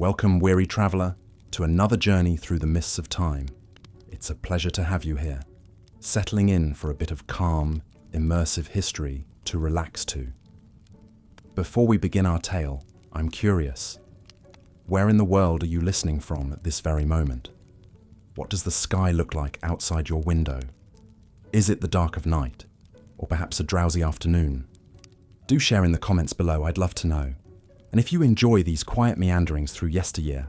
Welcome, weary traveller, to another journey through the mists of time. It's a pleasure to have you here, settling in for a bit of calm, immersive history to relax to. Before we begin our tale, I'm curious. Where in the world are you listening from at this very moment? What does the sky look like outside your window? Is it the dark of night, or perhaps a drowsy afternoon? Do share in the comments below, I'd love to know. And if you enjoy these quiet meanderings through yesteryear,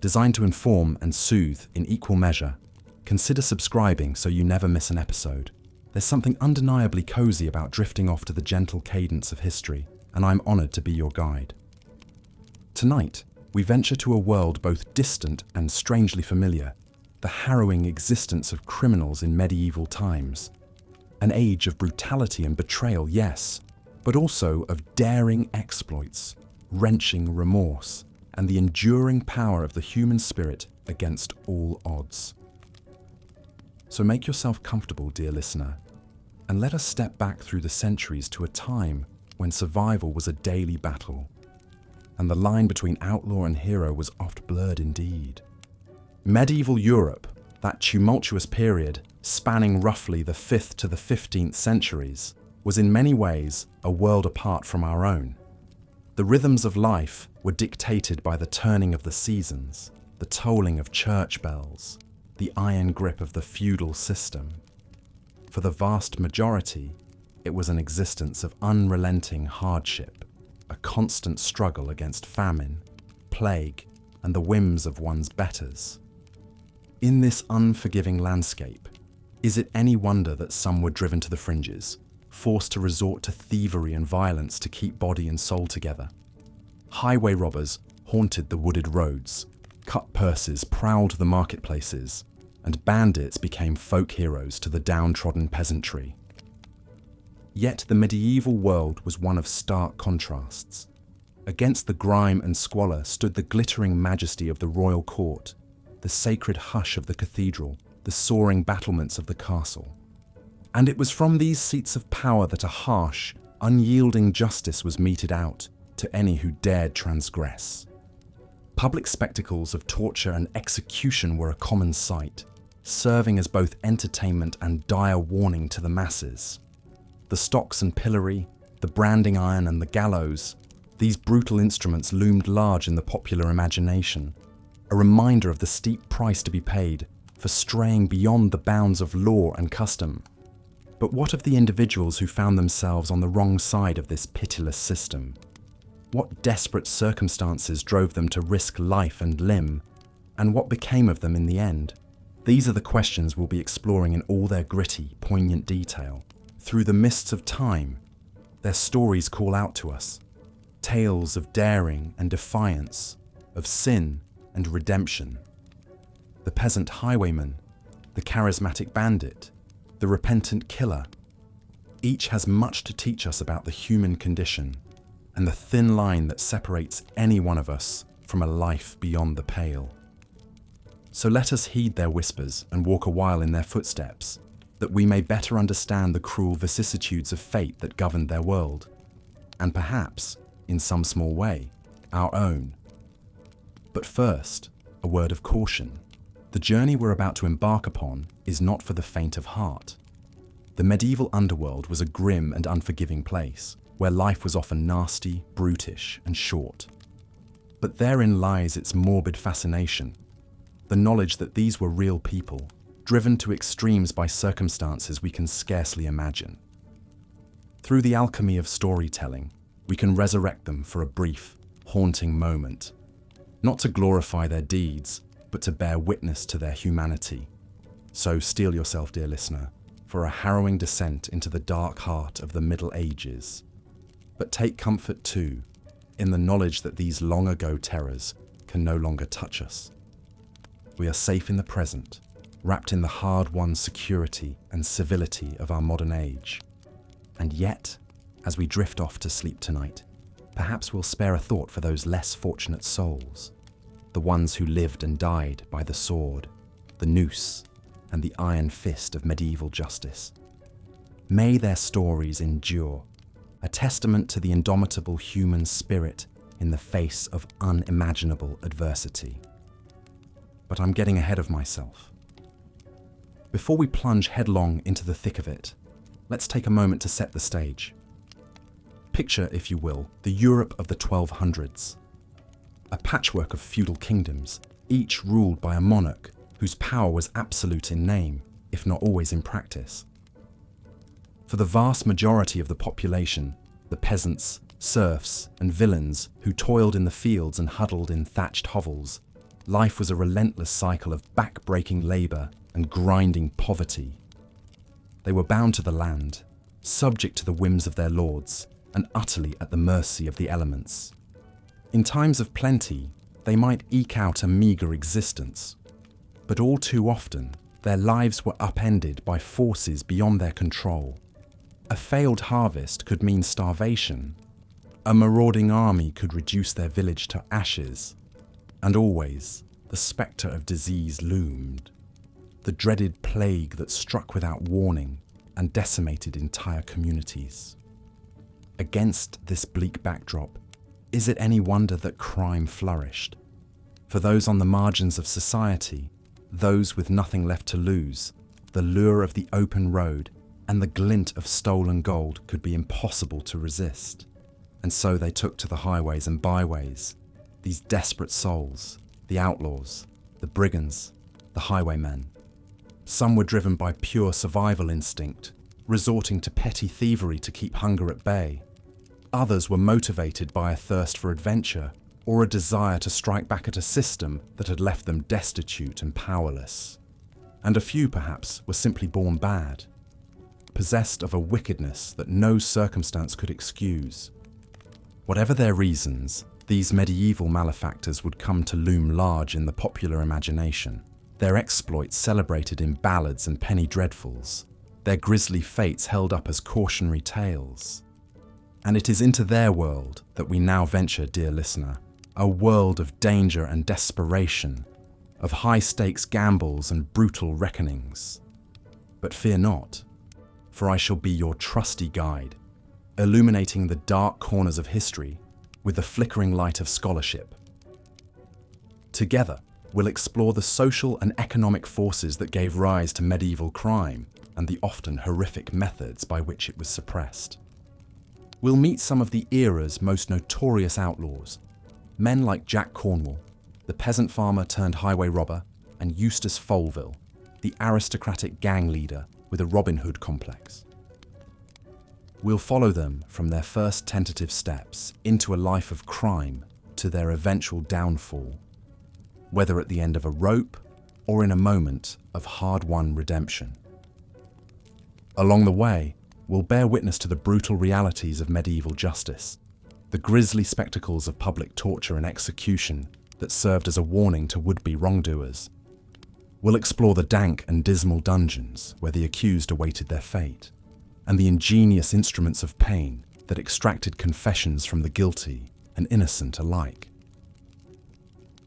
designed to inform and soothe in equal measure, consider subscribing so you never miss an episode. There's something undeniably cozy about drifting off to the gentle cadence of history, and I'm honoured to be your guide. Tonight, we venture to a world both distant and strangely familiar, the harrowing existence of criminals in medieval times. An age of brutality and betrayal, yes, but also of daring exploits, wrenching remorse, and the enduring power of the human spirit against all odds. So make yourself comfortable, dear listener, and let us step back through the centuries to a time when survival was a daily battle, and the line between outlaw and hero was oft blurred indeed. Medieval Europe, that tumultuous period spanning roughly the 5th to the 15th centuries, was in many ways a world apart from our own. The rhythms of life were dictated by the turning of the seasons, the tolling of church bells, the iron grip of the feudal system. For the vast majority, it was an existence of unrelenting hardship, a constant struggle against famine, plague, and the whims of one's betters. In this unforgiving landscape, is it any wonder that some were driven to the fringes, forced to resort to thievery and violence to keep body and soul together? Highway robbers haunted the wooded roads, cut purses prowled the marketplaces, and bandits became folk heroes to the downtrodden peasantry. Yet the medieval world was one of stark contrasts. Against the grime and squalor stood the glittering majesty of the royal court, the sacred hush of the cathedral, the soaring battlements of the castle. And it was from these seats of power that a harsh, unyielding justice was meted out to any who dared transgress. Public spectacles of torture and execution were a common sight, serving as both entertainment and dire warning to the masses. The stocks and pillory, the branding iron and the gallows, these brutal instruments loomed large in the popular imagination, a reminder of the steep price to be paid for straying beyond the bounds of law and custom. But what of the individuals who found themselves on the wrong side of this pitiless system? What desperate circumstances drove them to risk life and limb, and what became of them in the end? These are the questions we'll be exploring in all their gritty, poignant detail. Through the mists of time, their stories call out to us. Tales of daring and defiance, of sin and redemption. The peasant highwayman, the charismatic bandit, the repentant killer. Each has much to teach us about the human condition and the thin line that separates any one of us from a life beyond the pale. So let us heed their whispers and walk a while in their footsteps, that we may better understand the cruel vicissitudes of fate that governed their world, and perhaps, in some small way, our own. But first, a word of caution. The journey we're about to embark upon is not for the faint of heart. The medieval underworld was a grim and unforgiving place, where life was often nasty, brutish, and short. But therein lies its morbid fascination, the knowledge that these were real people, driven to extremes by circumstances we can scarcely imagine. Through the alchemy of storytelling, we can resurrect them for a brief, haunting moment, not to glorify their deeds, but to bear witness to their humanity. So steel yourself, dear listener, for a harrowing descent into the dark heart of the Middle Ages. But take comfort too, in the knowledge that these long ago terrors can no longer touch us. We are safe in the present, wrapped in the hard-won security and civility of our modern age. And yet, as we drift off to sleep tonight, perhaps we'll spare a thought for those less fortunate souls, the ones who lived and died by the sword, the noose, and the iron fist of medieval justice. May their stories endure, a testament to the indomitable human spirit in the face of unimaginable adversity. But I'm getting ahead of myself. Before we plunge headlong into the thick of it, let's take a moment to set the stage. Picture, if you will, the Europe of the 1200s. A patchwork of feudal kingdoms, each ruled by a monarch whose power was absolute in name, if not always in practice. For the vast majority of the population, the peasants, serfs, and villeins who toiled in the fields and huddled in thatched hovels, life was a relentless cycle of back-breaking labour and grinding poverty. They were bound to the land, subject to the whims of their lords, and utterly at the mercy of the elements. In times of plenty, they might eke out a meagre existence, but all too often, their lives were upended by forces beyond their control. A failed harvest could mean starvation. A marauding army could reduce their village to ashes. And always, the spectre of disease loomed. The dreaded plague that struck without warning and decimated entire communities. Against this bleak backdrop, is it any wonder that crime flourished? For those on the margins of society, those with nothing left to lose, the lure of the open road and the glint of stolen gold could be impossible to resist. And so they took to the highways and byways, these desperate souls, the outlaws, the brigands, the highwaymen. Some were driven by pure survival instinct, resorting to petty thievery to keep hunger at bay. Others were motivated by a thirst for adventure or a desire to strike back at a system that had left them destitute and powerless. And a few, perhaps, were simply born bad, possessed of a wickedness that no circumstance could excuse. Whatever their reasons, these medieval malefactors would come to loom large in the popular imagination, their exploits celebrated in ballads and penny dreadfuls, their grisly fates held up as cautionary tales. And it is into their world that we now venture, dear listener, a world of danger and desperation, of high-stakes gambles and brutal reckonings. But fear not, for I shall be your trusty guide, illuminating the dark corners of history with the flickering light of scholarship. Together, we'll explore the social and economic forces that gave rise to medieval crime and the often horrific methods by which it was suppressed. We'll meet some of the era's most notorious outlaws, men like Jack Cornwall, the peasant farmer turned highway robber, and Eustace Foleville, the aristocratic gang leader with a Robin Hood complex. We'll follow them from their first tentative steps into a life of crime to their eventual downfall, whether at the end of a rope or in a moment of hard-won redemption. Along the way, we'll bear witness to the brutal realities of medieval justice, the grisly spectacles of public torture and execution that served as a warning to would-be wrongdoers. We'll explore the dank and dismal dungeons where the accused awaited their fate, and the ingenious instruments of pain that extracted confessions from the guilty and innocent alike.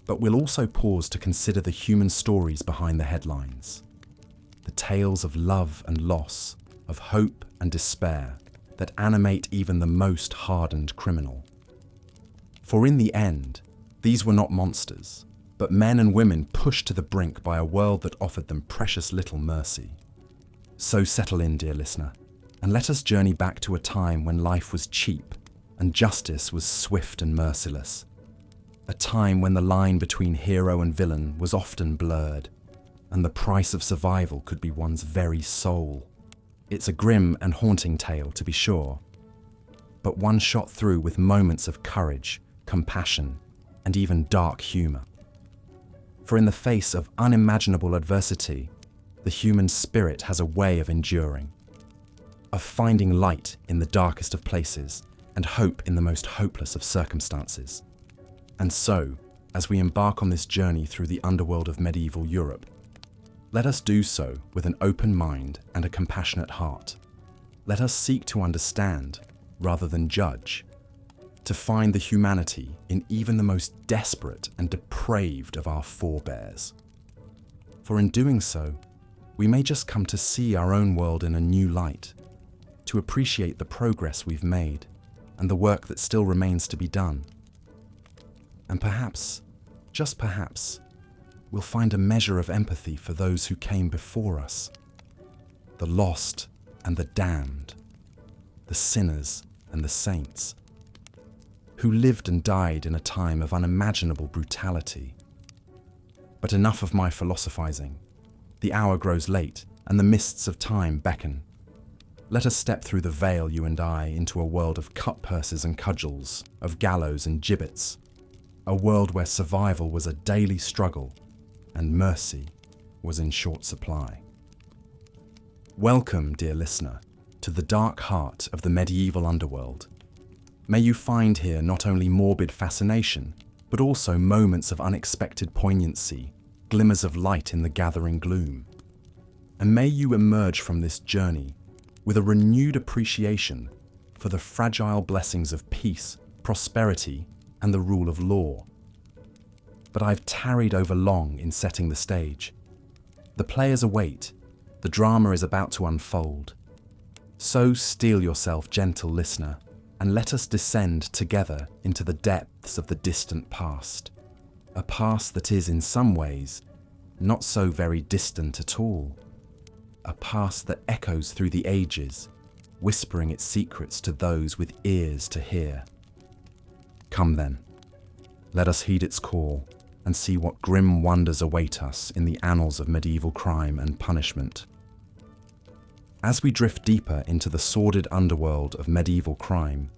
But we'll also pause to consider the human stories behind the headlines, the tales of love and loss, of hope and despair that animate even the most hardened criminal. For in the end, these were not monsters, but men and women pushed to the brink by a world that offered them precious little mercy. So settle in, dear listener, and let us journey back to a time when life was cheap and justice was swift and merciless. A time when the line between hero and villain was often blurred, and the price of survival could be one's very soul. It's a grim and haunting tale, to be sure, but one shot through with moments of courage, compassion, and even dark humour. For in the face of unimaginable adversity, the human spirit has a way of enduring, of finding light in the darkest of places and hope in the most hopeless of circumstances. And so, as we embark on this journey through the underworld of medieval Europe, let us do so with an open mind and a compassionate heart. Let us seek to understand rather than judge, to find the humanity in even the most desperate and depraved of our forebears. For in doing so, we may just come to see our own world in a new light, to appreciate the progress we've made and the work that still remains to be done. And perhaps, just perhaps, we'll find a measure of empathy for those who came before us, the lost and the damned, the sinners and the saints, who lived and died in a time of unimaginable brutality. But enough of my philosophizing. The hour grows late, and the mists of time beckon. Let us step through the veil, you and I, into a world of cut purses and cudgels, of gallows and gibbets, a world where survival was a daily struggle and mercy was in short supply. Welcome, dear listener, to the dark heart of the medieval underworld. May you find here not only morbid fascination, but also moments of unexpected poignancy, glimmers of light in the gathering gloom. And may you emerge from this journey with a renewed appreciation for the fragile blessings of peace, prosperity, and the rule of law. But I've tarried over long in setting the stage. The players await. The drama is about to unfold. So steel yourself, gentle listener, and let us descend together into the depths of the distant past. A past that is, in some ways, not so very distant at all. A past that echoes through the ages, whispering its secrets to those with ears to hear. Come then, let us heed its call and see what grim wonders await us in the annals of medieval crime and punishment. As we drift deeper into the sordid underworld of medieval crime,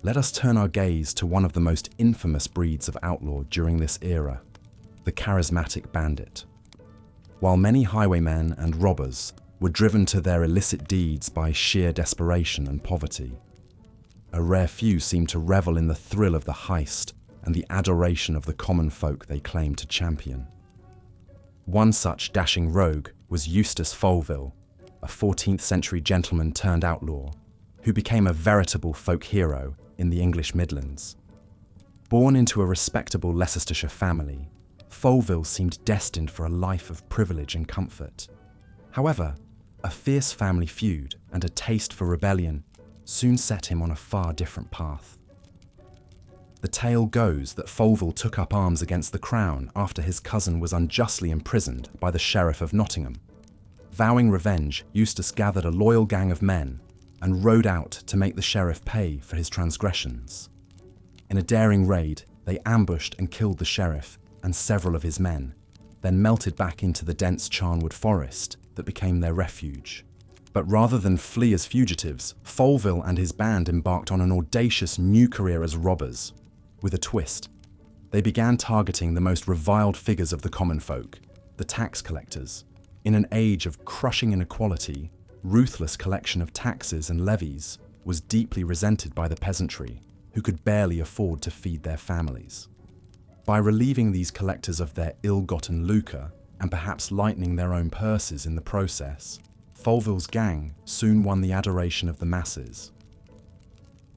let us turn our gaze to one of the most infamous breeds of outlaw during this era, the charismatic bandit. While many highwaymen and robbers were driven to their illicit deeds by sheer desperation and poverty, a rare few seemed to revel in the thrill of the heist and the adoration of the common folk they claimed to champion. One such dashing rogue was Eustace Folville, a 14th century gentleman turned outlaw, who became a veritable folk hero in the English Midlands. Born into a respectable Leicestershire family, Folville seemed destined for a life of privilege and comfort. However, a fierce family feud and a taste for rebellion soon set him on a far different path. The tale goes that Folville took up arms against the crown after his cousin was unjustly imprisoned by the Sheriff of Nottingham. Vowing revenge, Eustace gathered a loyal gang of men and rode out to make the sheriff pay for his transgressions. In a daring raid, they ambushed and killed the sheriff and several of his men, then melted back into the dense Charnwood forest that became their refuge. But rather than flee as fugitives, Folville and his band embarked on an audacious new career as robbers. With a twist, they began targeting the most reviled figures of the common folk, the tax collectors. In an age of crushing inequality, ruthless collection of taxes and levies was deeply resented by the peasantry, who could barely afford to feed their families. By relieving these collectors of their ill-gotten lucre, and perhaps lightening their own purses in the process, Folville's gang soon won the adoration of the masses.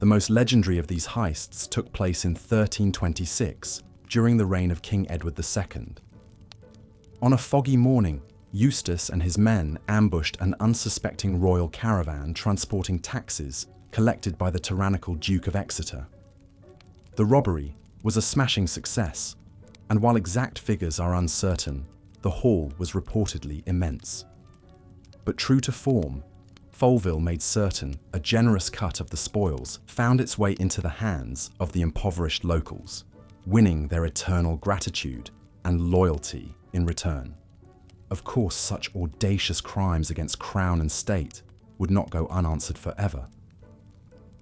The most legendary of these heists took place in 1326, during the reign of King Edward II. On a foggy morning, Eustace and his men ambushed an unsuspecting royal caravan transporting taxes collected by the tyrannical Duke of Exeter. The robbery was a smashing success, and while exact figures are uncertain, the haul was reportedly immense. But true to form, Folville made certain a generous cut of the spoils found its way into the hands of the impoverished locals, winning their eternal gratitude and loyalty in return. Of course, such audacious crimes against crown and state would not go unanswered forever.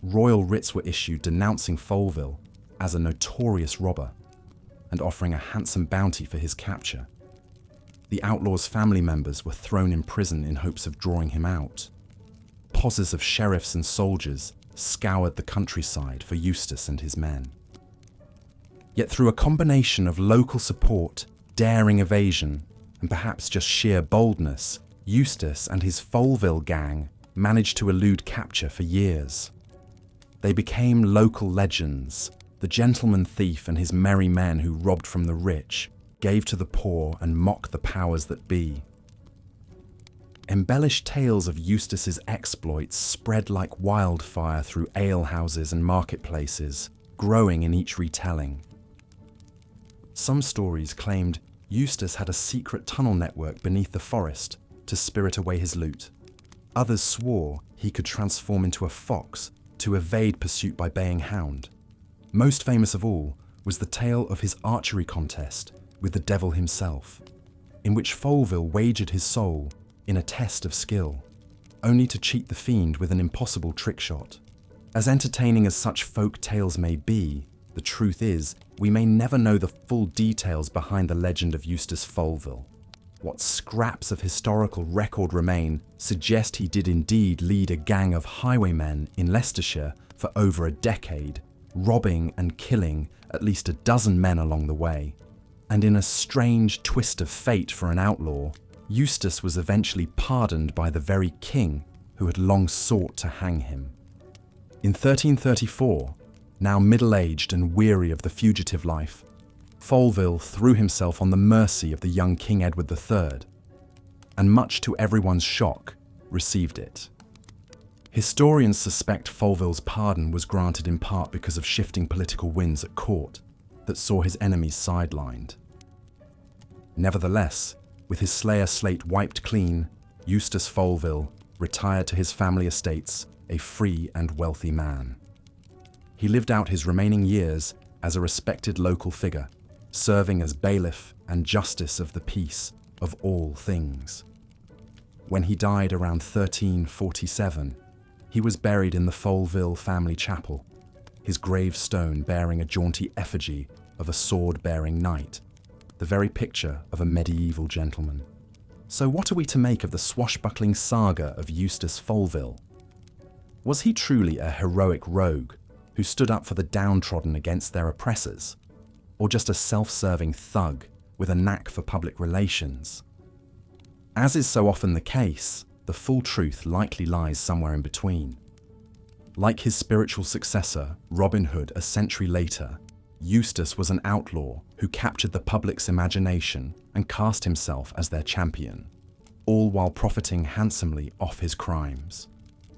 Royal writs were issued denouncing Folville as a notorious robber and offering a handsome bounty for his capture. The outlaw's family members were thrown in prison in hopes of drawing him out. Posses of sheriffs and soldiers scoured the countryside for Eustace and his men. Yet through a combination of local support, daring evasion, and perhaps just sheer boldness, Eustace and his Folville gang managed to elude capture for years. They became local legends, the gentleman thief and his merry men who robbed from the rich, gave to the poor and mocked the powers that be. Embellished tales of Eustace's exploits spread like wildfire through alehouses and marketplaces, growing in each retelling. Some stories claimed Eustace had a secret tunnel network beneath the forest to spirit away his loot. Others swore he could transform into a fox to evade pursuit by baying hound. Most famous of all was the tale of his archery contest with the devil himself, in which Folville wagered his soul in a test of skill, only to cheat the fiend with an impossible trick shot. As entertaining as such folk tales may be, the truth is, we may never know the full details behind the legend of Eustace Folville. What scraps of historical record remain suggest he did indeed lead a gang of highwaymen in Leicestershire for over a decade, robbing and killing at least a dozen men along the way. And in a strange twist of fate for an outlaw, Eustace was eventually pardoned by the very king who had long sought to hang him. In 1334, now middle-aged and weary of the fugitive life, Folville threw himself on the mercy of the young King Edward III, and much to everyone's shock, received it. Historians suspect Folville's pardon was granted in part because of shifting political winds at court that saw his enemies sidelined. Nevertheless, with his slayer slate wiped clean, Eustace Folville retired to his family estates, a free and wealthy man. He lived out his remaining years as a respected local figure, serving as bailiff and justice of the peace of all things. When he died around 1347, he was buried in the Folville family chapel, his gravestone bearing a jaunty effigy of a sword-bearing knight, the very picture of a medieval gentleman. So what are we to make of the swashbuckling saga of Eustace Folville? Was he truly a heroic rogue who stood up for the downtrodden against their oppressors, or just a self-serving thug with a knack for public relations? As is so often the case, the full truth likely lies somewhere in between. Like his spiritual successor, Robin Hood, a century later, Eustace was an outlaw who captured the public's imagination and cast himself as their champion, all while profiting handsomely off his crimes.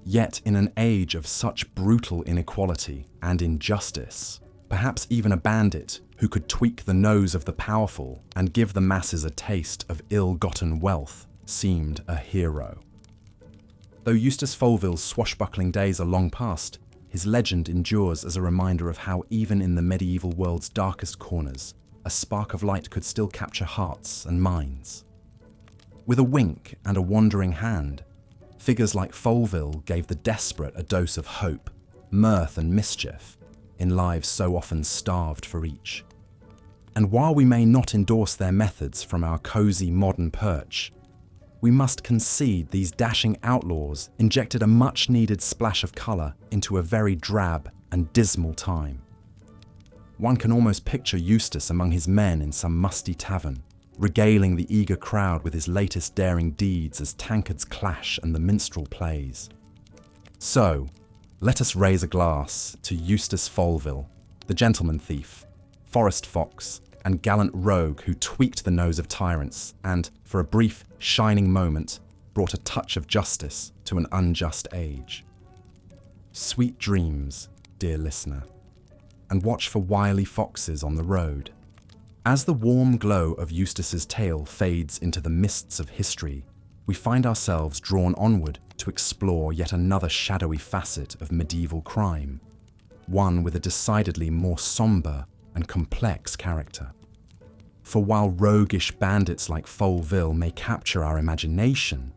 Yet in an age of such brutal inequality and injustice, perhaps even a bandit who could tweak the nose of the powerful and give the masses a taste of ill-gotten wealth seemed a hero. Though Eustace Folville's swashbuckling days are long past, his legend endures as a reminder of how even in the medieval world's darkest corners, a spark of light could still capture hearts and minds. With a wink and a wandering hand, figures like Folville gave the desperate a dose of hope, mirth and mischief in lives so often starved for each. And while we may not endorse their methods from our cozy modern perch, we must concede these dashing outlaws injected a much-needed splash of colour into a very drab and dismal time. One can almost picture Eustace among his men in some musty tavern, regaling the eager crowd with his latest daring deeds as tankards clash and the minstrel plays. So, let us raise a glass to Eustace Folville, the gentleman thief, forest fox, and gallant rogue who tweaked the nose of tyrants and, for a brief, shining moment, brought a touch of justice to an unjust age. Sweet dreams, dear listener, and watch for wily foxes on the road. As the warm glow of Eustace's tale fades into the mists of history, we find ourselves drawn onward to explore yet another shadowy facet of medieval crime, one with a decidedly more sombre and complex character. For while roguish bandits like Folville may capture our imagination,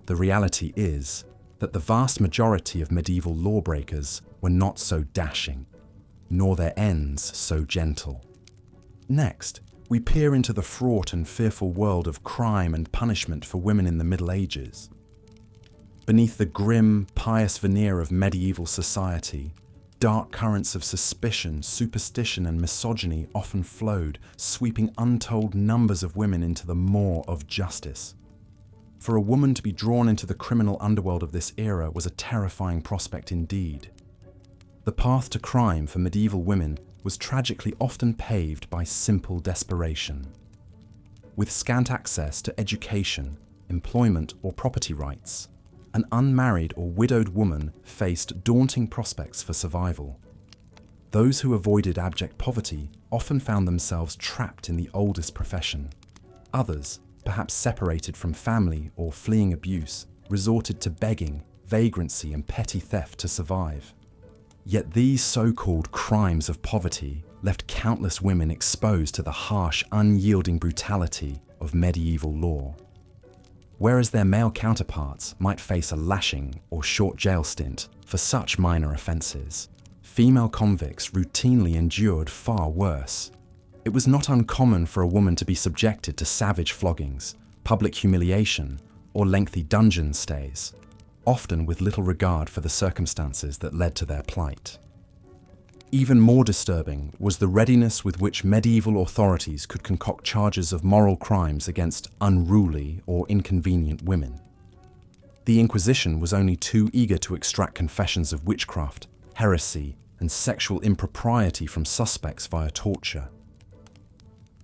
the reality is that the vast majority of medieval lawbreakers were not so dashing, nor their ends so gentle. Next, we peer into the fraught and fearful world of crime and punishment for women in the Middle Ages. Beneath the grim, pious veneer of medieval society, dark currents of suspicion, superstition, and misogyny often flowed, sweeping untold numbers of women into the maw of justice. For a woman to be drawn into the criminal underworld of this era was a terrifying prospect indeed. The path to crime for medieval women was tragically often paved by simple desperation. With scant access to education, employment, or property rights, an unmarried or widowed woman faced daunting prospects for survival. Those who avoided abject poverty often found themselves trapped in the oldest profession. Others, perhaps separated from family or fleeing abuse, resorted to begging, vagrancy, and petty theft to survive. Yet these so-called crimes of poverty left countless women exposed to the harsh, unyielding brutality of medieval law. Whereas their male counterparts might face a lashing or short jail stint for such minor offences, female convicts routinely endured far worse. It was not uncommon for a woman to be subjected to savage floggings, public humiliation, or lengthy dungeon stays, often with little regard for the circumstances that led to their plight. Even more disturbing was the readiness with which medieval authorities could concoct charges of moral crimes against unruly or inconvenient women. The Inquisition was only too eager to extract confessions of witchcraft, heresy, and sexual impropriety from suspects via torture.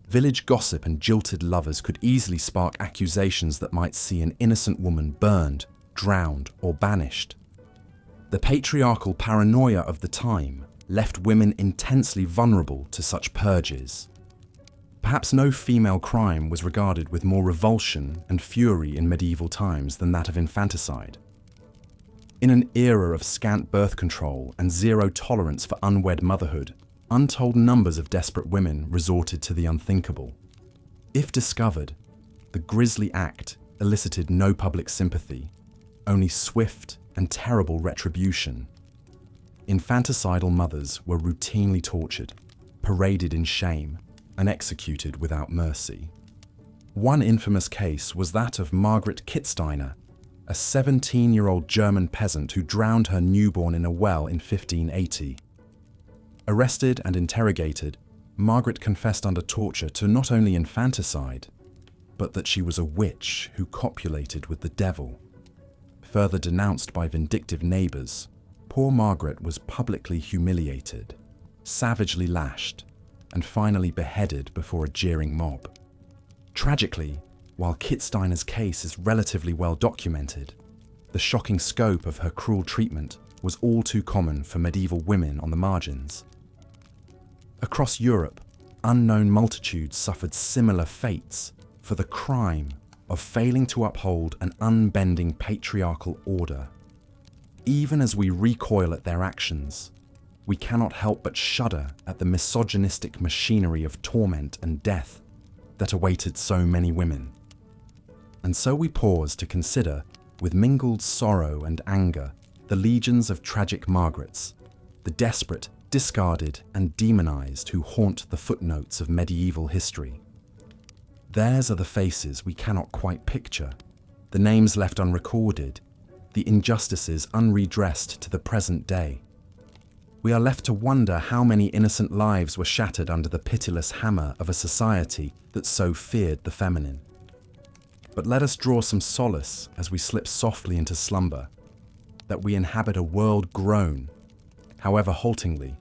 Village gossip and jilted lovers could easily spark accusations that might see an innocent woman burned, drowned, or banished. The patriarchal paranoia of the time left women intensely vulnerable to such purges. Perhaps no female crime was regarded with more revulsion and fury in medieval times than that of infanticide. In an era of scant birth control and zero tolerance for unwed motherhood, untold numbers of desperate women resorted to the unthinkable. If discovered, the grisly act elicited no public sympathy, only swift and terrible retribution. Infanticidal mothers were routinely tortured, paraded in shame, and executed without mercy. One infamous case was that of Margaret Kitzsteiner, a 17-year-old German peasant who drowned her newborn in a well in 1580. Arrested and interrogated, Margaret confessed under torture to not only infanticide, but that she was a witch who copulated with the devil. Further denounced by vindictive neighbours, poor Margaret was publicly humiliated, savagely lashed, and finally beheaded before a jeering mob. Tragically, while Kitzsteiner's case is relatively well documented, the shocking scope of her cruel treatment was all too common for medieval women on the margins. Across Europe, unknown multitudes suffered similar fates for the crime of failing to uphold an unbending patriarchal order. Even as we recoil at their actions, we cannot help but shudder at the misogynistic machinery of torment and death that awaited so many women. And so we pause to consider, with mingled sorrow and anger, the legions of tragic Margarets, the desperate, discarded, and demonized who haunt the footnotes of medieval history. Theirs are the faces we cannot quite picture, the names left unrecorded, the injustices unredressed to the present day. We are left to wonder how many innocent lives were shattered under the pitiless hammer of a society that so feared the feminine. But let us draw some solace as we slip softly into slumber, that we inhabit a world grown, however haltingly,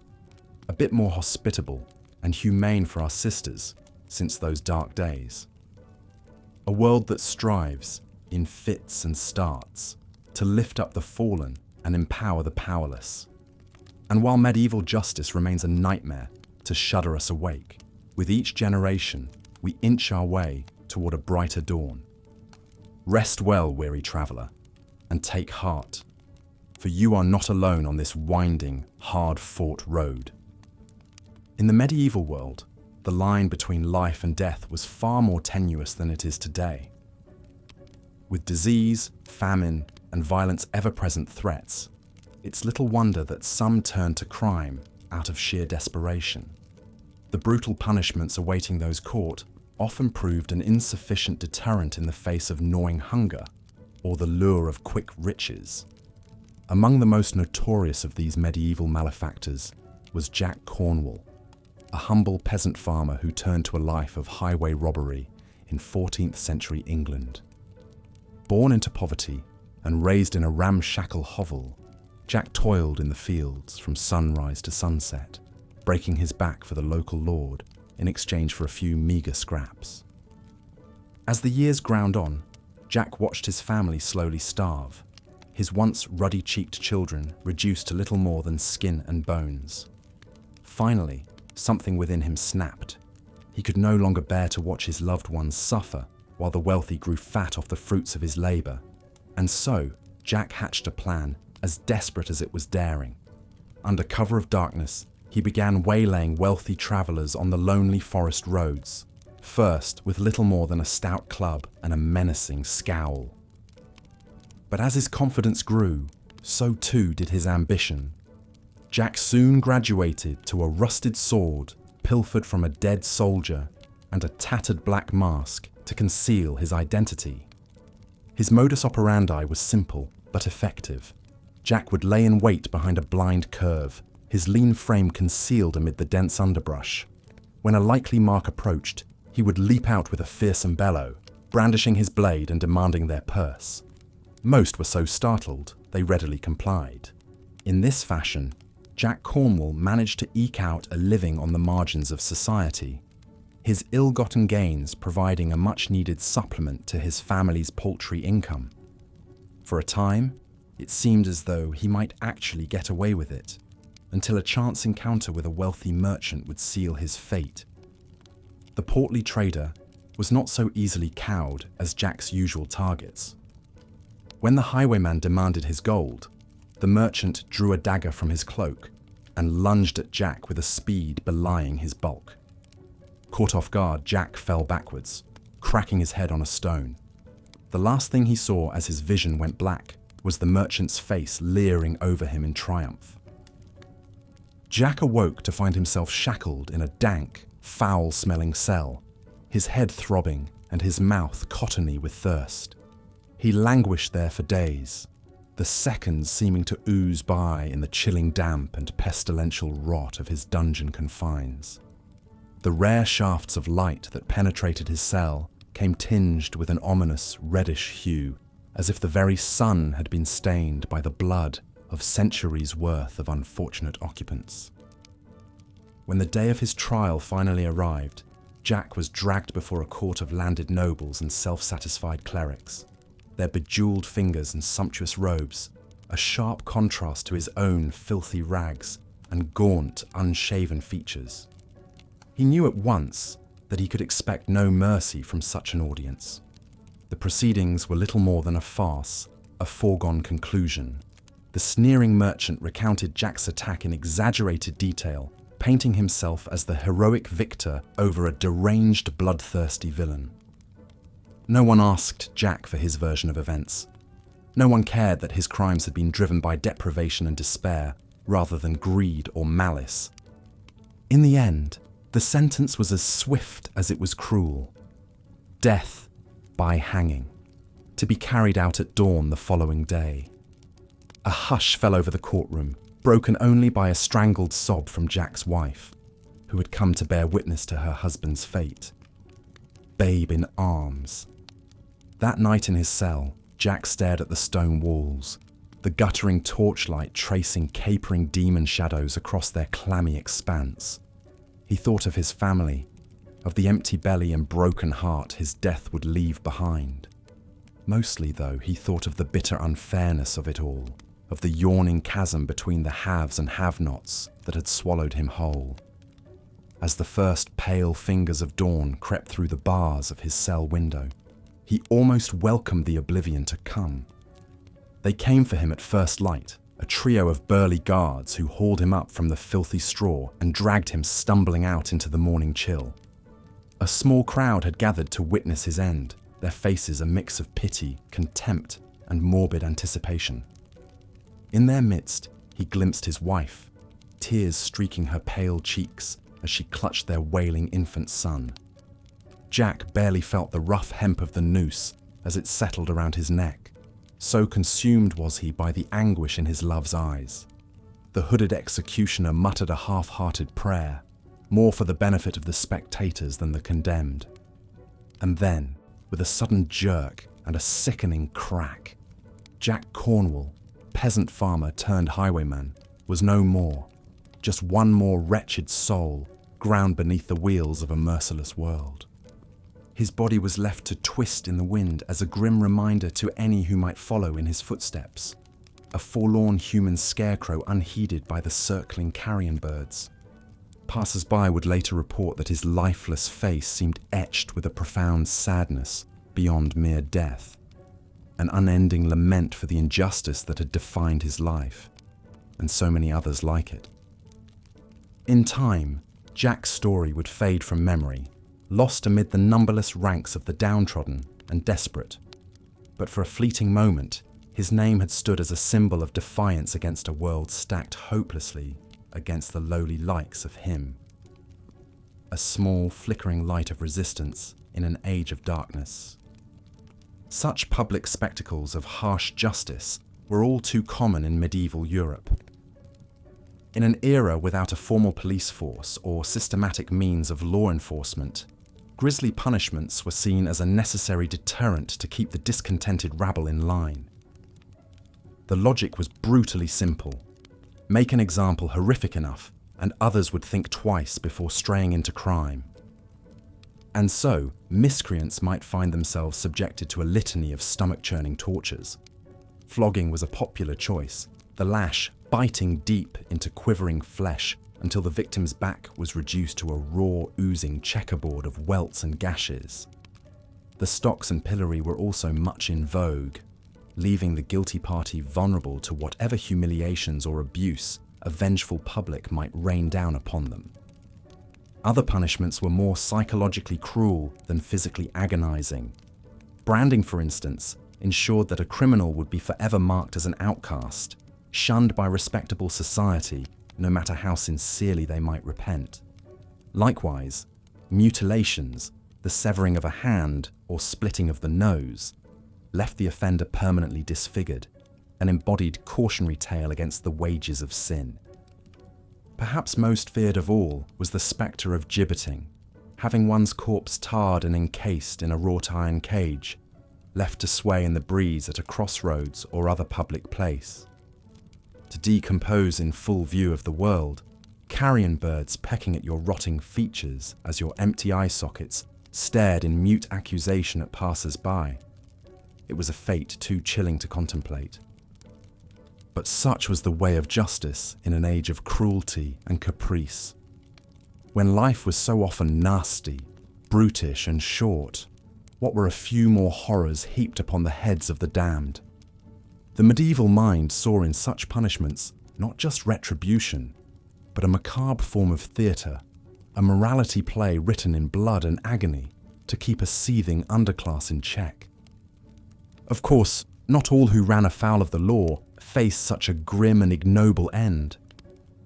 a bit more hospitable and humane for our sisters since those dark days. A world that strives, in fits and starts, to lift up the fallen and empower the powerless. And while medieval justice remains a nightmare to shudder us awake, with each generation we inch our way toward a brighter dawn. Rest well, weary traveller, and take heart, for you are not alone on this winding, hard-fought road. In the medieval world, the line between life and death was far more tenuous than it is today. With disease, famine, and violence ever-present threats, it's little wonder that some turned to crime out of sheer desperation. The brutal punishments awaiting those caught often proved an insufficient deterrent in the face of gnawing hunger or the lure of quick riches. Among the most notorious of these medieval malefactors was Jack Cornwall, a humble peasant farmer who turned to a life of highway robbery in 14th century England. Born into poverty and raised in a ramshackle hovel, Jack toiled in the fields from sunrise to sunset, breaking his back for the local lord in exchange for a few meagre scraps. As the years ground on, Jack watched his family slowly starve, his once ruddy-cheeked children reduced to little more than skin and bones. Finally, something within him snapped. He could no longer bear to watch his loved ones suffer while the wealthy grew fat off the fruits of his labor. And so, Jack hatched a plan as desperate as it was daring. Under cover of darkness, he began waylaying wealthy travelers on the lonely forest roads, first with little more than a stout club and a menacing scowl. But as his confidence grew, so too did his ambition. Jack soon graduated to a rusted sword pilfered from a dead soldier and a tattered black mask to conceal his identity. His modus operandi was simple but effective. Jack would lay in wait behind a blind curve, his lean frame concealed amid the dense underbrush. When a likely mark approached, he would leap out with a fearsome bellow, brandishing his blade and demanding their purse. Most were so startled, they readily complied. In this fashion, Jack Cornwall managed to eke out a living on the margins of society, his ill-gotten gains providing a much-needed supplement to his family's paltry income. For a time, it seemed as though he might actually get away with it, until a chance encounter with a wealthy merchant would seal his fate. The portly trader was not so easily cowed as Jack's usual targets. When the highwayman demanded his gold, the merchant drew a dagger from his cloak and lunged at Jack with a speed belying his bulk. Caught off guard, Jack fell backwards, cracking his head on a stone. The last thing he saw as his vision went black was the merchant's face leering over him in triumph. Jack awoke to find himself shackled in a dank, foul-smelling cell, his head throbbing and his mouth cottony with thirst. He languished there for days, the seconds seeming to ooze by in the chilling damp and pestilential rot of his dungeon confines. The rare shafts of light that penetrated his cell came tinged with an ominous reddish hue, as if the very sun had been stained by the blood of centuries' worth of unfortunate occupants. When the day of his trial finally arrived, Jack was dragged before a court of landed nobles and self-satisfied clerics. Their bejeweled fingers and sumptuous robes, a sharp contrast to his own filthy rags and gaunt, unshaven features. He knew at once that he could expect no mercy from such an audience. The proceedings were little more than a farce, a foregone conclusion. The sneering merchant recounted Jack's attack in exaggerated detail, painting himself as the heroic victor over a deranged, bloodthirsty villain. No one asked Jack for his version of events. No one cared that his crimes had been driven by deprivation and despair, rather than greed or malice. In the end, the sentence was as swift as it was cruel. Death by hanging, to be carried out at dawn the following day. A hush fell over the courtroom, broken only by a strangled sob from Jack's wife, who had come to bear witness to her husband's fate. Babe in arms. That night in his cell, Jack stared at the stone walls, the guttering torchlight tracing capering demon shadows across their clammy expanse. He thought of his family, of the empty belly and broken heart his death would leave behind. Mostly, though, he thought of the bitter unfairness of it all, of the yawning chasm between the haves and have-nots that had swallowed him whole. As the first pale fingers of dawn crept through the bars of his cell window, he almost welcomed the oblivion to come. They came for him at first light, a trio of burly guards who hauled him up from the filthy straw and dragged him stumbling out into the morning chill. A small crowd had gathered to witness his end, their faces a mix of pity, contempt, and morbid anticipation. In their midst, he glimpsed his wife, tears streaking her pale cheeks as she clutched their wailing infant son. Jack barely felt the rough hemp of the noose as it settled around his neck. So consumed was he by the anguish in his love's eyes. The hooded executioner muttered a half-hearted prayer, more for the benefit of the spectators than the condemned. And then, with a sudden jerk and a sickening crack, Jack Cornwall, peasant farmer turned highwayman, was no more, just one more wretched soul ground beneath the wheels of a merciless world. His body was left to twist in the wind as a grim reminder to any who might follow in his footsteps, a forlorn human scarecrow unheeded by the circling carrion birds. Passers-by would later report that his lifeless face seemed etched with a profound sadness beyond mere death, an unending lament for the injustice that had defined his life, and so many others like it. In time, Jack's story would fade from memory, lost amid the numberless ranks of the downtrodden and desperate. But for a fleeting moment, his name had stood as a symbol of defiance against a world stacked hopelessly against the lowly likes of him. A small, flickering light of resistance in an age of darkness. Such public spectacles of harsh justice were all too common in medieval Europe. In an era without a formal police force or systematic means of law enforcement, grisly punishments were seen as a necessary deterrent to keep the discontented rabble in line. The logic was brutally simple. Make an example horrific enough, and others would think twice before straying into crime. And so, miscreants might find themselves subjected to a litany of stomach-churning tortures. Flogging was a popular choice, the lash biting deep into quivering flesh until the victim's back was reduced to a raw, oozing checkerboard of welts and gashes. The stocks and pillory were also much in vogue, leaving the guilty party vulnerable to whatever humiliations or abuse a vengeful public might rain down upon them. Other punishments were more psychologically cruel than physically agonizing. Branding, for instance, ensured that a criminal would be forever marked as an outcast, shunned by respectable society, no matter how sincerely they might repent. Likewise, mutilations, the severing of a hand or splitting of the nose, left the offender permanently disfigured, an embodied cautionary tale against the wages of sin. Perhaps most feared of all was the spectre of gibbeting, having one's corpse tarred and encased in a wrought iron cage, left to sway in the breeze at a crossroads or other public place. To decompose in full view of the world, carrion birds pecking at your rotting features as your empty eye sockets stared in mute accusation at passers-by. It was a fate too chilling to contemplate. But such was the way of justice in an age of cruelty and caprice. When life was so often nasty, brutish and short, what were a few more horrors heaped upon the heads of the damned? The medieval mind saw in such punishments not just retribution, but a macabre form of theatre, a morality play written in blood and agony to keep a seething underclass in check. Of course, not all who ran afoul of the law faced such a grim and ignoble end.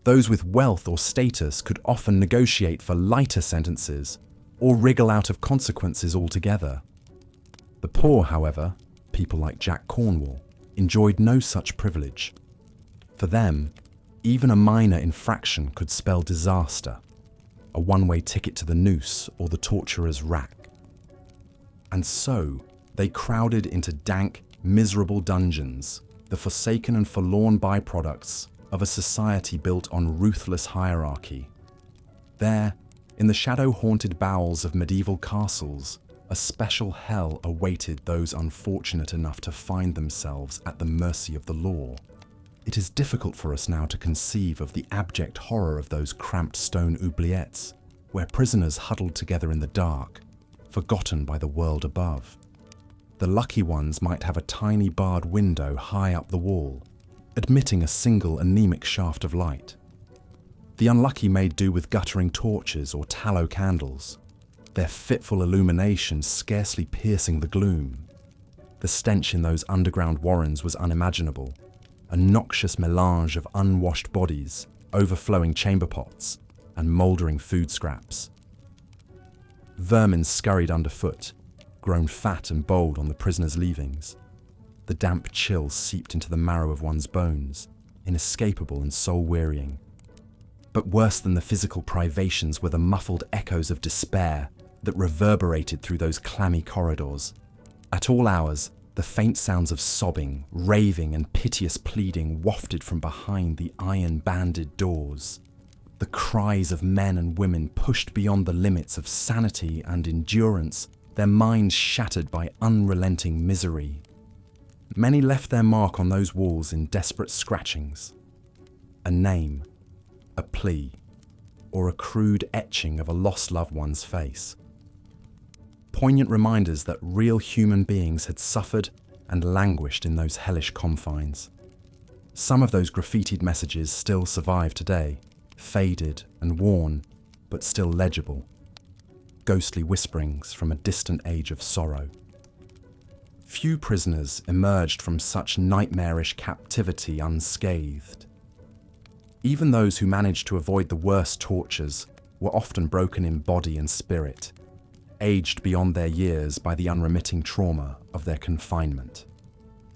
Those with wealth or status could often negotiate for lighter sentences or wriggle out of consequences altogether. The poor, however, people like Jack Cornwall, enjoyed no such privilege. For them, even a minor infraction could spell disaster, a one-way ticket to the noose or the torturer's rack. And so, they crowded into dank, miserable dungeons, the forsaken and forlorn byproducts of a society built on ruthless hierarchy. There, in the shadow-haunted bowels of medieval castles, a special hell awaited those unfortunate enough to find themselves at the mercy of the law. It is difficult for us now to conceive of the abject horror of those cramped stone oubliettes, where prisoners huddled together in the dark, forgotten by the world above. The lucky ones might have a tiny barred window high up the wall, admitting a single anemic shaft of light. The unlucky made do with guttering torches or tallow candles, their fitful illumination scarcely piercing the gloom. The stench in those underground warrens was unimaginable, a noxious melange of unwashed bodies, overflowing chamber pots, and mouldering food scraps. Vermin scurried underfoot, grown fat and bold on the prisoners' leavings. The damp chill seeped into the marrow of one's bones, inescapable and soul-wearying. But worse than the physical privations were the muffled echoes of despair that reverberated through those clammy corridors. At all hours, the faint sounds of sobbing, raving, and piteous pleading wafted from behind the iron-banded doors. The cries of men and women pushed beyond the limits of sanity and endurance, their minds shattered by unrelenting misery. Many left their mark on those walls in desperate scratchings. A name, a plea, or a crude etching of a lost loved one's face. Poignant reminders that real human beings had suffered and languished in those hellish confines. Some of those graffitied messages still survive today, faded and worn, but still legible. Ghostly whisperings from a distant age of sorrow. Few prisoners emerged from such nightmarish captivity unscathed. Even those who managed to avoid the worst tortures were often broken in body and spirit, aged beyond their years by the unremitting trauma of their confinement.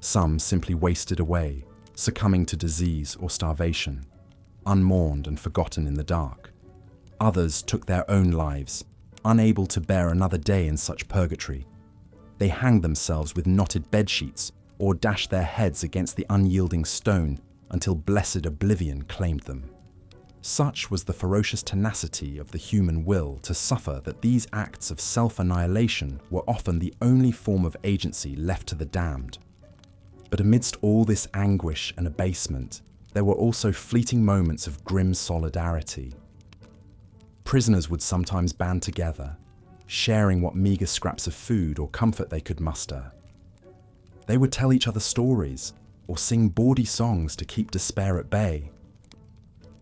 Some simply wasted away, succumbing to disease or starvation, unmourned and forgotten in the dark. Others took their own lives, unable to bear another day in such purgatory. They hanged themselves with knotted bedsheets or dashed their heads against the unyielding stone until blessed oblivion claimed them. Such was the ferocious tenacity of the human will to suffer that these acts of self-annihilation were often the only form of agency left to the damned. But amidst all this anguish and abasement, there were also fleeting moments of grim solidarity. Prisoners would sometimes band together, sharing what meagre scraps of food or comfort they could muster. They would tell each other stories or sing bawdy songs to keep despair at bay,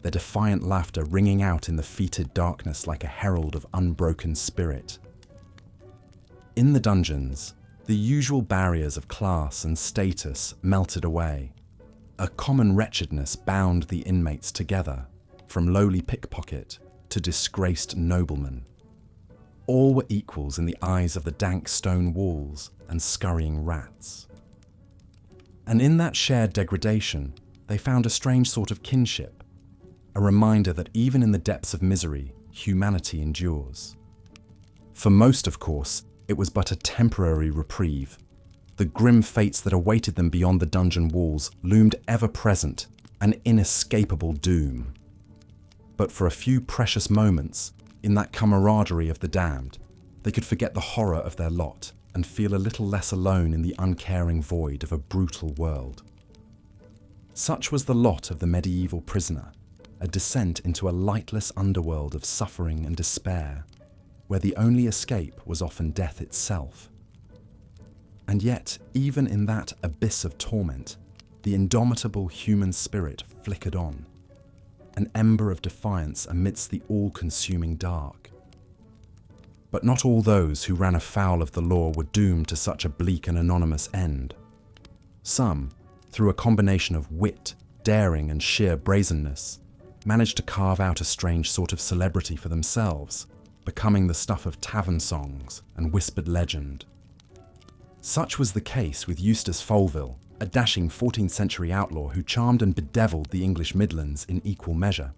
their defiant laughter ringing out in the fetid darkness like a herald of unbroken spirit. In the dungeons, the usual barriers of class and status melted away. A common wretchedness bound the inmates together, from lowly pickpocket to disgraced nobleman. All were equals in the eyes of the dank stone walls and scurrying rats. And in that shared degradation, they found a strange sort of kinship, a reminder that even in the depths of misery, humanity endures. For most, of course, it was but a temporary reprieve. The grim fates that awaited them beyond the dungeon walls loomed ever-present, an inescapable doom. But for a few precious moments, in that camaraderie of the damned, they could forget the horror of their lot and feel a little less alone in the uncaring void of a brutal world. Such was the lot of the medieval prisoner, a descent into a lightless underworld of suffering and despair, where the only escape was often death itself. And yet, even in that abyss of torment, the indomitable human spirit flickered on, an ember of defiance amidst the all-consuming dark. But not all those who ran afoul of the law were doomed to such a bleak and anonymous end. Some, through a combination of wit, daring, and sheer brazenness, managed to carve out a strange sort of celebrity for themselves, becoming the stuff of tavern songs and whispered legend. Such was the case with Eustace Folville, a dashing 14th century outlaw who charmed and bedevilled the English Midlands in equal measure.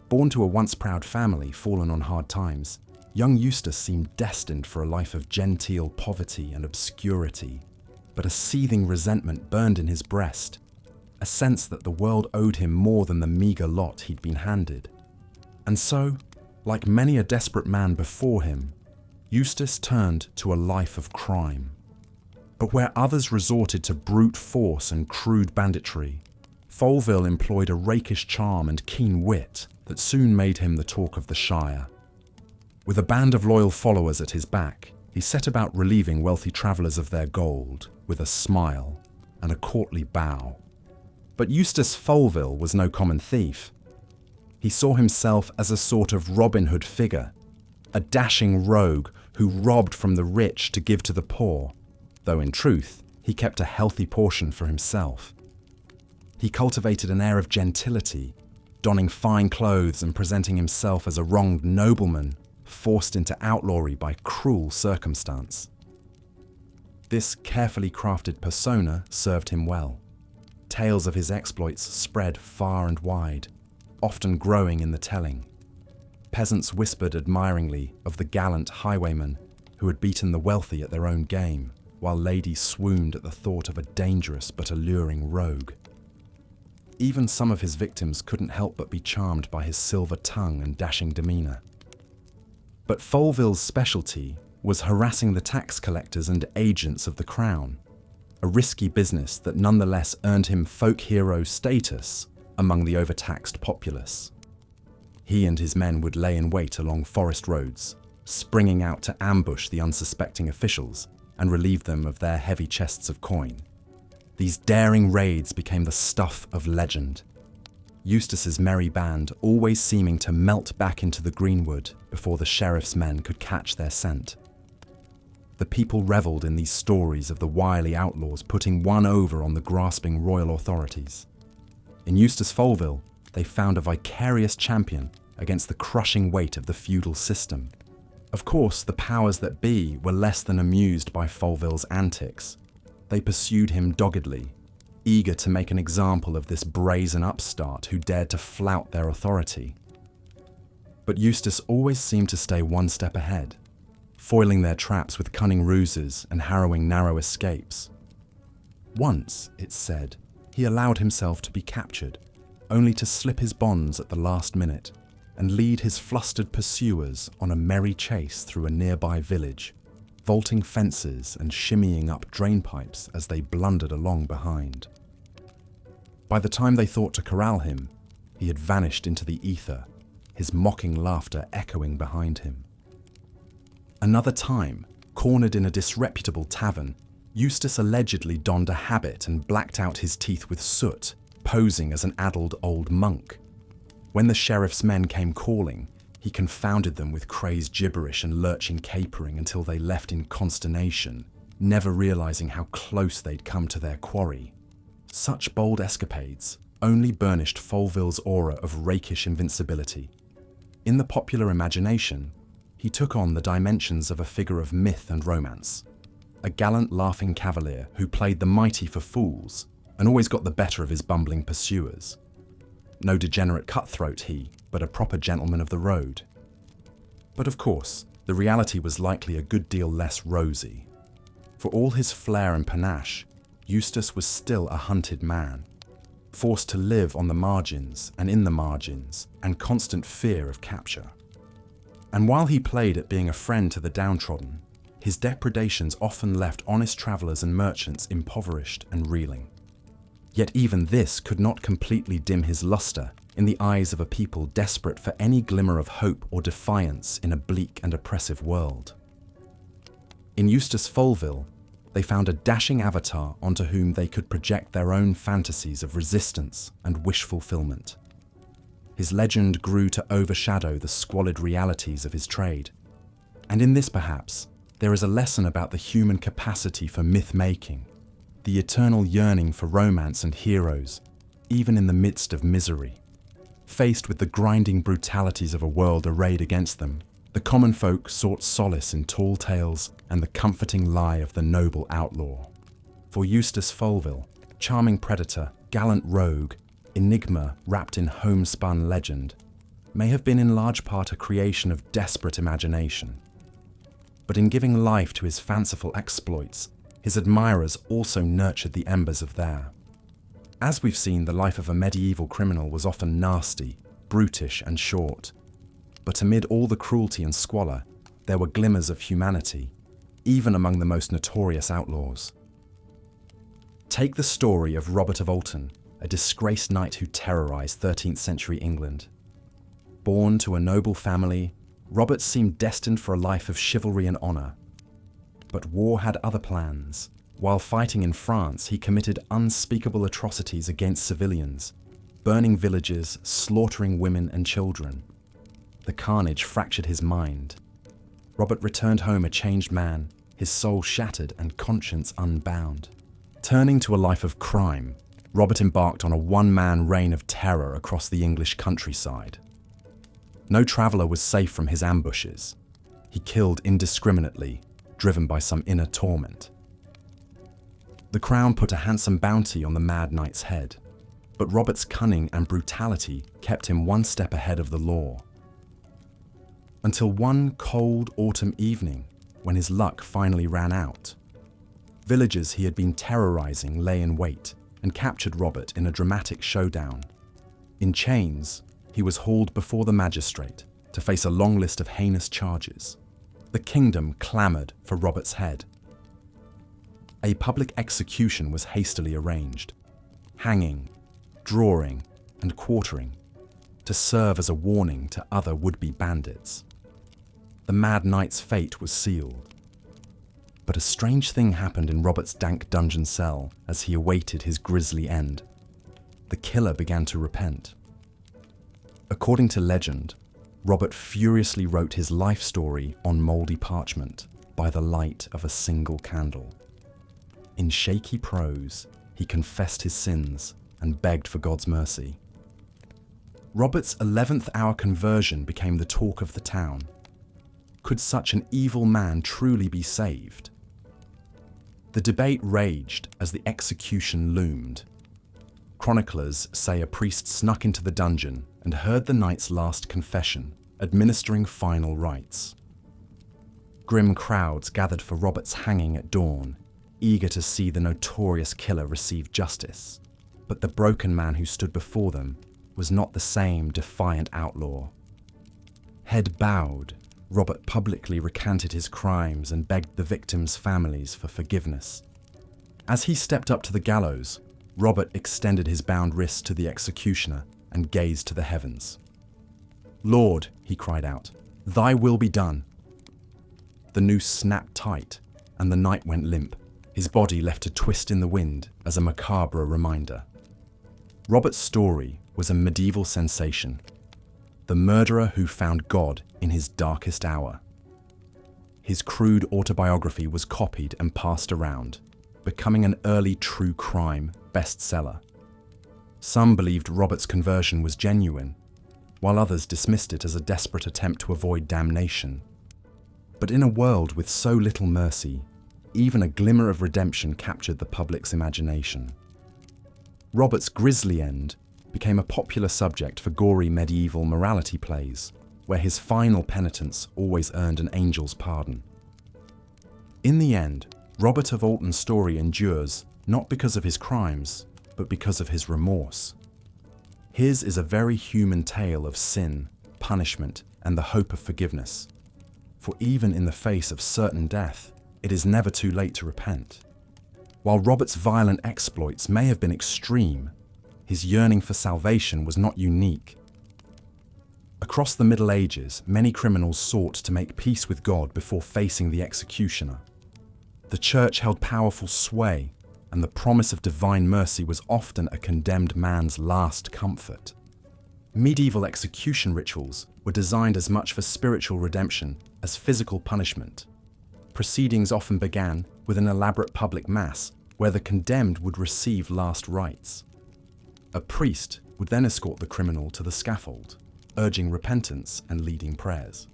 Born to a once proud family fallen on hard times, young Eustace seemed destined for a life of genteel poverty and obscurity, but a seething resentment burned in his breast, a sense that the world owed him more than the meagre lot he'd been handed. And so, like many a desperate man before him, Eustace turned to a life of crime. But where others resorted to brute force and crude banditry, Folville employed a rakish charm and keen wit that soon made him the talk of the Shire. With a band of loyal followers at his back, he set about relieving wealthy travellers of their gold with a smile and a courtly bow. But Eustace Folville was no common thief. He saw himself as a sort of Robin Hood figure, a dashing rogue who robbed from the rich to give to the poor, though in truth he kept a healthy portion for himself. He cultivated an air of gentility, donning fine clothes and presenting himself as a wronged nobleman forced into outlawry by cruel circumstance. This carefully crafted persona served him well. Tales of his exploits spread far and wide, often growing in the telling. Peasants whispered admiringly of the gallant highwayman who had beaten the wealthy at their own game, while ladies swooned at the thought of a dangerous but alluring rogue. Even some of his victims couldn't help but be charmed by his silver tongue and dashing demeanour. But Folville's specialty was harassing the tax collectors and agents of the crown, a risky business that nonetheless earned him folk hero status among the overtaxed populace. He and his men would lay in wait along forest roads, springing out to ambush the unsuspecting officials and relieve them of their heavy chests of coin. These daring raids became the stuff of legend, Eustace's merry band always seeming to melt back into the greenwood before the sheriff's men could catch their scent. The people revelled in these stories of the wily outlaws putting one over on the grasping royal authorities. In Eustace Folville, they found a vicarious champion against the crushing weight of the feudal system. Of course, the powers that be were less than amused by Folville's antics. They pursued him doggedly, eager to make an example of this brazen upstart who dared to flout their authority. But Eustace always seemed to stay one step ahead, foiling their traps with cunning ruses and harrowing narrow escapes. Once, it's said, he allowed himself to be captured, only to slip his bonds at the last minute and lead his flustered pursuers on a merry chase through a nearby village, vaulting fences and shimmying up drainpipes as they blundered along behind. By the time they thought to corral him, he had vanished into the ether, his mocking laughter echoing behind him. Another time, cornered in a disreputable tavern, Eustace allegedly donned a habit and blacked out his teeth with soot, posing as an addled old monk. When the sheriff's men came calling, he confounded them with crazed gibberish and lurching capering until they left in consternation, never realizing how close they'd come to their quarry. Such bold escapades only burnished Folville's aura of rakish invincibility. In the popular imagination, he took on the dimensions of a figure of myth and romance, a gallant laughing cavalier who played the mighty for fools and always got the better of his bumbling pursuers. No degenerate cutthroat he, but a proper gentleman of the road. But of course, the reality was likely a good deal less rosy. For all his flair and panache, Eustace was still a hunted man, forced to live on the margins and in the margins, and constant fear of capture. And while he played at being a friend to the downtrodden, his depredations often left honest travellers and merchants impoverished and reeling. Yet even this could not completely dim his lustre in the eyes of a people desperate for any glimmer of hope or defiance in a bleak and oppressive world. In Eustace Folville, they found a dashing avatar onto whom they could project their own fantasies of resistance and wish fulfillment. His legend grew to overshadow the squalid realities of his trade. And in this, perhaps, there is a lesson about the human capacity for myth-making, the eternal yearning for romance and heroes, even in the midst of misery. Faced with the grinding brutalities of a world arrayed against them, the common folk sought solace in tall tales and the comforting lie of the noble outlaw. For Eustace Folville, charming predator, gallant rogue, enigma wrapped in homespun legend, may have been in large part a creation of desperate imagination. But in giving life to his fanciful exploits, his admirers also nurtured the embers of theirs. As we've seen, the life of a medieval criminal was often nasty, brutish and short. But amid all the cruelty and squalor, there were glimmers of humanity, even among the most notorious outlaws. Take the story of Robert of Alton, a disgraced knight who terrorized 13th century England. Born to a noble family, Robert seemed destined for a life of chivalry and honor. But war had other plans. While fighting in France, he committed unspeakable atrocities against civilians, burning villages, slaughtering women and children. The carnage fractured his mind. Robert returned home a changed man, his soul shattered and conscience unbound. Turning to a life of crime, Robert embarked on a one-man reign of terror across the English countryside. No traveller was safe from his ambushes. He killed indiscriminately, driven by some inner torment. The crown put a handsome bounty on the mad knight's head, but Robert's cunning and brutality kept him one step ahead of the law. Until one cold autumn evening, when his luck finally ran out. Villagers he had been terrorizing lay in wait and captured Robert in a dramatic showdown. In chains, he was hauled before the magistrate to face a long list of heinous charges. The kingdom clamored for Robert's head. A public execution was hastily arranged. Hanging, drawing, and quartering. to serve as a warning to other would-be bandits. The Mad Knight's fate was sealed. But a strange thing happened in Robert's dank dungeon cell as he awaited his grisly end. The killer began to repent. According to legend, Robert furiously wrote his life story on mouldy parchment by the light of a single candle. In shaky prose, he confessed his sins and begged for God's mercy. Robert's 11th hour conversion became the talk of the town. Could such an evil man truly be saved? The debate raged as the execution loomed. Chroniclers say a priest snuck into the dungeon and heard the knight's last confession, administering final rites. Grim crowds gathered for Robert's hanging at dawn, eager to see the notorious killer receive justice. But the broken man who stood before them was not the same defiant outlaw. Head bowed, Robert publicly recanted his crimes and begged the victims' families for forgiveness. As he stepped up to the gallows, Robert extended his bound wrists to the executioner and gazed to the heavens. "Lord," he cried out, "thy will be done." The noose snapped tight, and the knight went limp, his body left to twist in the wind as a macabre reminder. Robert's story was a medieval sensation. The murderer who found God in his darkest hour. His crude autobiography was copied and passed around, becoming an early true crime bestseller. Some believed Robert's conversion was genuine, while others dismissed it as a desperate attempt to avoid damnation. But in a world with so little mercy, even a glimmer of redemption captured the public's imagination. Robert's grisly end became a popular subject for gory medieval morality plays, where his final penitence always earned an angel's pardon. In the end, Robert of Alton's story endures not because of his crimes, but because of his remorse. His is a very human tale of sin, punishment, and the hope of forgiveness. For even in the face of certain death, it is never too late to repent. While Robert's violent exploits may have been extreme, his yearning for salvation was not unique. Across the Middle Ages, many criminals sought to make peace with God before facing the executioner. The church held powerful sway, and the promise of divine mercy was often a condemned man's last comfort. Medieval execution rituals were designed as much for spiritual redemption as physical punishment. Proceedings often began with an elaborate public mass where the condemned would receive last rites. A priest would then escort the criminal to the scaffold, urging repentance and leading prayers.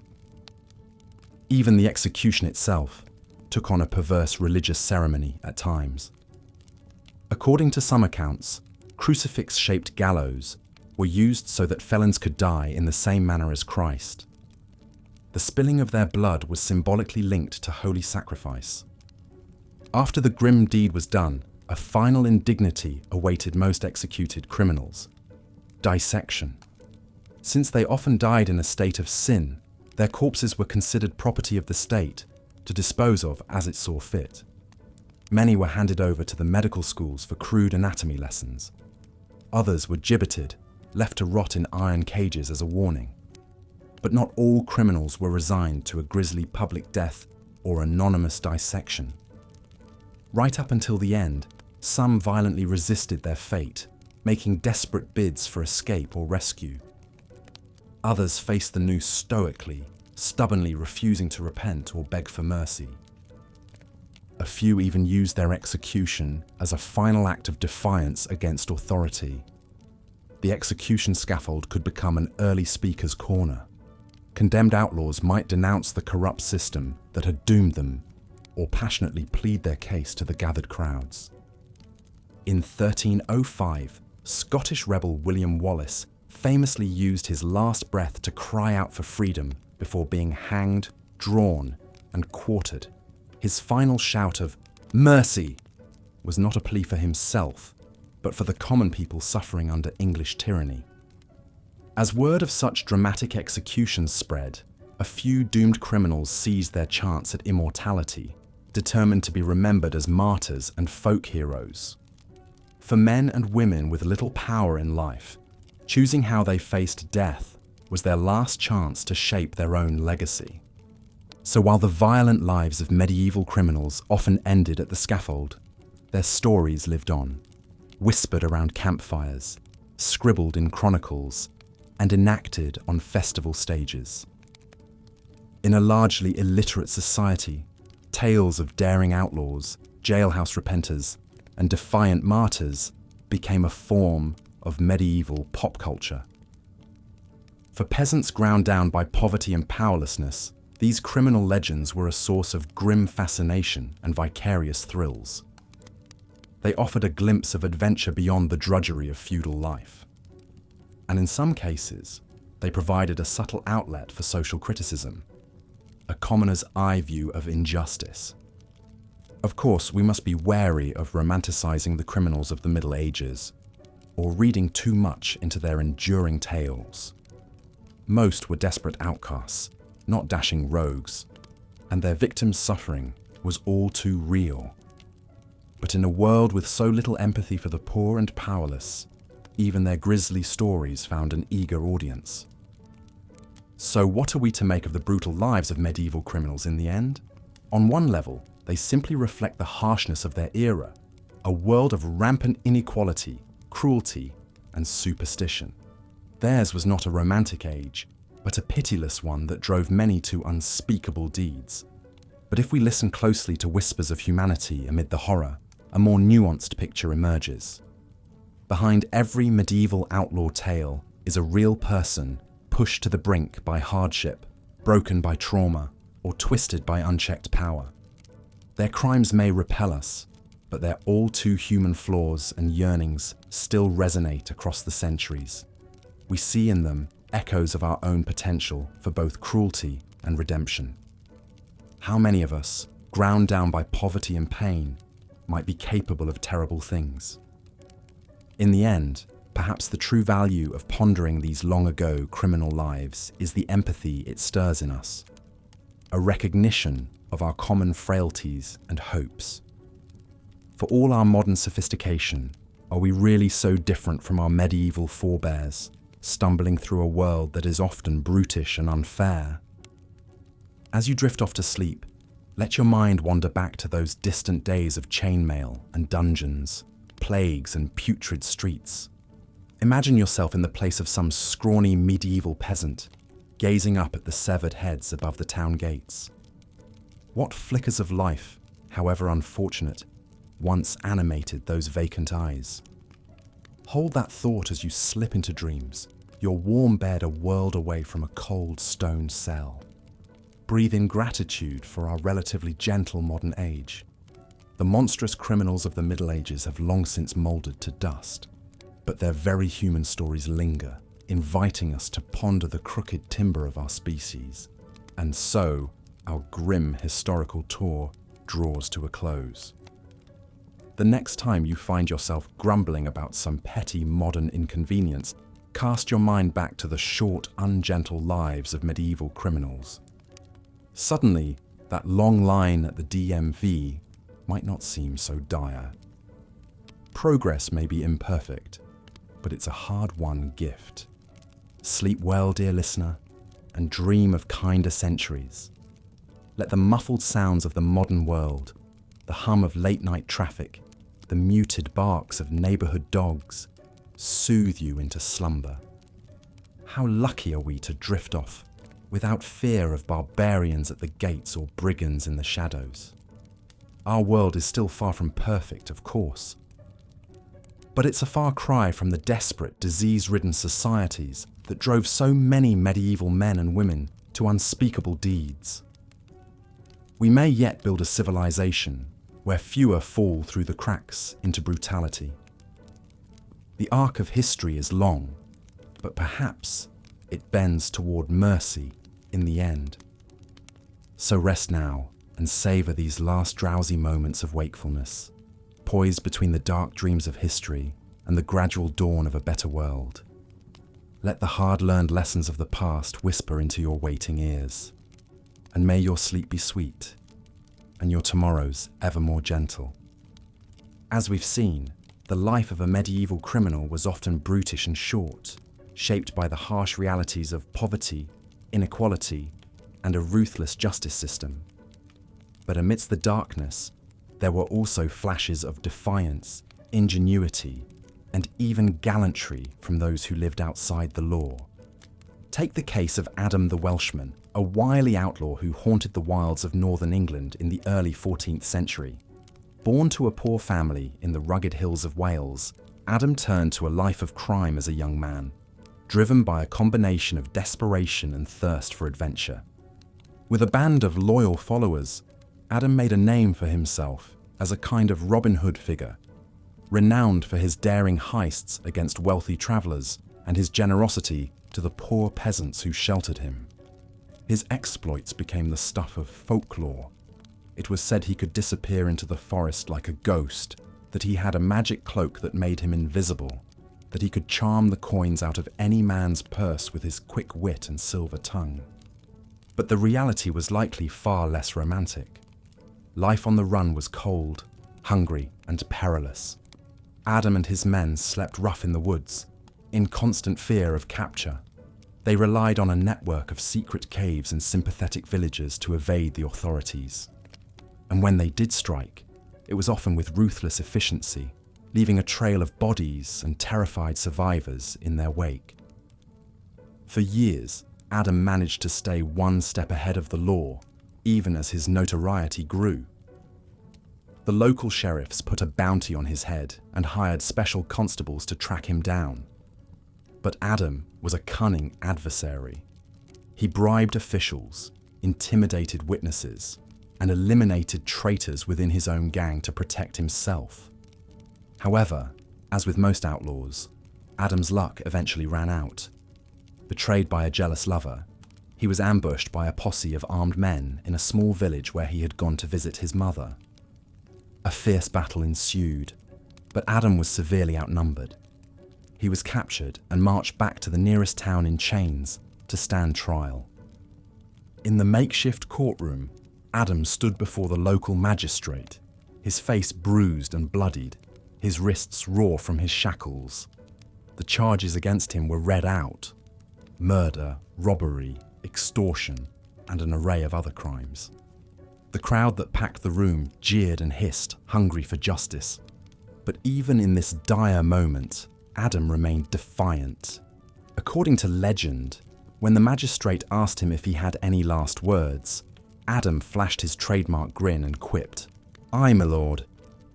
Even the execution itself took on a perverse religious ceremony at times. According to some accounts, crucifix-shaped gallows were used so that felons could die in the same manner as Christ. The spilling of their blood was symbolically linked to holy sacrifice. After the grim deed was done, a final indignity awaited most executed criminals: dissection. Since they often died in a state of sin, their corpses were considered property of the state to dispose of as it saw fit. Many were handed over to the medical schools for crude anatomy lessons. Others were gibbeted, left to rot in iron cages as a warning. But not all criminals were resigned to a grisly public death or anonymous dissection. Right up until the end, some violently resisted their fate, making desperate bids for escape or rescue. Others faced the noose stoically, stubbornly refusing to repent or beg for mercy. A few even used their execution as a final act of defiance against authority. The execution scaffold could become an early speaker's corner. Condemned outlaws might denounce the corrupt system that had doomed them, or passionately plead their case to the gathered crowds. In 1305, Scottish rebel William Wallace famously used his last breath to cry out for freedom before being hanged, drawn, and quartered. His final shout of "Mercy!" was not a plea for himself, but for the common people suffering under English tyranny. As word of such dramatic executions spread, a few doomed criminals seized their chance at immortality, determined to be remembered as martyrs and folk heroes. For men and women with little power in life, Choosing how they faced death was their last chance to shape their own legacy. So while the violent lives of medieval criminals often ended at the scaffold, their stories lived on, whispered around campfires, scribbled in chronicles, and enacted on festival stages. In a largely illiterate society, tales of daring outlaws, jailhouse repenters, and defiant martyrs became a form of medieval pop culture. For peasants ground down by poverty and powerlessness, these criminal legends were a source of grim fascination and vicarious thrills. They offered a glimpse of adventure beyond the drudgery of feudal life. And in some cases, they provided a subtle outlet for social criticism, a commoner's eye view of injustice. Of course, we must be wary of romanticizing the criminals of the Middle Ages, or reading too much into their enduring tales. Most were desperate outcasts, not dashing rogues, and their victims' suffering was all too real. But in a world with so little empathy for the poor and powerless, even their grisly stories found an eager audience. So what are we to make of the brutal lives of medieval criminals in the end? On one level, they simply reflect the harshness of their era, a world of rampant inequality, cruelty, and superstition. Theirs was not a romantic age, but a pitiless one that drove many to unspeakable deeds. But if we listen closely to whispers of humanity amid the horror, a more nuanced picture emerges. Behind every medieval outlaw tale is a real person pushed to the brink by hardship, broken by trauma, or twisted by unchecked power. Their crimes may repel us, but their all-too-human flaws and yearnings still resonate across the centuries. We see in them echoes of our own potential for both cruelty and redemption. How many of us, ground down by poverty and pain, might be capable of terrible things? In the end, perhaps the true value of pondering these long-ago criminal lives is the empathy it stirs in us, a recognition of our common frailties and hopes. For all our modern sophistication, are we really so different from our medieval forebears, stumbling through a world that is often brutish and unfair? As you drift off to sleep, let your mind wander back to those distant days of chainmail and dungeons, plagues and putrid streets. Imagine yourself in the place of some scrawny medieval peasant, gazing up at the severed heads above the town gates. What flickers of life, however unfortunate, once animated those vacant eyes? Hold that thought as you slip into dreams, your warm bed a world away from a cold stone cell. Breathe in gratitude for our relatively gentle modern age. The monstrous criminals of the Middle Ages have long since mouldered to dust, but their very human stories linger, inviting us to ponder the crooked timber of our species. And so, our grim historical tour draws to a close. The next time you find yourself grumbling about some petty modern inconvenience, cast your mind back to the short, ungentle lives of medieval criminals. Suddenly, that long line at the DMV might not seem so dire. Progress may be imperfect, but it's a hard-won gift. Sleep well, dear listener, and dream of kinder centuries. Let the muffled sounds of the modern world, the hum of late-night traffic, the muted barks of neighborhood dogs, soothe you into slumber. How lucky are we to drift off without fear of barbarians at the gates or brigands in the shadows. Our world is still far from perfect, of course, but it's a far cry from the desperate, disease-ridden societies that drove so many medieval men and women to unspeakable deeds. We may yet build a civilization where fewer fall through the cracks into brutality. The arc of history is long, but perhaps it bends toward mercy in the end. So rest now and savor these last drowsy moments of wakefulness, poised between the dark dreams of history and the gradual dawn of a better world. Let the hard-learned lessons of the past whisper into your waiting ears, and may your sleep be sweet, and your tomorrows ever more gentle. As we've seen, the life of a medieval criminal was often brutish and short, shaped by the harsh realities of poverty, inequality, and a ruthless justice system. But amidst the darkness, there were also flashes of defiance, ingenuity, and even gallantry from those who lived outside the law. Take the case of Adam the Welshman, a wily outlaw who haunted the wilds of northern England in the early 14th century. Born to a poor family in the rugged hills of Wales, Adam turned to a life of crime as a young man, driven by a combination of desperation and thirst for adventure. With a band of loyal followers, Adam made a name for himself as a kind of Robin Hood figure, renowned for his daring heists against wealthy travelers and his generosity to the poor peasants who sheltered him. His exploits became the stuff of folklore. It was said he could disappear into the forest like a ghost, that he had a magic cloak that made him invisible, that he could charm the coins out of any man's purse with his quick wit and silver tongue. But the reality was likely far less romantic. Life on the run was cold, hungry, and perilous. Adam and his men slept rough in the woods, in constant fear of capture. They relied on a network of secret caves and sympathetic villages to evade the authorities. And when they did strike, it was often with ruthless efficiency, leaving a trail of bodies and terrified survivors in their wake. For years, Adam managed to stay one step ahead of the law, even as his notoriety grew. The local sheriffs put a bounty on his head and hired special constables to track him down. But Adam was a cunning adversary. He bribed officials, intimidated witnesses, and eliminated traitors within his own gang to protect himself. However, as with most outlaws, Adam's luck eventually ran out. Betrayed by a jealous lover, he was ambushed by a posse of armed men in a small village where he had gone to visit his mother. A fierce battle ensued, but Adam was severely outnumbered. He was captured and marched back to the nearest town in chains to stand trial. In the makeshift courtroom, Adam stood before the local magistrate, his face bruised and bloodied, his wrists raw from his shackles. The charges against him were read out: murder, robbery, extortion, and an array of other crimes. The crowd that packed the room jeered and hissed, hungry for justice. But even in this dire moment, Adam remained defiant. According to legend, when the magistrate asked him if he had any last words, Adam flashed his trademark grin and quipped, "Aye, my lord,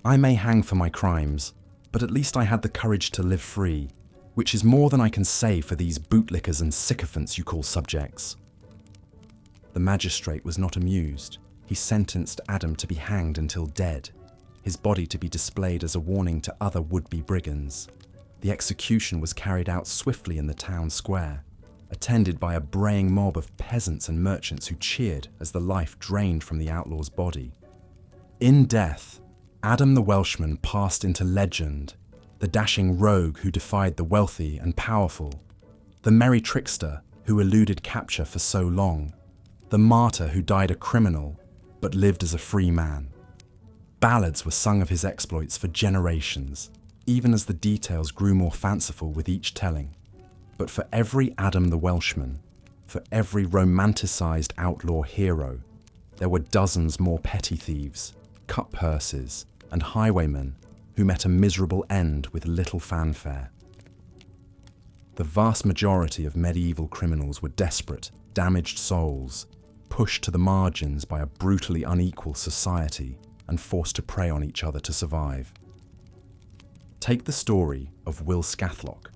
I may hang for my crimes, but at least I had the courage to live free, which is more than I can say for these bootlickers and sycophants you call subjects." The magistrate was not amused. He sentenced Adam to be hanged until dead, his body to be displayed as a warning to other would-be brigands. The execution was carried out swiftly in the town square, attended by a braying mob of peasants and merchants who cheered as the life drained from the outlaw's body. In death, Adam the Welshman passed into legend, the dashing rogue who defied the wealthy and powerful, the merry trickster who eluded capture for so long, the martyr who died a criminal but lived as a free man. Ballads were sung of his exploits for generations, even as the details grew more fanciful with each telling. But for every Adam the Welshman, for every romanticized outlaw hero, there were dozens more petty thieves, cut purses, and highwaymen who met a miserable end with little fanfare. The vast majority of medieval criminals were desperate, damaged souls, pushed to the margins by a brutally unequal society and forced to prey on each other to survive. Take the story of Will Scathlock,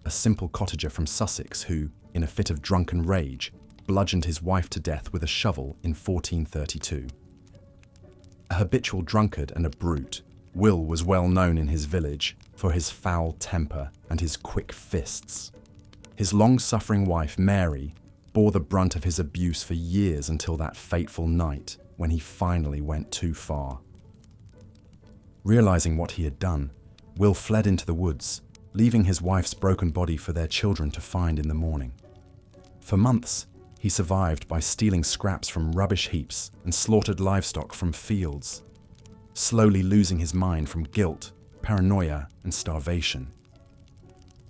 a simple cottager from Sussex who, in a fit of drunken rage, bludgeoned his wife to death with a shovel in 1432. A habitual drunkard and a brute, Will was well known in his village for his foul temper and his quick fists. His long-suffering wife, Mary, bore the brunt of his abuse for years until that fateful night when he finally went too far. Realizing what he had done, Will fled into the woods, leaving his wife's broken body for their children to find in the morning. For months, he survived by stealing scraps from rubbish heaps and slaughtered livestock from fields, slowly losing his mind from guilt, paranoia, and starvation.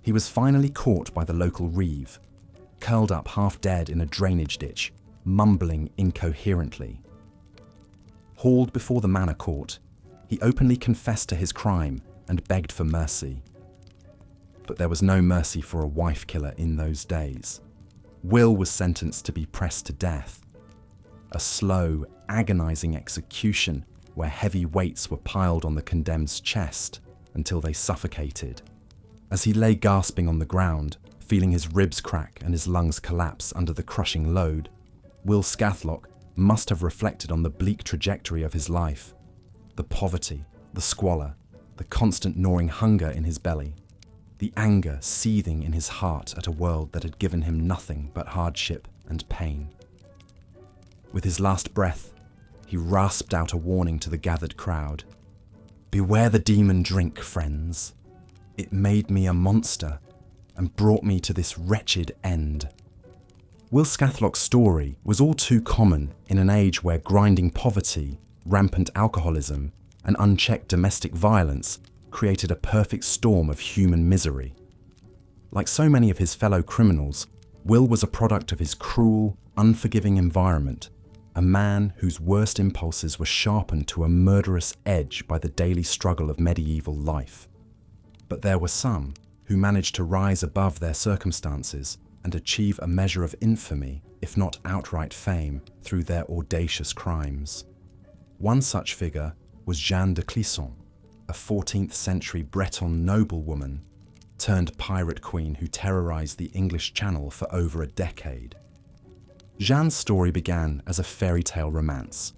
He was finally caught by the local reeve, curled up half dead in a drainage ditch, mumbling incoherently. Hauled before the manor court, he openly confessed to his crime and begged for mercy. But there was no mercy for a wife killer in those days. Will was sentenced to be pressed to death. A slow, agonizing execution where heavy weights were piled on the condemned's chest until they suffocated. As he lay gasping on the ground, feeling his ribs crack and his lungs collapse under the crushing load, Will Scathlock must have reflected on the bleak trajectory of his life, the poverty, the squalor, the constant gnawing hunger in his belly, the anger seething in his heart at a world that had given him nothing but hardship and pain. With his last breath, he rasped out a warning to the gathered crowd. "Beware the demon drink, friends. It made me a monster and brought me to this wretched end." Will Scathlock's story was all too common in an age where grinding poverty, rampant alcoholism, and unchecked domestic violence created a perfect storm of human misery. Like so many of his fellow criminals, Will was a product of his cruel, unforgiving environment, a man whose worst impulses were sharpened to a murderous edge by the daily struggle of medieval life. But there were some who managed to rise above their circumstances and achieve a measure of infamy, if not outright fame, through their audacious crimes. One such figure was Jeanne de Clisson, a 14th century Breton noblewoman turned pirate queen who terrorized the English Channel for over a decade. Jeanne's story began as a fairy tale romance.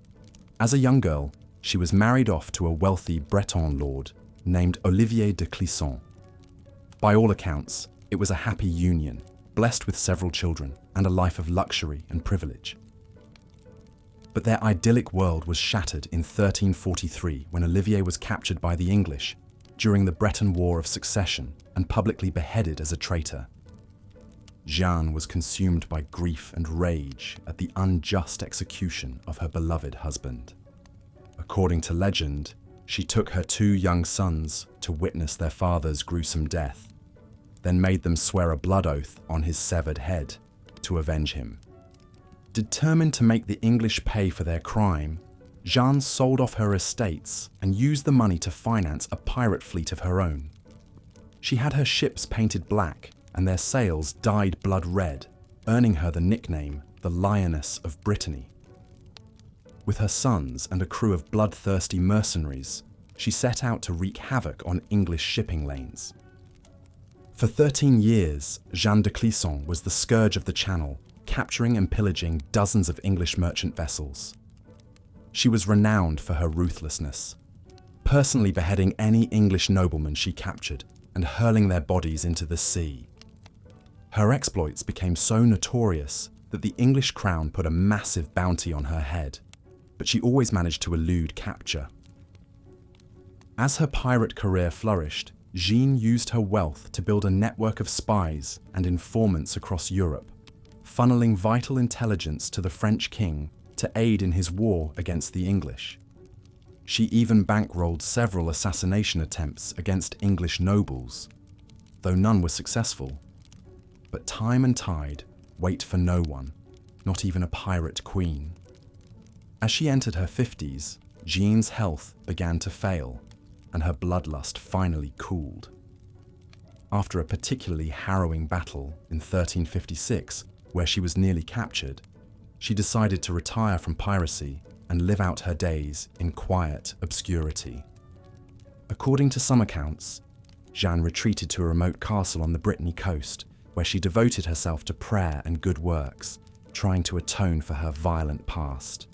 As a young girl, she was married off to a wealthy Breton lord named Olivier de Clisson. By all accounts, it was a happy union, blessed with several children and a life of luxury and privilege. But their idyllic world was shattered in 1343 when Olivier was captured by the English during the Breton War of Succession and publicly beheaded as a traitor. Jeanne was consumed by grief and rage at the unjust execution of her beloved husband. According to legend, she took her 2 young sons to witness their father's gruesome death, then made them swear a blood oath on his severed head to avenge him. Determined to make the English pay for their crime, Jeanne sold off her estates and used the money to finance a pirate fleet of her own. She had her ships painted black and their sails dyed blood red, earning her the nickname the Lioness of Brittany. With her sons and a crew of bloodthirsty mercenaries, she set out to wreak havoc on English shipping lanes. For 13 years, Jeanne de Clisson was the scourge of the Channel, capturing and pillaging dozens of English merchant vessels. She was renowned for her ruthlessness, personally beheading any English nobleman she captured and hurling their bodies into the sea. Her exploits became so notorious that the English crown put a massive bounty on her head, but she always managed to elude capture. As her pirate career flourished, Jeanne used her wealth to build a network of spies and informants across Europe, funneling vital intelligence to the French king to aid in his war against the English. She even bankrolled several assassination attempts against English nobles, though none were successful. But time and tide wait for no one, not even a pirate queen. As she entered her 50s, Jeanne's health began to fail, and her bloodlust finally cooled. After a particularly harrowing battle in 1356, where she was nearly captured, she decided to retire from piracy and live out her days in quiet obscurity. According to some accounts, Jeanne retreated to a remote castle on the Brittany coast, where she devoted herself to prayer and good works, trying to atone for her violent past.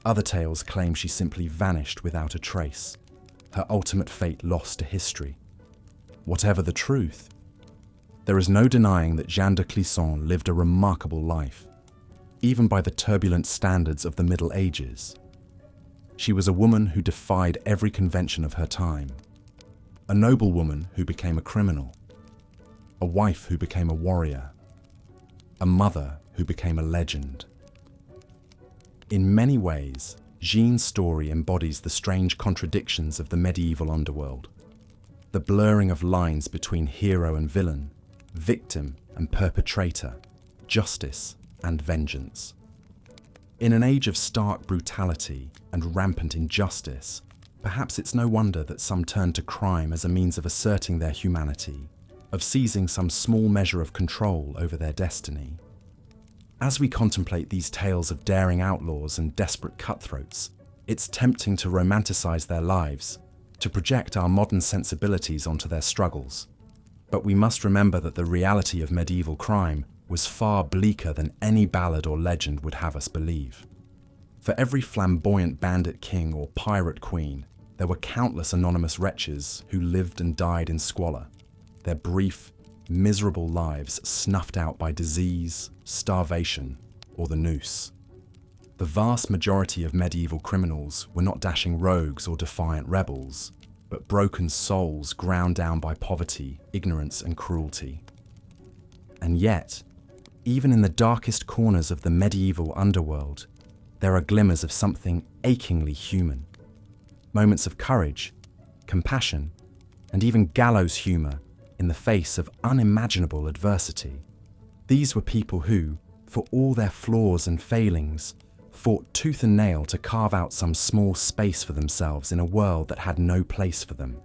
Other tales claim she simply vanished without a trace, her ultimate fate lost to history. Whatever the truth, there is no denying that Jeanne de Clisson lived a remarkable life, even by the turbulent standards of the Middle Ages. She was a woman who defied every convention of her time, a noblewoman who became a criminal, a wife who became a warrior, a mother who became a legend. In many ways, Jeanne's story embodies the strange contradictions of the medieval underworld. the blurring of lines between hero and villain, victim and perpetrator, justice and vengeance. In an age of stark brutality and rampant injustice, perhaps it's no wonder that some turn to crime as a means of asserting their humanity, of seizing some small measure of control over their destiny. As we contemplate these tales of daring outlaws and desperate cutthroats, it's tempting to romanticize their lives, to project our modern sensibilities onto their struggles. But we must remember that the reality of medieval crime was far bleaker than any ballad or legend would have us believe. For every flamboyant bandit king or pirate queen, there were countless anonymous wretches who lived and died in squalor, their brief, miserable lives snuffed out by disease, starvation, or the noose. The vast majority of medieval criminals were not dashing rogues or defiant rebels, but broken souls ground down by poverty, ignorance, and cruelty. And yet, even in the darkest corners of the medieval underworld, there are glimmers of something achingly human. Moments of courage, compassion, and even gallows humor in the face of unimaginable adversity. These were people who, for all their flaws and failings, fought tooth and nail to carve out some small space for themselves in a world that had no place for them.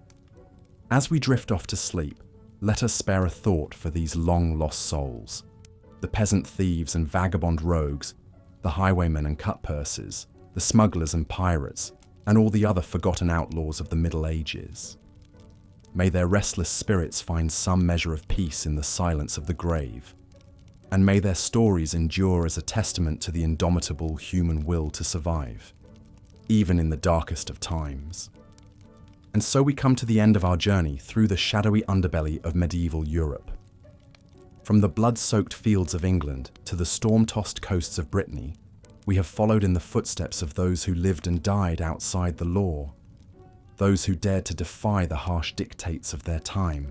As we drift off to sleep, let us spare a thought for these long-lost souls, the peasant thieves and vagabond rogues, the highwaymen and cutpurses, the smugglers and pirates, and all the other forgotten outlaws of the Middle Ages. May their restless spirits find some measure of peace in the silence of the grave, and may their stories endure as a testament to the indomitable human will to survive, even in the darkest of times. And so we come to the end of our journey through the shadowy underbelly of medieval Europe. From the blood-soaked fields of England to the storm-tossed coasts of Brittany, we have followed in the footsteps of those who lived and died outside the law, those who dared to defy the harsh dictates of their time.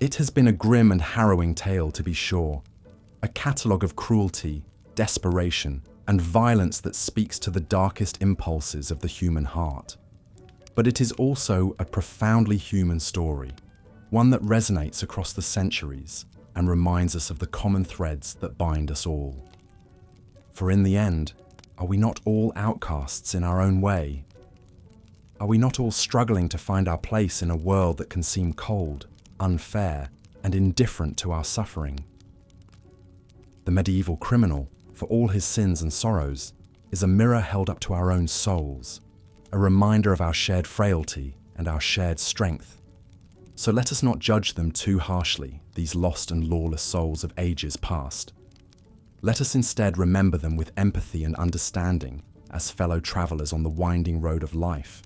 It has been a grim and harrowing tale, to be sure, a catalogue of cruelty, desperation, and violence that speaks to the darkest impulses of the human heart. But it is also a profoundly human story, one that resonates across the centuries and reminds us of the common threads that bind us all. For in the end, are we not all outcasts in our own way? Are we not all struggling to find our place in a world that can seem cold, unfair, and indifferent to our suffering? The medieval criminal, for all his sins and sorrows, is a mirror held up to our own souls, a reminder of our shared frailty and our shared strength. So let us not judge them too harshly, these lost and lawless souls of ages past. Let us instead remember them with empathy and understanding as fellow travelers on the winding road of life.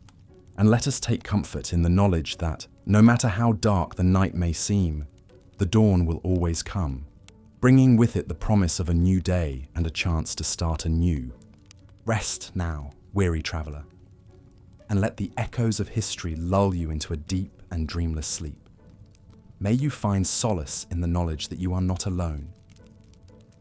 And let us take comfort in the knowledge that, no matter how dark the night may seem, the dawn will always come, bringing with it the promise of a new day and a chance to start anew. Rest now, weary traveller, and let the echoes of history lull you into a deep and dreamless sleep. May you find solace in the knowledge that you are not alone,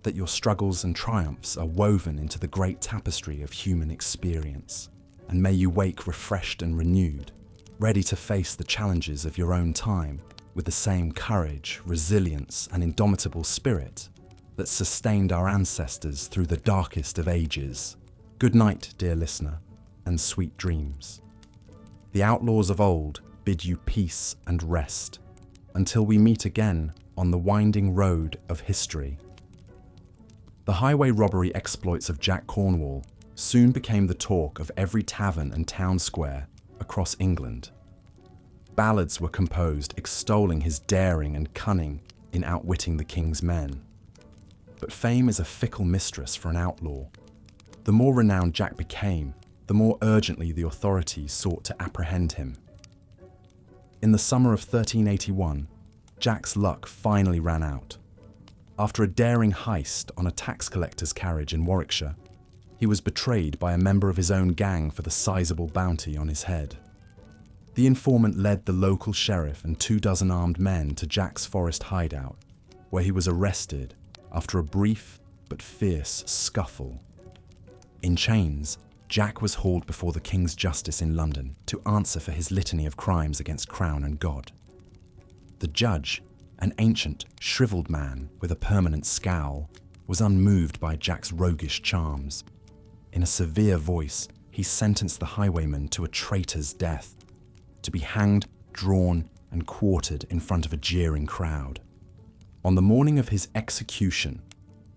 that your struggles and triumphs are woven into the great tapestry of human experience. And may you wake refreshed and renewed, ready to face the challenges of your own time with the same courage, resilience, and indomitable spirit that sustained our ancestors through the darkest of ages. Good night, dear listener, and sweet dreams. The outlaws of old bid you peace and rest, until we meet again on the winding road of history. The highway robbery exploits of Jack Cornwall soon became the talk of every tavern and town square across England. Ballads were composed extolling his daring and cunning in outwitting the king's men. But fame is a fickle mistress for an outlaw. The more renowned Jack became, the more urgently the authorities sought to apprehend him. In the summer of 1381, Jack's luck finally ran out. After a daring heist on a tax collector's carriage in Warwickshire, he was betrayed by a member of his own gang for the sizable bounty on his head. The informant led the local sheriff and 24 armed men to Jack's forest hideout, where he was arrested after a brief but fierce scuffle. In chains, Jack was hauled before the King's Justice in London to answer for his litany of crimes against Crown and God. The judge, an ancient, shriveled man with a permanent scowl, was unmoved by Jack's roguish charms. In a severe voice, he sentenced the highwayman to a traitor's death, to be hanged, drawn, and quartered in front of a jeering crowd. On the morning of his execution,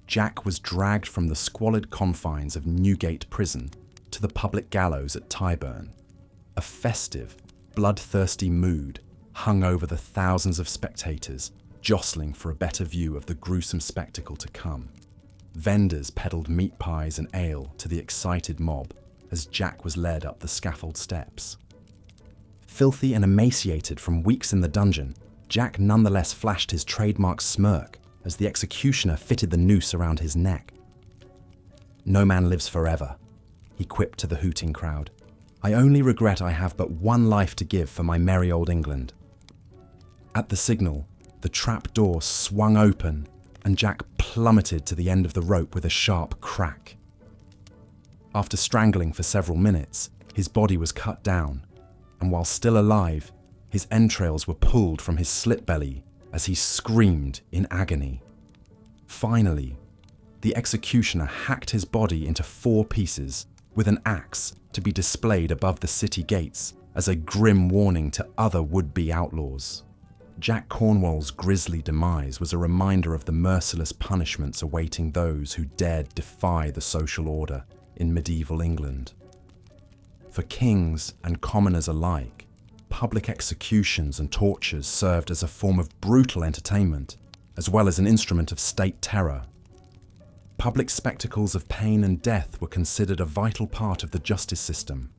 Jack was dragged from the squalid confines of Newgate Prison to the public gallows at Tyburn. A festive, bloodthirsty mood hung over the thousands of spectators jostling for a better view of the gruesome spectacle to come. Vendors peddled meat pies and ale to the excited mob as Jack was led up the scaffold steps. Filthy and emaciated from weeks in the dungeon, Jack nonetheless flashed his trademark smirk as the executioner fitted the noose around his neck. "No man lives forever," he quipped to the hooting crowd. "I only regret I have but one life to give for my merry old England." At the signal, the trap door swung open and Jack plummeted to the end of the rope with a sharp crack. After strangling for several minutes, his body was cut down, and while still alive, his entrails were pulled from his slit belly as he screamed in agony. Finally, the executioner hacked his body into 4 pieces with an axe to be displayed above the city gates as a grim warning to other would-be outlaws. Jack Cornwall's grisly demise was a reminder of the merciless punishments awaiting those who dared defy the social order in medieval England. For kings and commoners alike, public executions and tortures served as a form of brutal entertainment, as well as an instrument of state terror. Public spectacles of pain and death were considered a vital part of the justice system,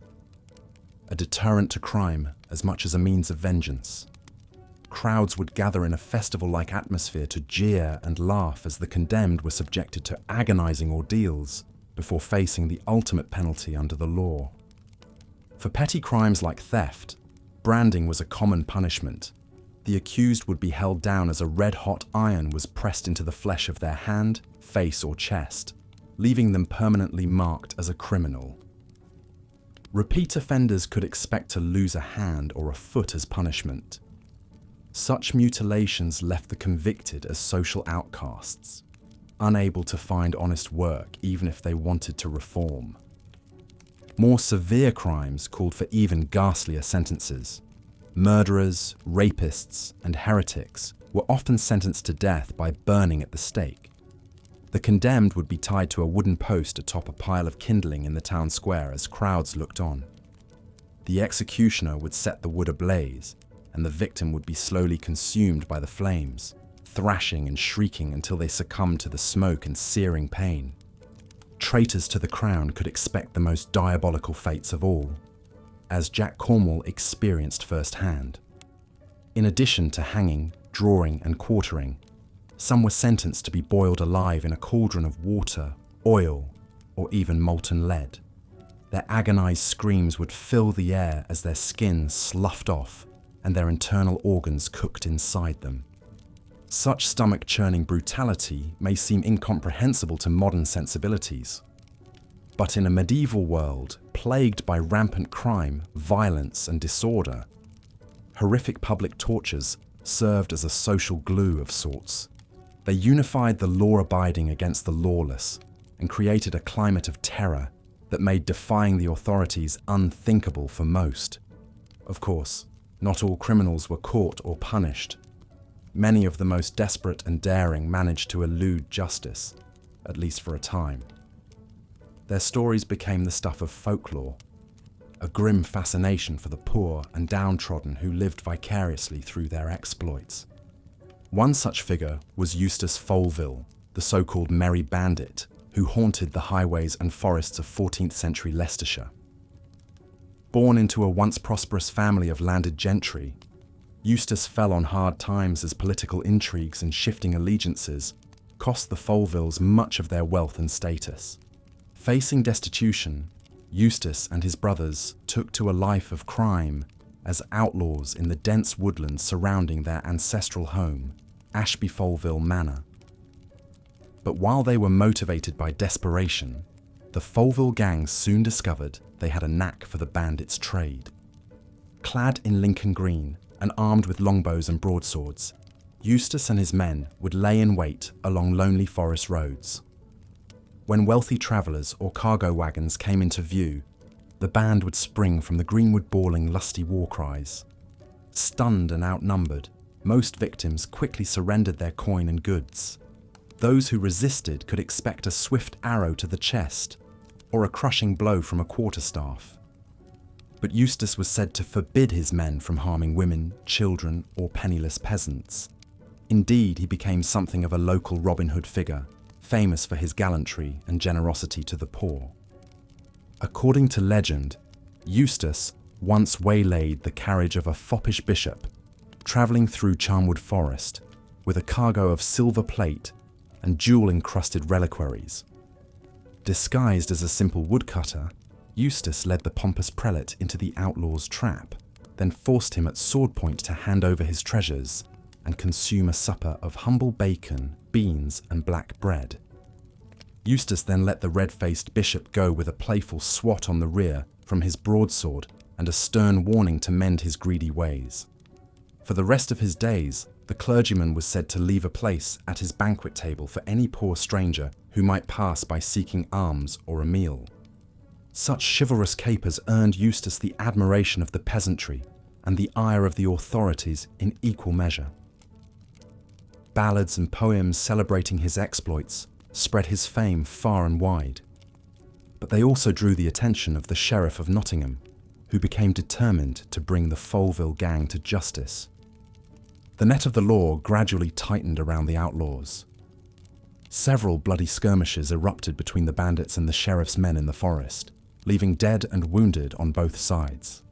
a deterrent to crime as much as a means of vengeance. Crowds would gather in a festival-like atmosphere to jeer and laugh as the condemned were subjected to agonizing ordeals before facing the ultimate penalty under the law. For petty crimes like theft, branding was a common punishment. The accused would be held down as a red-hot iron was pressed into the flesh of their hand, face, or chest, leaving them permanently marked as a criminal. Repeat offenders could expect to lose a hand or a foot as punishment. Such mutilations left the convicted as social outcasts, unable to find honest work even if they wanted to reform. More severe crimes called for even ghastlier sentences. Murderers, rapists, and heretics were often sentenced to death by burning at the stake. The condemned would be tied to a wooden post atop a pile of kindling in the town square as crowds looked on. The executioner would set the wood ablaze, and the victim would be slowly consumed by the flames, thrashing and shrieking until they succumbed to the smoke and searing pain. Traitors to the crown could expect the most diabolical fates of all, as Jack Cornwall experienced firsthand. In addition to hanging, drawing, and quartering, some were sentenced to be boiled alive in a cauldron of water, oil, or even molten lead. Their agonized screams would fill the air as their skin sloughed off and their internal organs cooked inside them. Such stomach-churning brutality may seem incomprehensible to modern sensibilities. But in a medieval world plagued by rampant crime, violence, and disorder, horrific public tortures served as a social glue of sorts. They unified the law-abiding against the lawless and created a climate of terror that made defying the authorities unthinkable for most. Of course, not all criminals were caught or punished. Many of the most desperate and daring managed to elude justice, at least for a time. Their stories became the stuff of folklore, a grim fascination for the poor and downtrodden who lived vicariously through their exploits. One such figure was Eustace Folville, the so-called Merry Bandit, who haunted the highways and forests of 14th century Leicestershire. Born into a once prosperous family of landed gentry, Eustace fell on hard times as political intrigues and shifting allegiances cost the Folvilles much of their wealth and status. Facing destitution, Eustace and his brothers took to a life of crime as outlaws in the dense woodlands surrounding their ancestral home, Ashby Folville Manor. But while they were motivated by desperation, the Folville gang soon discovered they had a knack for the bandits' trade. Clad in Lincoln green and armed with longbows and broadswords, Eustace and his men would lay in wait along lonely forest roads. When wealthy travellers or cargo wagons came into view, the band would spring from the greenwood bawling lusty war cries. Stunned and outnumbered, most victims quickly surrendered their coin and goods. Those who resisted could expect a swift arrow to the chest or a crushing blow from a quarterstaff. But Eustace was said to forbid his men from harming women, children, or penniless peasants. Indeed, he became something of a local Robin Hood figure, famous for his gallantry and generosity to the poor. According to legend, Eustace once waylaid the carriage of a foppish bishop, travelling through Charnwood Forest with a cargo of silver plate and jewel-encrusted reliquaries. Disguised as a simple woodcutter, Eustace led the pompous prelate into the outlaw's trap, then forced him at sword point to hand over his treasures and consume a supper of humble bacon, beans, and black bread. Eustace then let the red-faced bishop go with a playful swat on the rear from his broadsword and a stern warning to mend his greedy ways. For the rest of his days, the clergyman was said to leave a place at his banquet table for any poor stranger who might pass by seeking alms or a meal. Such chivalrous capers earned Eustace the admiration of the peasantry and the ire of the authorities in equal measure. Ballads and poems celebrating his exploits spread his fame far and wide. But they also drew the attention of the Sheriff of Nottingham, who became determined to bring the Folville gang to justice. The net of the law gradually tightened around the outlaws. Several bloody skirmishes erupted between the bandits and the sheriff's men in the forest, leaving dead and wounded on both sides.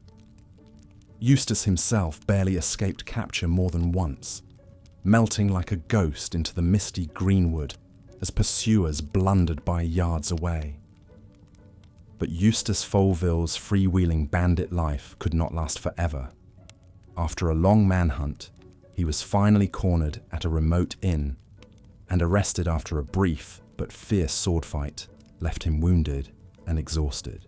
Eustace himself barely escaped capture more than once, melting like a ghost into the misty greenwood as pursuers blundered by yards away. But Eustace Folville's freewheeling bandit life could not last forever. After a long manhunt, he was finally cornered at a remote inn and arrested after a brief but fierce sword fight left him wounded and exhausted.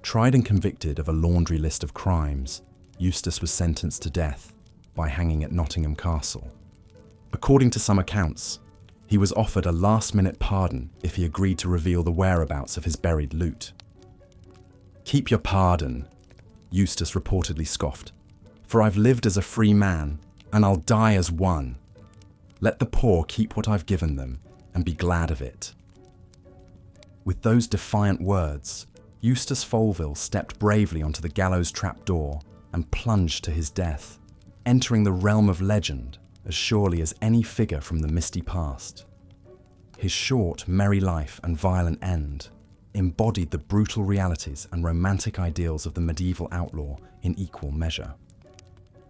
Tried and convicted of a laundry list of crimes, Eustace was sentenced to death by hanging at Nottingham Castle. According to some accounts, he was offered a last-minute pardon if he agreed to reveal the whereabouts of his buried loot. "Keep your pardon," Eustace reportedly scoffed, "for I've lived as a free man, and I'll die as one. Let the poor keep what I've given them, and be glad of it." With those defiant words, Eustace Folville stepped bravely onto the gallows trapdoor and plunged to his death, entering the realm of legend as surely as any figure from the misty past. His short, merry life and violent end embodied the brutal realities and romantic ideals of the medieval outlaw in equal measure.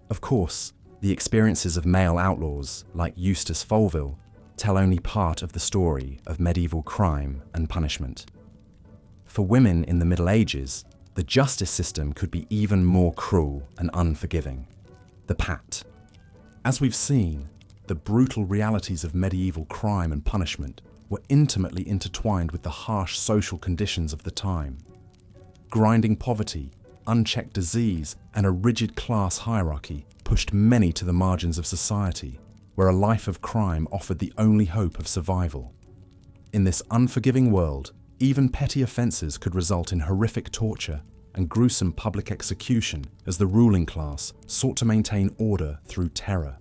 Of course, the experiences of male outlaws like Eustace Folville tell only part of the story of medieval crime and punishment. For women in the Middle Ages, the justice system could be even more cruel and unforgiving. The Pat. As we've seen, the brutal realities of medieval crime and punishment were intimately intertwined with the harsh social conditions of the time. Grinding poverty, unchecked disease, and a rigid class hierarchy pushed many to the margins of society, where a life of crime offered the only hope of survival. In this unforgiving world, even petty offences could result in horrific torture and gruesome public execution as the ruling class sought to maintain order through terror.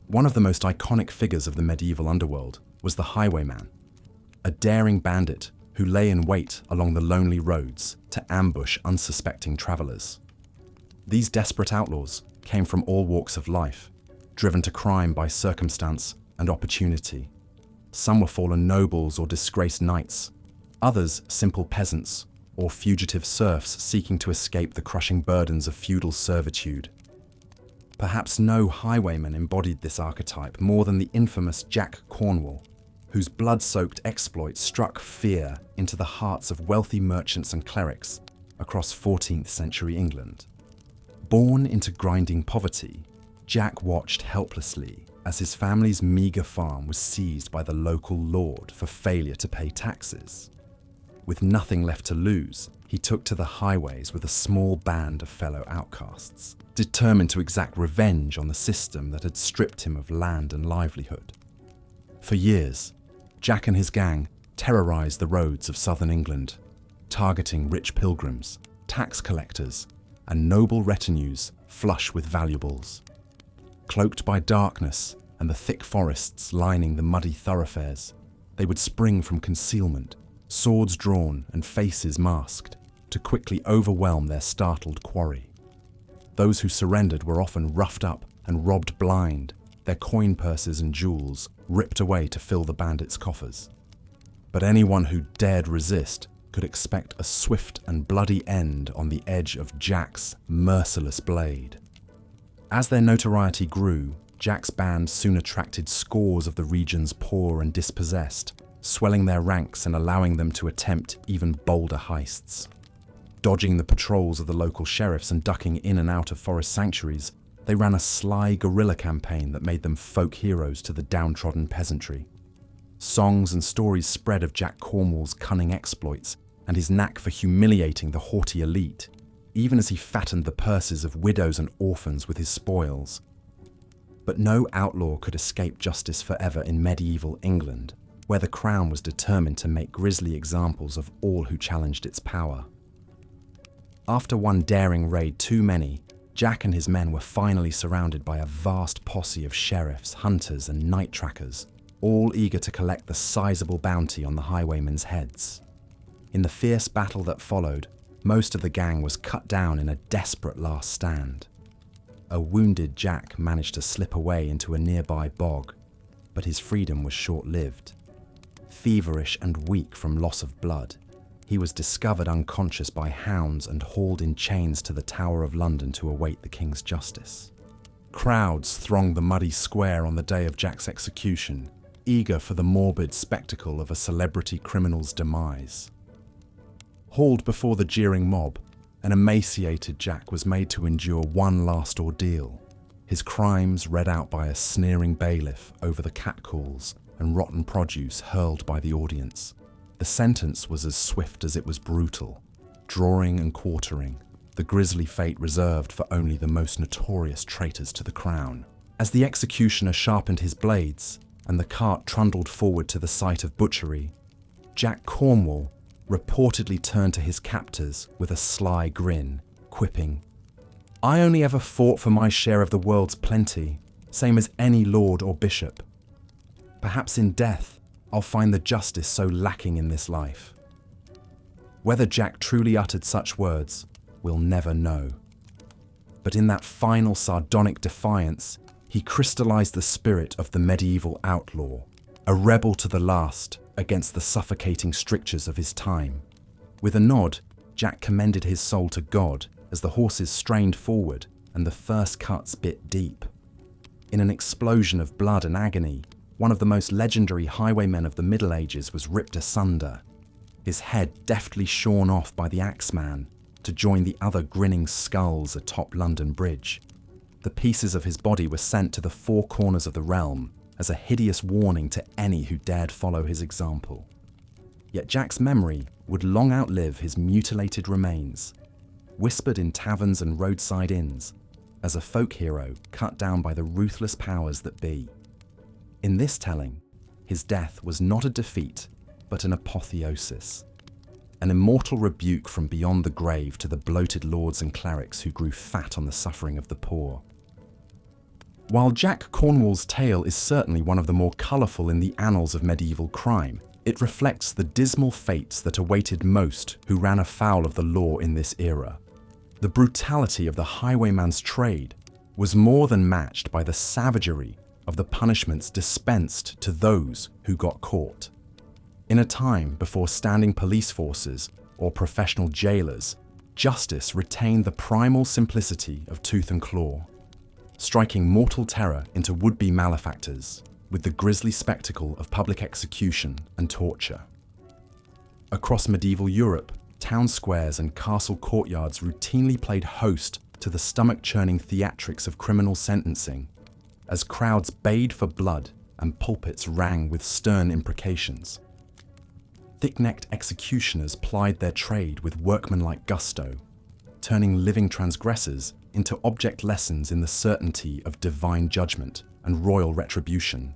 One of the most iconic figures of the medieval underworld was the highwayman, a daring bandit who lay in wait along the lonely roads to ambush unsuspecting travellers. These desperate outlaws came from all walks of life, driven to crime by circumstance and opportunity. Some were fallen nobles or disgraced knights, others simple peasants or fugitive serfs seeking to escape the crushing burdens of feudal servitude. Perhaps no highwayman embodied this archetype more than the infamous Jack Cornwall, whose blood-soaked exploits struck fear into the hearts of wealthy merchants and clerics across 14th century England. Born into grinding poverty, Jack watched helplessly as his family's meagre farm was seized by the local lord for failure to pay taxes. With nothing left to lose, he took to the highways with a small band of fellow outcasts, determined to exact revenge on the system that had stripped him of land and livelihood. For years, Jack and his gang terrorized the roads of southern England, targeting rich pilgrims, tax collectors, and noble retinues flush with valuables. Cloaked by darkness and the thick forests lining the muddy thoroughfares, they would spring from concealment, swords drawn and faces masked, to quickly overwhelm their startled quarry. Those who surrendered were often roughed up and robbed blind, their coin purses and jewels ripped away to fill the bandits' coffers. But anyone who dared resist could expect a swift and bloody end on the edge of Jack's merciless blade. As their notoriety grew, Jack's band soon attracted scores of the region's poor and dispossessed, swelling their ranks and allowing them to attempt even bolder heists. Dodging the patrols of the local sheriffs and ducking in and out of forest sanctuaries, they ran a sly guerrilla campaign that made them folk heroes to the downtrodden peasantry. Songs and stories spread of Jack Cornwall's cunning exploits and his knack for humiliating the haughty elite, even as he fattened the purses of widows and orphans with his spoils. But no outlaw could escape justice forever in medieval England, where the crown was determined to make grisly examples of all who challenged its power. After one daring raid too many, Jack and his men were finally surrounded by a vast posse of sheriffs, hunters, and night trackers, all eager to collect the sizable bounty on the highwaymen's heads. In the fierce battle that followed, most of the gang was cut down in a desperate last stand. A wounded Jack managed to slip away into a nearby bog, but his freedom was short-lived. Feverish and weak from loss of blood, he was discovered unconscious by hounds and hauled in chains to the Tower of London to await the King's justice. Crowds thronged the muddy square on the day of Jack's execution, eager for the morbid spectacle of a celebrity criminal's demise. Hauled before the jeering mob, an emaciated Jack was made to endure one last ordeal, his crimes read out by a sneering bailiff over the catcalls and rotten produce hurled by the audience. The sentence was as swift as it was brutal, drawing and quartering, the grisly fate reserved for only the most notorious traitors to the crown. As the executioner sharpened his blades and the cart trundled forward to the site of butchery, Jack Cornwall reportedly turned to his captors with a sly grin, quipping, "I only ever fought for my share of the world's plenty, same as any lord or bishop. Perhaps in death, I'll find the justice so lacking in this life." Whether Jack truly uttered such words, we'll never know. But in that final sardonic defiance, he crystallized the spirit of the medieval outlaw, a rebel to the last against the suffocating strictures of his time. With a nod, Jack commended his soul to God as the horses strained forward and the first cuts bit deep. In an explosion of blood and agony, one of the most legendary highwaymen of the Middle Ages was ripped asunder, his head deftly shorn off by the axeman to join the other grinning skulls atop London Bridge. The pieces of his body were sent to the four corners of the realm as a hideous warning to any who dared follow his example. Yet Jack's memory would long outlive his mutilated remains, whispered in taverns and roadside inns, as a folk hero cut down by the ruthless powers that be. In this telling, his death was not a defeat, but an apotheosis, an immortal rebuke from beyond the grave to the bloated lords and clerics who grew fat on the suffering of the poor. While Jack Cornwall's tale is certainly one of the more colourful in the annals of medieval crime, it reflects the dismal fates that awaited most who ran afoul of the law in this era. The brutality of the highwayman's trade was more than matched by the savagery of the punishments dispensed to those who got caught. In a time before standing police forces or professional jailers, justice retained the primal simplicity of tooth and claw, striking mortal terror into would-be malefactors with the grisly spectacle of public execution and torture. Across medieval Europe, town squares and castle courtyards routinely played host to the stomach-churning theatrics of criminal sentencing, as crowds bayed for blood and pulpits rang with stern imprecations. thick-necked executioners plied their trade with workmanlike gusto, turning living transgressors into object lessons in the certainty of divine judgment and royal retribution.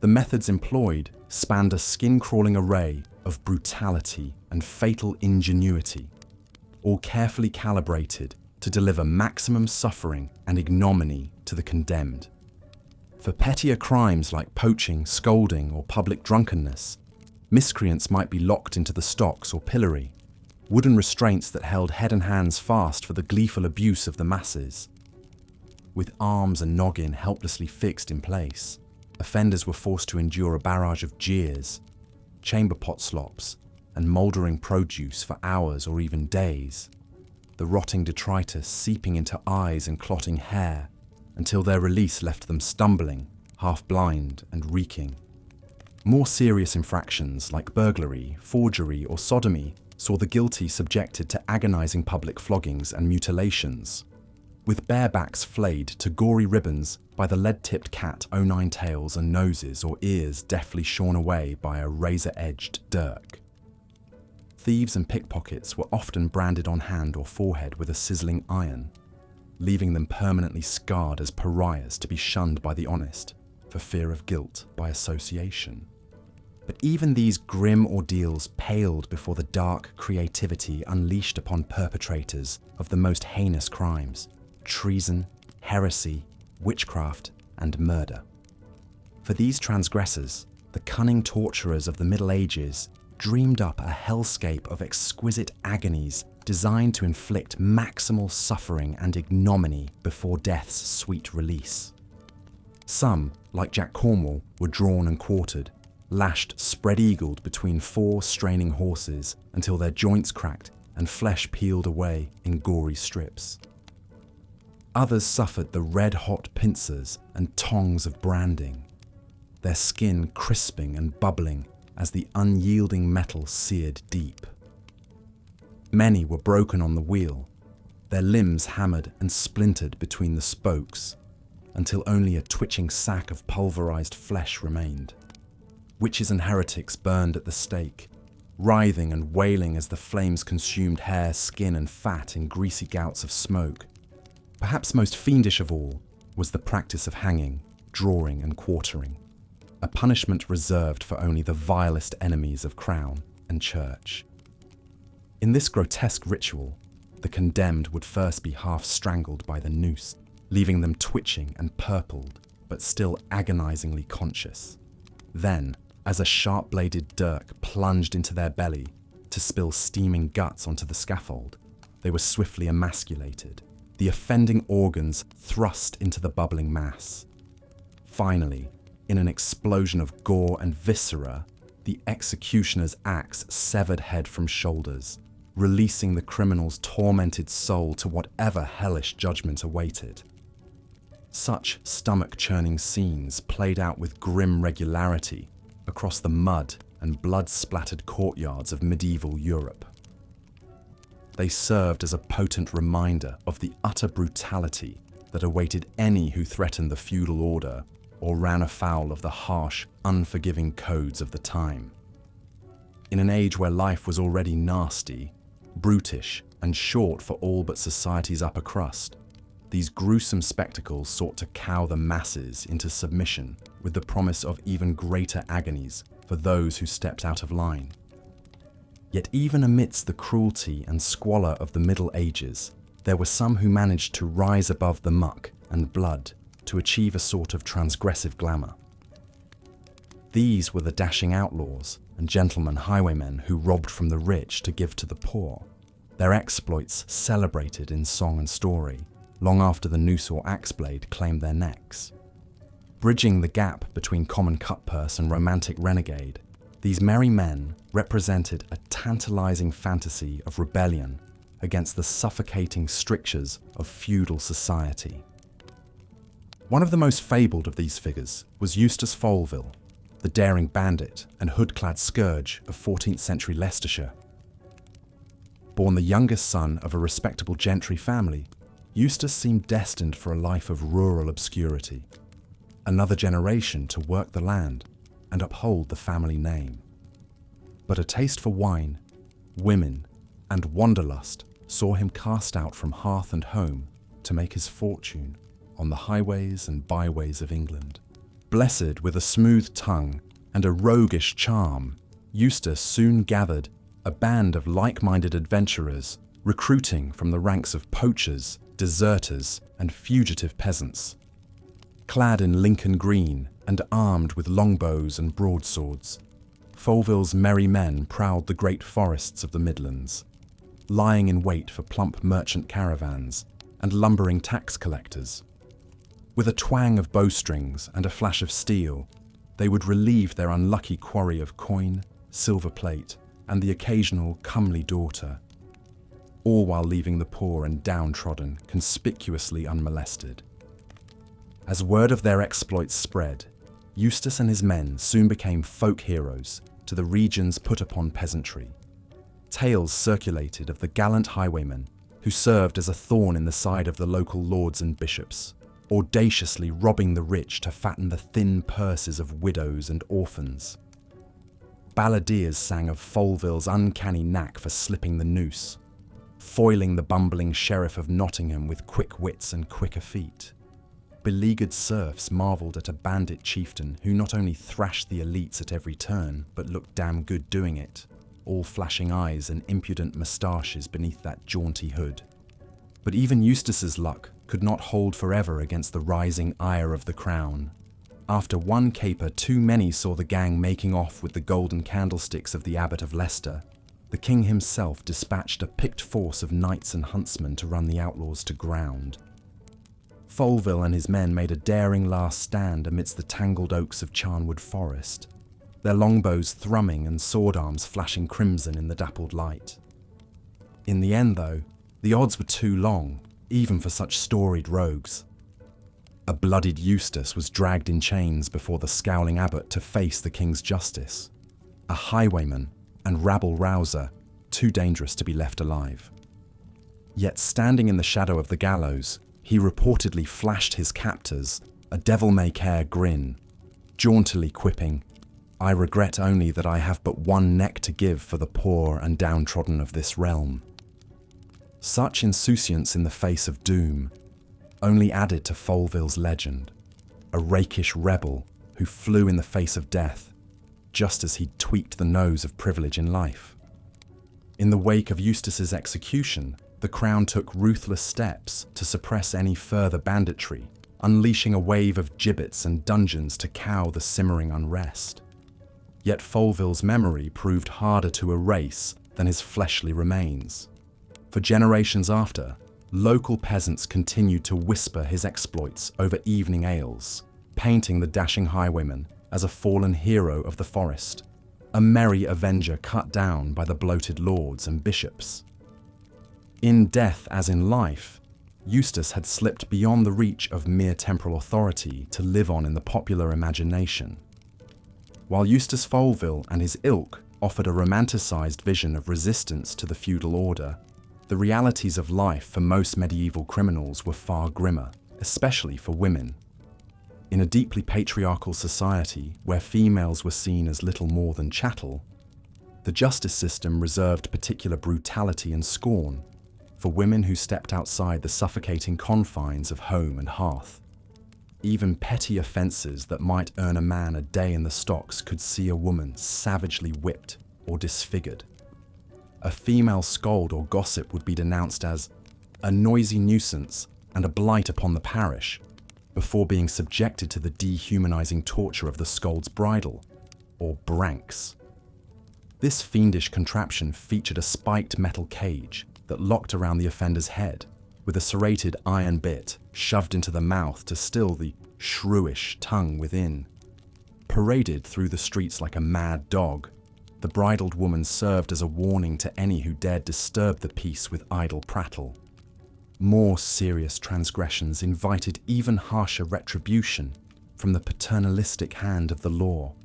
The methods employed spanned a skin-crawling array of brutality and fatal ingenuity, all carefully calibrated to deliver maximum suffering and ignominy to the condemned. For pettier crimes like poaching, scolding, or public drunkenness, miscreants might be locked into the stocks or pillory, wooden restraints that held head and hands fast for the gleeful abuse of the masses. With arms and noggin helplessly fixed in place, offenders were forced to endure a barrage of jeers, chamber pot slops, and mouldering produce for hours or even days, the rotting detritus seeping into eyes and clotting hair until their release left them stumbling, half-blind and reeking. More serious infractions like burglary, forgery, or sodomy saw the guilty subjected to agonizing public floggings and mutilations, with barebacks flayed to gory ribbons by the lead-tipped cat o' nine tails and noses or ears deftly shorn away by a razor-edged dirk. Thieves and pickpockets were often branded on hand or forehead with a sizzling iron, leaving them permanently scarred as pariahs to be shunned by the honest for fear of guilt by association. But even these grim ordeals paled before the dark creativity unleashed upon perpetrators of the most heinous crimes: treason, heresy, witchcraft, and murder. For these transgressors, the cunning torturers of the Middle Ages dreamed up a hellscape of exquisite agonies designed to inflict maximal suffering and ignominy before death's sweet release. Some, like Jack Cornwall, were drawn and quartered, lashed spread-eagled between four straining horses until their joints cracked and flesh peeled away in gory strips. Others suffered the red-hot pincers and tongs of branding, their skin crisping and bubbling as the unyielding metal seared deep. Many were broken on the wheel, their limbs hammered and splintered between the spokes, until only a twitching sack of pulverized flesh remained. Witches and heretics burned at the stake, writhing and wailing as the flames consumed hair, skin, and fat in greasy gouts of smoke. Perhaps most fiendish of all was the practice of hanging, drawing, and quartering, a punishment reserved for only the vilest enemies of crown and church. In this grotesque ritual, the condemned would first be half strangled by the noose, leaving them twitching and purpled, but still agonizingly conscious. Then, as a sharp-bladed dirk plunged into their belly to spill steaming guts onto the scaffold, they were swiftly emasculated, the offending organs thrust into the bubbling mass. Finally, in an explosion of gore and viscera, the executioner's axe severed head from shoulders, releasing the criminal's tormented soul to whatever hellish judgment awaited. Such stomach-churning scenes played out with grim regularity across the mud and blood-splattered courtyards of medieval Europe. They served as a potent reminder of the utter brutality that awaited any who threatened the feudal order or ran afoul of the harsh, unforgiving codes of the time. In an age where life was already nasty, brutish, and short for all but society's upper crust, these gruesome spectacles sought to cow the masses into submission with the promise of even greater agonies for those who stepped out of line. Yet even amidst the cruelty and squalor of the Middle Ages, there were some who managed to rise above the muck and blood to achieve a sort of transgressive glamour. These were the dashing outlaws and gentlemen highwaymen who robbed from the rich to give to the poor, their exploits celebrated in song and story, long after the noose or axe blade claimed their necks. Bridging the gap between common cutpurse and romantic renegade, these merry men represented a tantalizing fantasy of rebellion against the suffocating strictures of feudal society. One of the most fabled of these figures was Eustace Foleville, the daring bandit and hood-clad scourge of 14th century Leicestershire. Born the youngest son of a respectable gentry family, Eustace seemed destined for a life of rural obscurity, another generation to work the land and uphold the family name. But a taste for wine, women, and wanderlust saw him cast out from hearth and home to make his fortune on the highways and byways of England. Blessed with a smooth tongue and a roguish charm, Eustace soon gathered a band of like-minded adventurers, recruiting from the ranks of poachers, deserters, and fugitive peasants. Clad in Lincoln green and armed with longbows and broadswords, Folville's merry men prowled the great forests of the Midlands, lying in wait for plump merchant caravans and lumbering tax collectors. With a twang of bowstrings and a flash of steel, they would relieve their unlucky quarry of coin, silver plate, and the occasional comely daughter, all while leaving the poor and downtrodden conspicuously unmolested. As word of their exploits spread, Eustace and his men soon became folk heroes to the region's put-upon peasantry. Tales circulated of the gallant highwaymen who served as a thorn in the side of the local lords and bishops, audaciously robbing the rich to fatten the thin purses of widows and orphans. Balladeers sang of Folville's uncanny knack for slipping the noose, foiling the bumbling sheriff of Nottingham with quick wits and quicker feet. Beleaguered serfs marvelled at a bandit chieftain who not only thrashed the elites at every turn, but looked damn good doing it, all flashing eyes and impudent moustaches beneath that jaunty hood. But even Eustace's luck could not hold forever against the rising ire of the crown. After one caper too many saw the gang making off with the golden candlesticks of the Abbot of Leicester, the king himself dispatched a picked force of knights and huntsmen to run the outlaws to ground. Folville and his men made a daring last stand amidst the tangled oaks of Charnwood Forest, their longbows thrumming and sword arms flashing crimson in the dappled light. In the end, though, the odds were too long, even for such storied rogues. A bloodied Eustace was dragged in chains before the scowling abbot to face the king's justice, a highwayman and rabble-rouser too dangerous to be left alive. Yet standing in the shadow of the gallows, he reportedly flashed his captors a devil-may-care grin, jauntily quipping, "I regret only that I have but one neck to give for the poor and downtrodden of this realm." Such insouciance in the face of doom only added to Folville's legend, a rakish rebel who flew in the face of death, just as he'd tweaked the nose of privilege in life. In the wake of Eustace's execution, the crown took ruthless steps to suppress any further banditry, unleashing a wave of gibbets and dungeons to cow the simmering unrest. Yet Folville's memory proved harder to erase than his fleshly remains. For generations after, local peasants continued to whisper his exploits over evening ales, painting the dashing highwayman as a fallen hero of the forest, a merry avenger cut down by the bloated lords and bishops. In death as in life, Eustace had slipped beyond the reach of mere temporal authority to live on in the popular imagination. While Eustace Folville and his ilk offered a romanticised vision of resistance to the feudal order, the realities of life for most medieval criminals were far grimmer, especially for women. In a deeply patriarchal society where females were seen as little more than chattel, the justice system reserved particular brutality and scorn for women who stepped outside the suffocating confines of home and hearth. Even petty offences that might earn a man a day in the stocks could see a woman savagely whipped or disfigured. A female scold or gossip would be denounced as a noisy nuisance and a blight upon the parish, before being subjected to the dehumanising torture of the scold's bridle, or branks. This fiendish contraption featured a spiked metal cage that locked around the offender's head, with a serrated iron bit shoved into the mouth to still the shrewish tongue within. Paraded through the streets like a mad dog, the bridled woman served as a warning to any who dared disturb the peace with idle prattle. More serious transgressions invited even harsher retribution from the paternalistic hand of the law.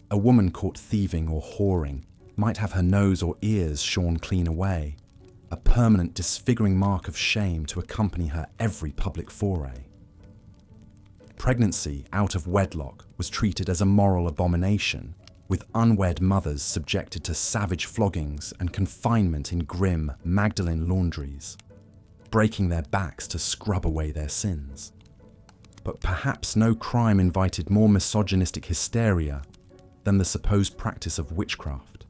A woman caught thieving or whoring might have her nose or ears shorn clean away, a permanent disfiguring mark of shame to accompany her every public foray. Pregnancy out of wedlock was treated as a moral abomination, with unwed mothers subjected to savage floggings and confinement in grim Magdalene laundries, breaking their backs to scrub away their sins. But perhaps no crime invited more misogynistic hysteria than the supposed practice of witchcraft.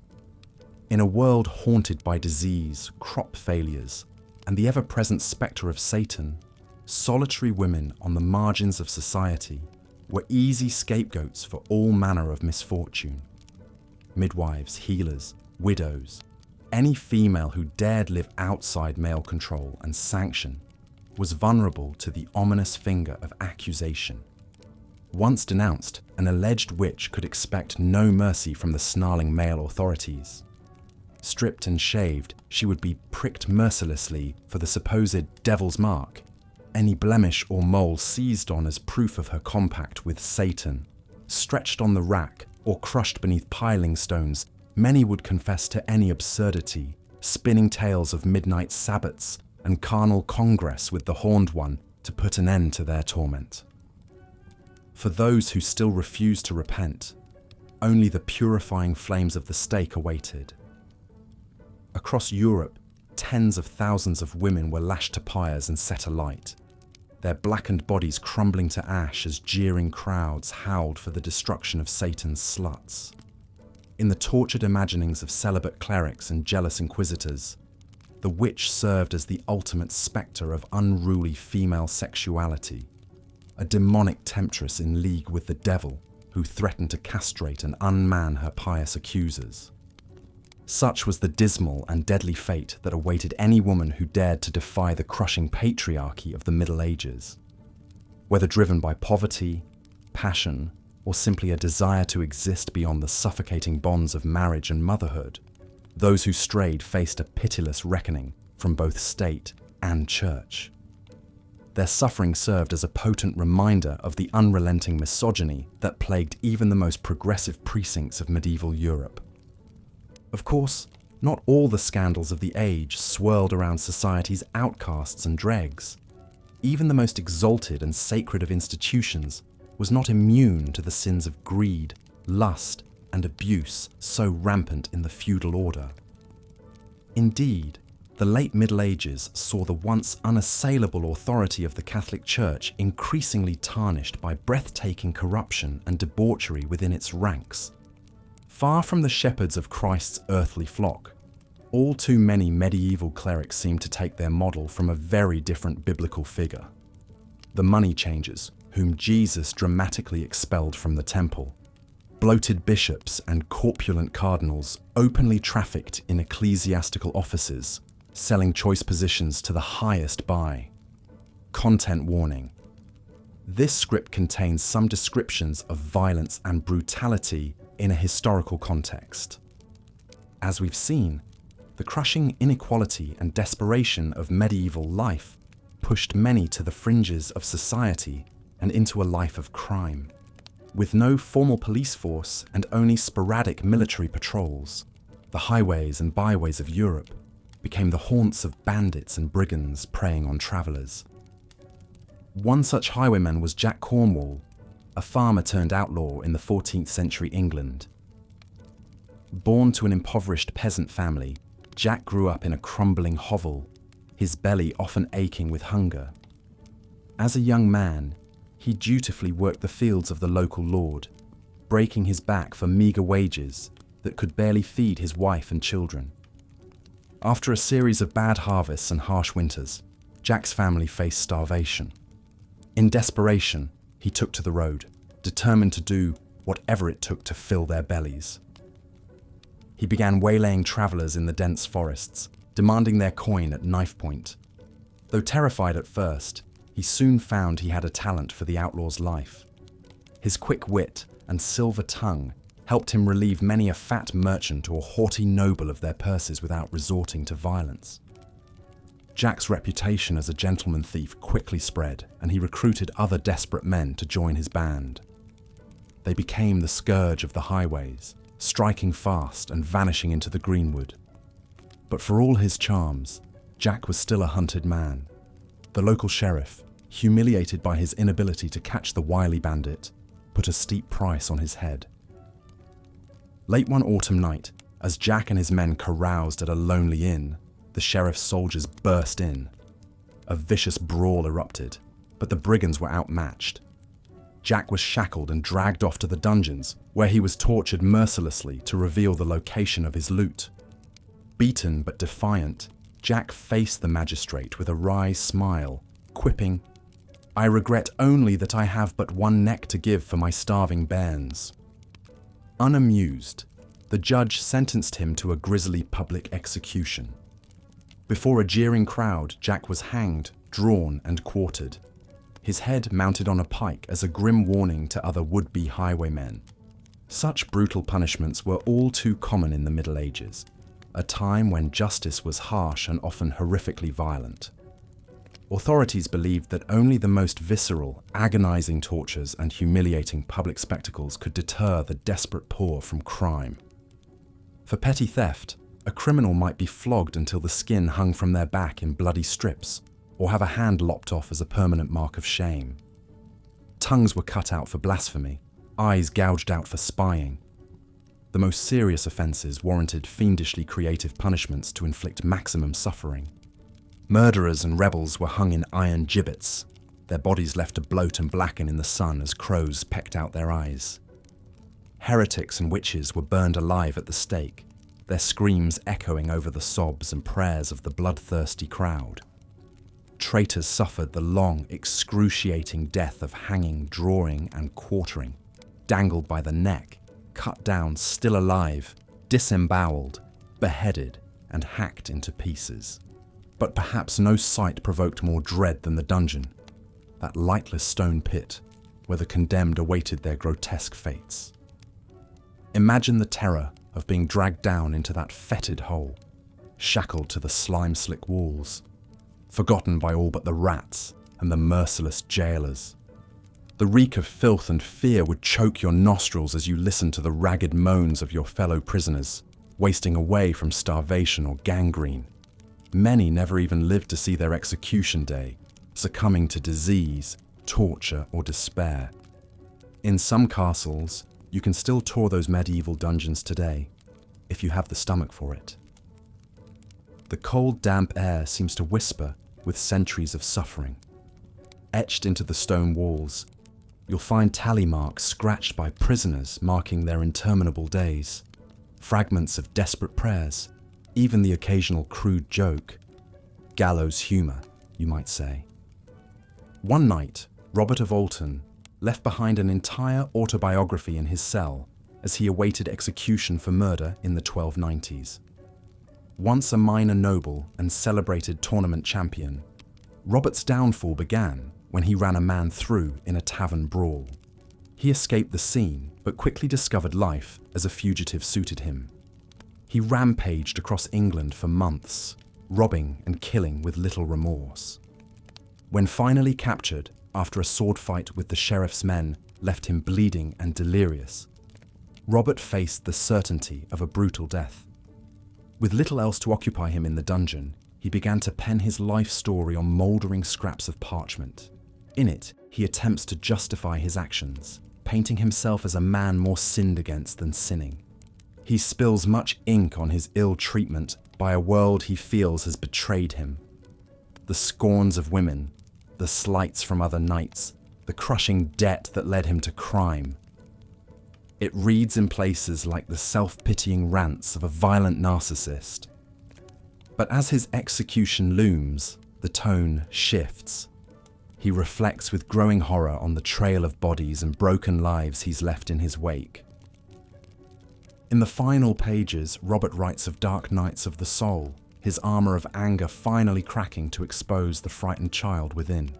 In a world haunted by disease, crop failures, and the ever-present spectre of Satan, solitary women on the margins of society were easy scapegoats for all manner of misfortune. Midwives, healers, widows, any female who dared live outside male control and sanction was vulnerable to the ominous finger of accusation. Once denounced, an alleged witch could expect no mercy from the snarling male authorities. Stripped and shaved, she would be pricked mercilessly for the supposed devil's mark, any blemish or mole seized on as proof of her compact with Satan. Stretched on the rack or crushed beneath piling stones, many would confess to any absurdity, spinning tales of midnight sabbats and carnal congress with the horned one to put an end to their torment. For those who still refused to repent, only the purifying flames of the stake awaited. Across Europe, tens of thousands of women were lashed to pyres and set alight, their blackened bodies crumbling to ash as jeering crowds howled for the destruction of Satan's sluts. In the tortured imaginings of celibate clerics and jealous inquisitors, the witch served as the ultimate spectre of unruly female sexuality, a demonic temptress in league with the devil who threatened to castrate and unman her pious accusers. Such was the dismal and deadly fate that awaited any woman who dared to defy the crushing patriarchy of the Middle Ages. Whether driven by poverty, passion, or simply a desire to exist beyond the suffocating bonds of marriage and motherhood, those who strayed faced a pitiless reckoning from both state and church. Their suffering served as a potent reminder of the unrelenting misogyny that plagued even the most progressive precincts of medieval Europe. Of course, not all the scandals of the age swirled around society's outcasts and dregs. Even the most exalted and sacred of institutions was not immune to the sins of greed, lust, and abuse so rampant in the feudal order. Indeed, the late Middle Ages saw the once unassailable authority of the Catholic Church increasingly tarnished by breathtaking corruption and debauchery within its ranks. Far from the shepherds of Christ's earthly flock, all too many medieval clerics seemed to take their model from a very different biblical figure: the money changers, whom Jesus dramatically expelled from the temple. Bloated bishops and corpulent cardinals openly trafficked in ecclesiastical offices, selling choice positions to the highest buy. Content warning. This script contains some descriptions of violence and brutality in a historical context. As we've seen, the crushing inequality and desperation of medieval life pushed many to the fringes of society and into a life of crime. With no formal police force and only sporadic military patrols, the highways and byways of Europe became the haunts of bandits and brigands preying on travellers. One such highwayman was Jack Cornwall, a farmer turned outlaw in the 14th century England. Born to an impoverished peasant family, Jack grew up in a crumbling hovel, his belly often aching with hunger. As a young man, he dutifully worked the fields of the local lord, breaking his back for meagre wages that could barely feed his wife and children. After a series of bad harvests and harsh winters, Jack's family faced starvation. In desperation, he took to the road, determined to do whatever it took to fill their bellies. He began waylaying travellers in the dense forests, demanding their coin at knife point. Though terrified at first, he soon found he had a talent for the outlaw's life. His quick wit and silver tongue helped him relieve many a fat merchant or haughty noble of their purses without resorting to violence. Jack's reputation as a gentleman thief quickly spread, and he recruited other desperate men to join his band. They became the scourge of the highways, striking fast and vanishing into the greenwood. But for all his charms, Jack was still a hunted man. The local sheriff, humiliated by his inability to catch the wily bandit, put a steep price on his head. Late one autumn night, as Jack and his men caroused at a lonely inn, the sheriff's soldiers burst in. A vicious brawl erupted, but the brigands were outmatched. Jack was shackled and dragged off to the dungeons, where he was tortured mercilessly to reveal the location of his loot. Beaten but defiant, Jack faced the magistrate with a wry smile, quipping, "I regret only that I have but one neck to give for my starving bairns." Unamused, the judge sentenced him to a grisly public execution. Before a jeering crowd, Jack was hanged, drawn, and quartered, his head mounted on a pike as a grim warning to other would-be highwaymen. Such brutal punishments were all too common in the Middle Ages, a time when justice was harsh and often horrifically violent. Authorities believed that only the most visceral, agonizing tortures and humiliating public spectacles could deter the desperate poor from crime. For petty theft, a criminal might be flogged until the skin hung from their back in bloody strips, or have a hand lopped off as a permanent mark of shame. Tongues were cut out for blasphemy, eyes gouged out for spying. The most serious offences warranted fiendishly creative punishments to inflict maximum suffering. Murderers and rebels were hung in iron gibbets, their bodies left to bloat and blacken in the sun as crows pecked out their eyes. Heretics and witches were burned alive at the stake, their screams echoing over the sobs and prayers of the bloodthirsty crowd. Traitors suffered the long, excruciating death of hanging, drawing, and quartering, dangled by the neck, cut down still alive, disemboweled, beheaded, and hacked into pieces. But perhaps no sight provoked more dread than the dungeon, that lightless stone pit where the condemned awaited their grotesque fates. Imagine the terror of being dragged down into that fetid hole, shackled to the slime-slick walls, forgotten by all but the rats and the merciless jailers. The reek of filth and fear would choke your nostrils as you listened to the ragged moans of your fellow prisoners, wasting away from starvation or gangrene. Many never even lived to see their execution day, succumbing to disease, torture, or despair. In some castles, you can still tour those medieval dungeons today, if you have the stomach for it. The cold, damp air seems to whisper with centuries of suffering. Etched into the stone walls, you'll find tally marks scratched by prisoners marking their interminable days, fragments of desperate prayers, even the occasional crude joke. Gallows humour, you might say. One night, Robert of Alton left behind an entire autobiography in his cell as he awaited execution for murder in the 1290s. Once a minor noble and celebrated tournament champion, Robert's downfall began when he ran a man through in a tavern brawl. He escaped the scene, but quickly discovered life as a fugitive suited him. He rampaged across England for months, robbing and killing with little remorse. When finally captured, after a sword fight with the sheriff's men left him bleeding and delirious, Robert faced the certainty of a brutal death. With little else to occupy him in the dungeon, he began to pen his life story on mouldering scraps of parchment. In it, he attempts to justify his actions, painting himself as a man more sinned against than sinning. He spills much ink on his ill treatment by a world he feels has betrayed him. The scorns of women, the slights from other knights, the crushing debt that led him to crime. It reads in places like the self-pitying rants of a violent narcissist. But as his execution looms, the tone shifts. He reflects with growing horror on the trail of bodies and broken lives he's left in his wake. In the final pages, Robert writes of dark nights of the soul, his armour of anger finally cracking to expose the frightened child within.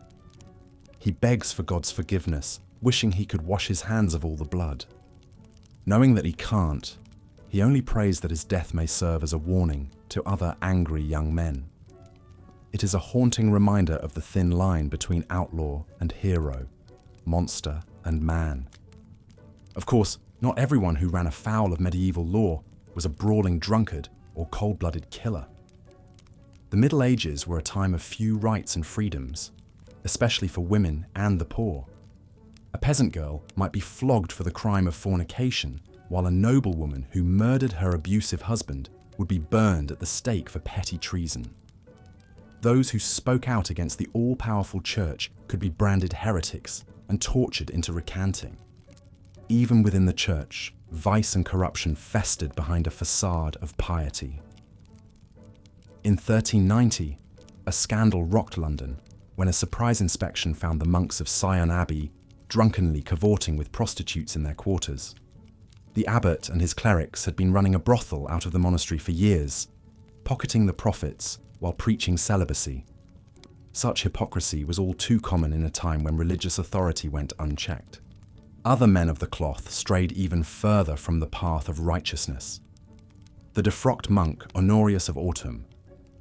He begs for God's forgiveness, wishing he could wash his hands of all the blood. Knowing that he can't, he only prays that his death may serve as a warning to other angry young men. It is a haunting reminder of the thin line between outlaw and hero, monster and man. Of course, not everyone who ran afoul of medieval law was a brawling drunkard or cold-blooded killer. The Middle Ages were a time of few rights and freedoms, especially for women and the poor. A peasant girl might be flogged for the crime of fornication, while a noblewoman who murdered her abusive husband would be burned at the stake for petty treason. Those who spoke out against the all-powerful church could be branded heretics and tortured into recanting. Even within the church, vice and corruption festered behind a facade of piety. In 1390, a scandal rocked London when a surprise inspection found the monks of Sion Abbey drunkenly cavorting with prostitutes in their quarters. The abbot and his clerics had been running a brothel out of the monastery for years, pocketing the profits while preaching celibacy. Such hypocrisy was all too common in a time when religious authority went unchecked. Other men of the cloth strayed even further from the path of righteousness. The defrocked monk Honorius of Autumn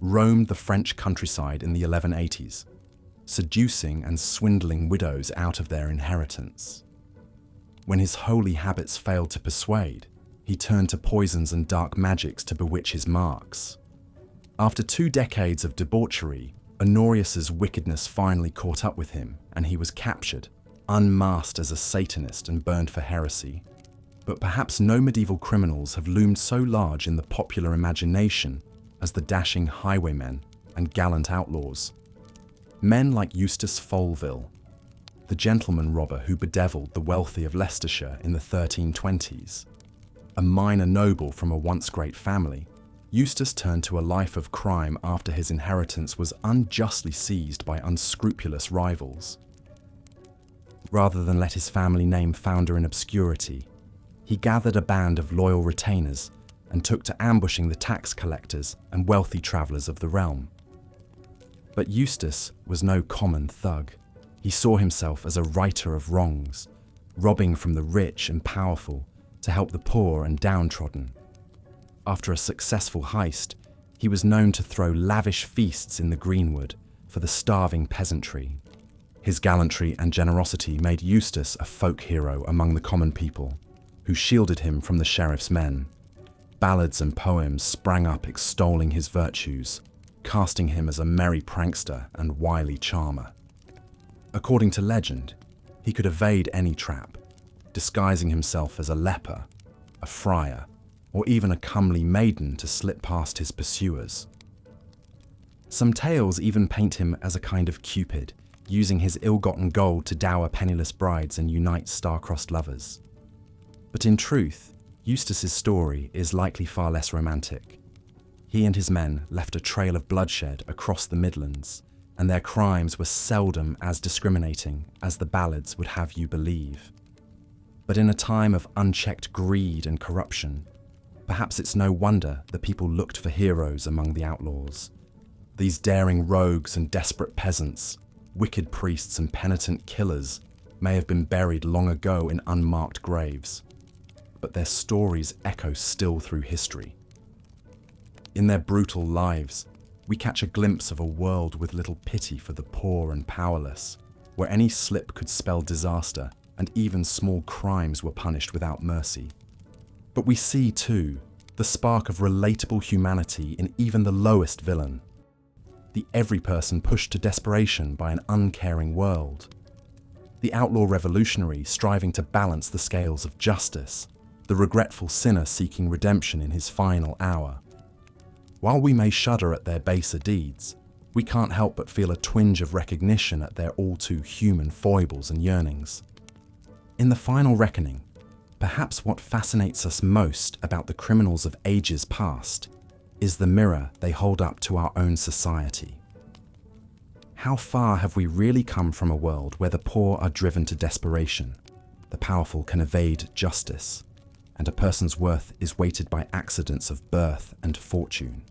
roamed the French countryside in the 1180s, seducing and swindling widows out of their inheritance. When his holy habits failed to persuade, he turned to poisons and dark magics to bewitch his marks. After 2 decades of debauchery, Honorius's wickedness finally caught up with him, and he was captured, unmasked as a Satanist and burned for heresy. But perhaps no medieval criminals have loomed so large in the popular imagination as the dashing highwaymen and gallant outlaws. Men like Eustace Foleville, the gentleman robber who bedeviled the wealthy of Leicestershire in the 1320s. A minor noble from a once great family, Eustace turned to a life of crime after his inheritance was unjustly seized by unscrupulous rivals. Rather than let his family name founder in obscurity, he gathered a band of loyal retainers and took to ambushing the tax collectors and wealthy travellers of the realm. But Eustace was no common thug. He saw himself as a righter of wrongs, robbing from the rich and powerful to help the poor and downtrodden. After a successful heist, he was known to throw lavish feasts in the greenwood for the starving peasantry. His gallantry and generosity made Eustace a folk hero among the common people, who shielded him from the sheriff's men. Ballads and poems sprang up extolling his virtues, casting him as a merry prankster and wily charmer. According to legend, he could evade any trap, disguising himself as a leper, a friar, or even a comely maiden to slip past his pursuers. Some tales even paint him as a kind of Cupid, using his ill-gotten gold to dower penniless brides and unite star-crossed lovers. But in truth, Eustace's story is likely far less romantic. He and his men left a trail of bloodshed across the Midlands, and their crimes were seldom as discriminating as the ballads would have you believe. But in a time of unchecked greed and corruption, perhaps it's no wonder that people looked for heroes among the outlaws. These daring rogues and desperate peasants, wicked priests and penitent killers may have been buried long ago in unmarked graves, but their stories echo still through history. In their brutal lives, we catch a glimpse of a world with little pity for the poor and powerless, where any slip could spell disaster and even small crimes were punished without mercy. But we see, too, the spark of relatable humanity in even the lowest villain. The every person pushed to desperation by an uncaring world. The outlaw revolutionary striving to balance the scales of justice. The regretful sinner seeking redemption in his final hour. While we may shudder at their baser deeds, we can't help but feel a twinge of recognition at their all-too-human foibles and yearnings. In the final reckoning, perhaps what fascinates us most about the criminals of ages past is the mirror they hold up to our own society. How far have we really come from a world where the poor are driven to desperation, the powerful can evade justice, and a person's worth is weighted by accidents of birth and fortune?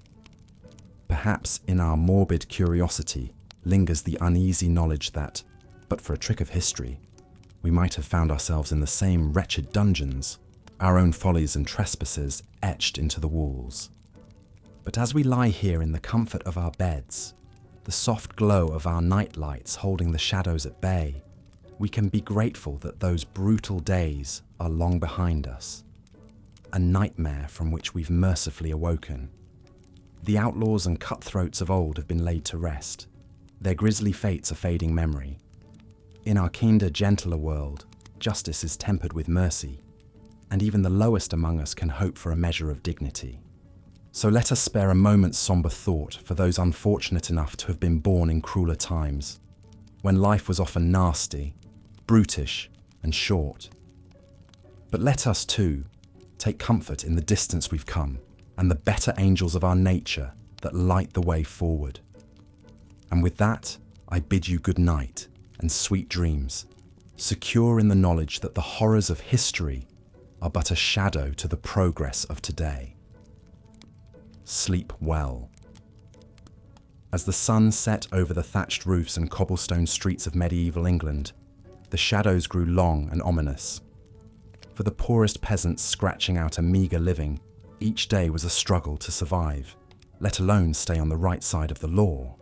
Perhaps in our morbid curiosity lingers the uneasy knowledge that, but for a trick of history, we might have found ourselves in the same wretched dungeons, our own follies and trespasses etched into the walls. But as we lie here in the comfort of our beds, the soft glow of our night lights holding the shadows at bay, we can be grateful that those brutal days are long behind us. A nightmare from which we've mercifully awoken. The outlaws and cutthroats of old have been laid to rest. Their grisly fates are fading memory. In our kinder, gentler world, justice is tempered with mercy. and even the lowest among us can hope for a measure of dignity. So let us spare a moment's somber thought for those unfortunate enough to have been born in crueler times, when life was often nasty, brutish, and short. But let us, too, take comfort in the distance we've come and the better angels of our nature that light the way forward. And with that, I bid you good night and sweet dreams, secure in the knowledge that the horrors of history are but a shadow to the progress of today. Sleep well. As the sun set over the thatched roofs and cobblestone streets of medieval England, the shadows grew long and ominous. For the poorest peasants scratching out a meagre living, each day was a struggle to survive, let alone stay on the right side of the law.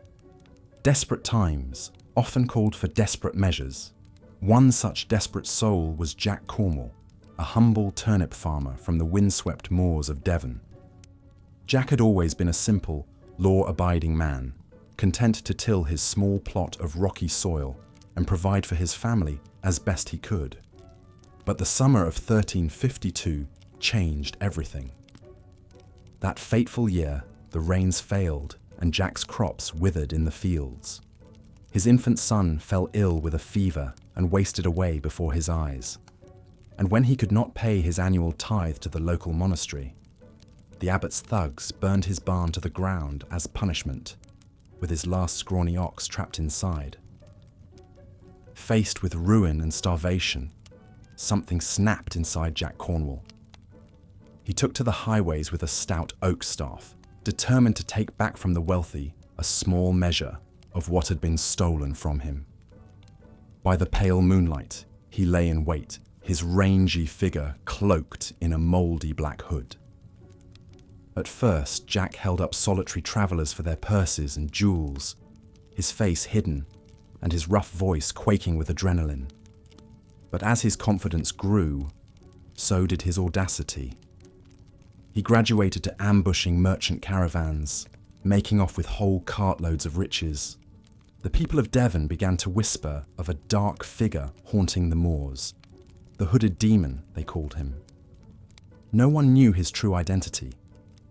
Desperate times often called for desperate measures. One such desperate soul was Jack Cornwall, a humble turnip farmer from the windswept moors of Devon. Jack had always been a simple, law-abiding man, content to till his small plot of rocky soil and provide for his family as best he could. But the summer of 1352 changed everything. That fateful year, the rains failed and Jack's crops withered in the fields. His infant son fell ill with a fever and wasted away before his eyes. And when he could not pay his annual tithe to the local monastery, the abbot's thugs burned his barn to the ground as punishment, with his last scrawny ox trapped inside. Faced with ruin and starvation, something snapped inside Jack Cornwall. He took to the highways with a stout oak staff, determined to take back from the wealthy a small measure of what had been stolen from him. By the pale moonlight, he lay in wait, his rangy figure cloaked in a mouldy black hood. At first, Jack held up solitary travellers for their purses and jewels, his face hidden and his rough voice quaking with adrenaline. But as his confidence grew, so did his audacity. He graduated to ambushing merchant caravans, making off with whole cartloads of riches. The people of Devon began to whisper of a dark figure haunting the moors. The hooded demon, they called him. No one knew his true identity.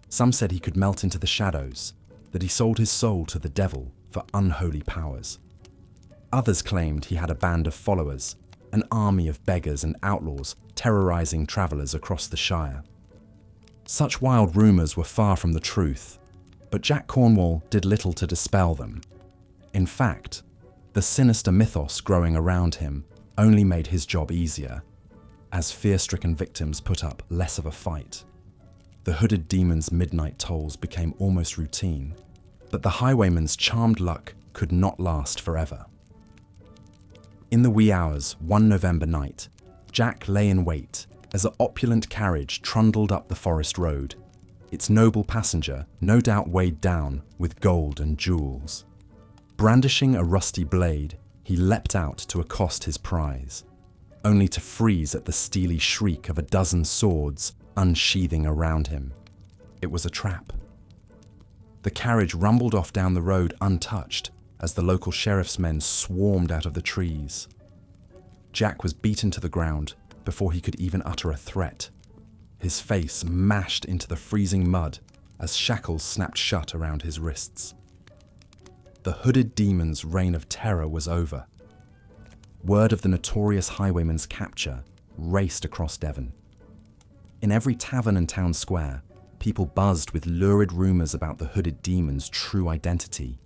Some said he could melt into the shadows, that he sold his soul to the devil for unholy powers. Others claimed he had a band of followers, an army of beggars and outlaws terrorizing travellers across the Shire. Such wild rumours were far from the truth, but Jack Cornwall did little to dispel them. In fact, the sinister mythos growing around him only made his job easier, as fear-stricken victims put up less of a fight. The hooded demon's midnight tolls became almost routine, but the highwayman's charmed luck could not last forever. In the wee hours one November night, Jack lay in wait as an opulent carriage trundled up the forest road, its noble passenger no doubt weighed down with gold and jewels. Brandishing a rusty blade, he leapt out to accost his prize, only to freeze at the steely shriek of a dozen swords unsheathing around him. It was a trap. The carriage rumbled off down the road untouched as the local sheriff's men swarmed out of the trees. Jack was beaten to the ground before he could even utter a threat, his face mashed into the freezing mud as shackles snapped shut around his wrists. The hooded demon's reign of terror was over. Word of the notorious highwayman's capture raced across Devon. In every tavern and town square, people buzzed with lurid rumours about the hooded demon's true identity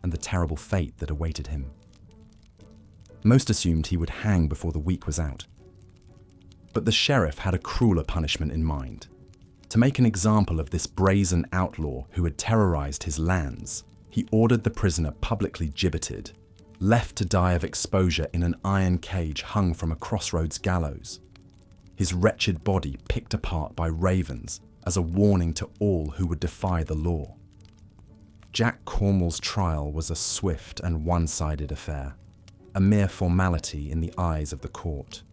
and the terrible fate that awaited him. Most assumed he would hang before the week was out. But the sheriff had a crueler punishment in mind. To make an example of this brazen outlaw who had terrorised his lands, he ordered the prisoner publicly gibbeted, left to die of exposure in an iron cage hung from a crossroads gallows, his wretched body picked apart by ravens as a warning to all who would defy the law. Jack Cornwall's trial was a swift and one-sided affair, a mere formality in the eyes of the court.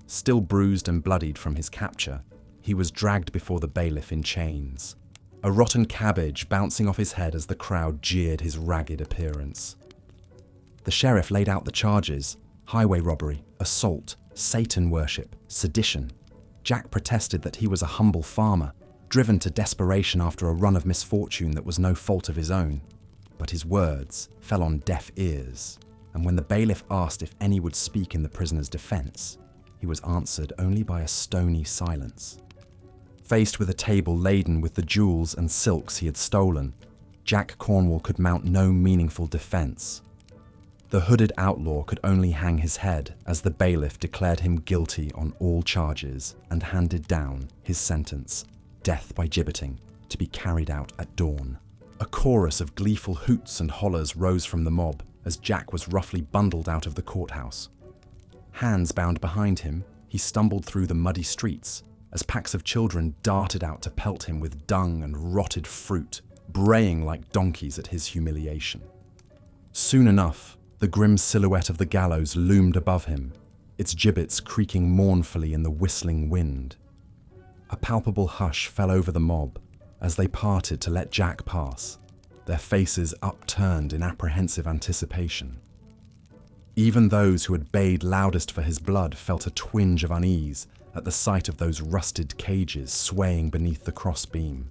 Still bruised and bloodied from his capture, he was dragged before the bailiff in chains, a rotten cabbage bouncing off his head as the crowd jeered his ragged appearance. The sheriff laid out the charges: highway robbery, assault, Satan worship, sedition. Jack protested that he was a humble farmer, driven to desperation after a run of misfortune that was no fault of his own. But his words fell on deaf ears, and when the bailiff asked if any would speak in the prisoner's defense, he was answered only by a stony silence. Faced with a table laden with the jewels and silks he had stolen, Jack Cornwall could mount no meaningful defense. The hooded outlaw could only hang his head as the bailiff declared him guilty on all charges and handed down his sentence, death by gibbeting, to be carried out at dawn. A chorus of gleeful hoots and hollers rose from the mob as Jack was roughly bundled out of the courthouse. Hands bound behind him, he stumbled through the muddy streets as packs of children darted out to pelt him with dung and rotted fruit, braying like donkeys at his humiliation. Soon enough, the grim silhouette of the gallows loomed above him, its gibbets creaking mournfully in the whistling wind. A palpable hush fell over the mob as they parted to let Jack pass, their faces upturned in apprehensive anticipation. Even those who had bayed loudest for his blood felt a twinge of unease at the sight of those rusted cages swaying beneath the crossbeam.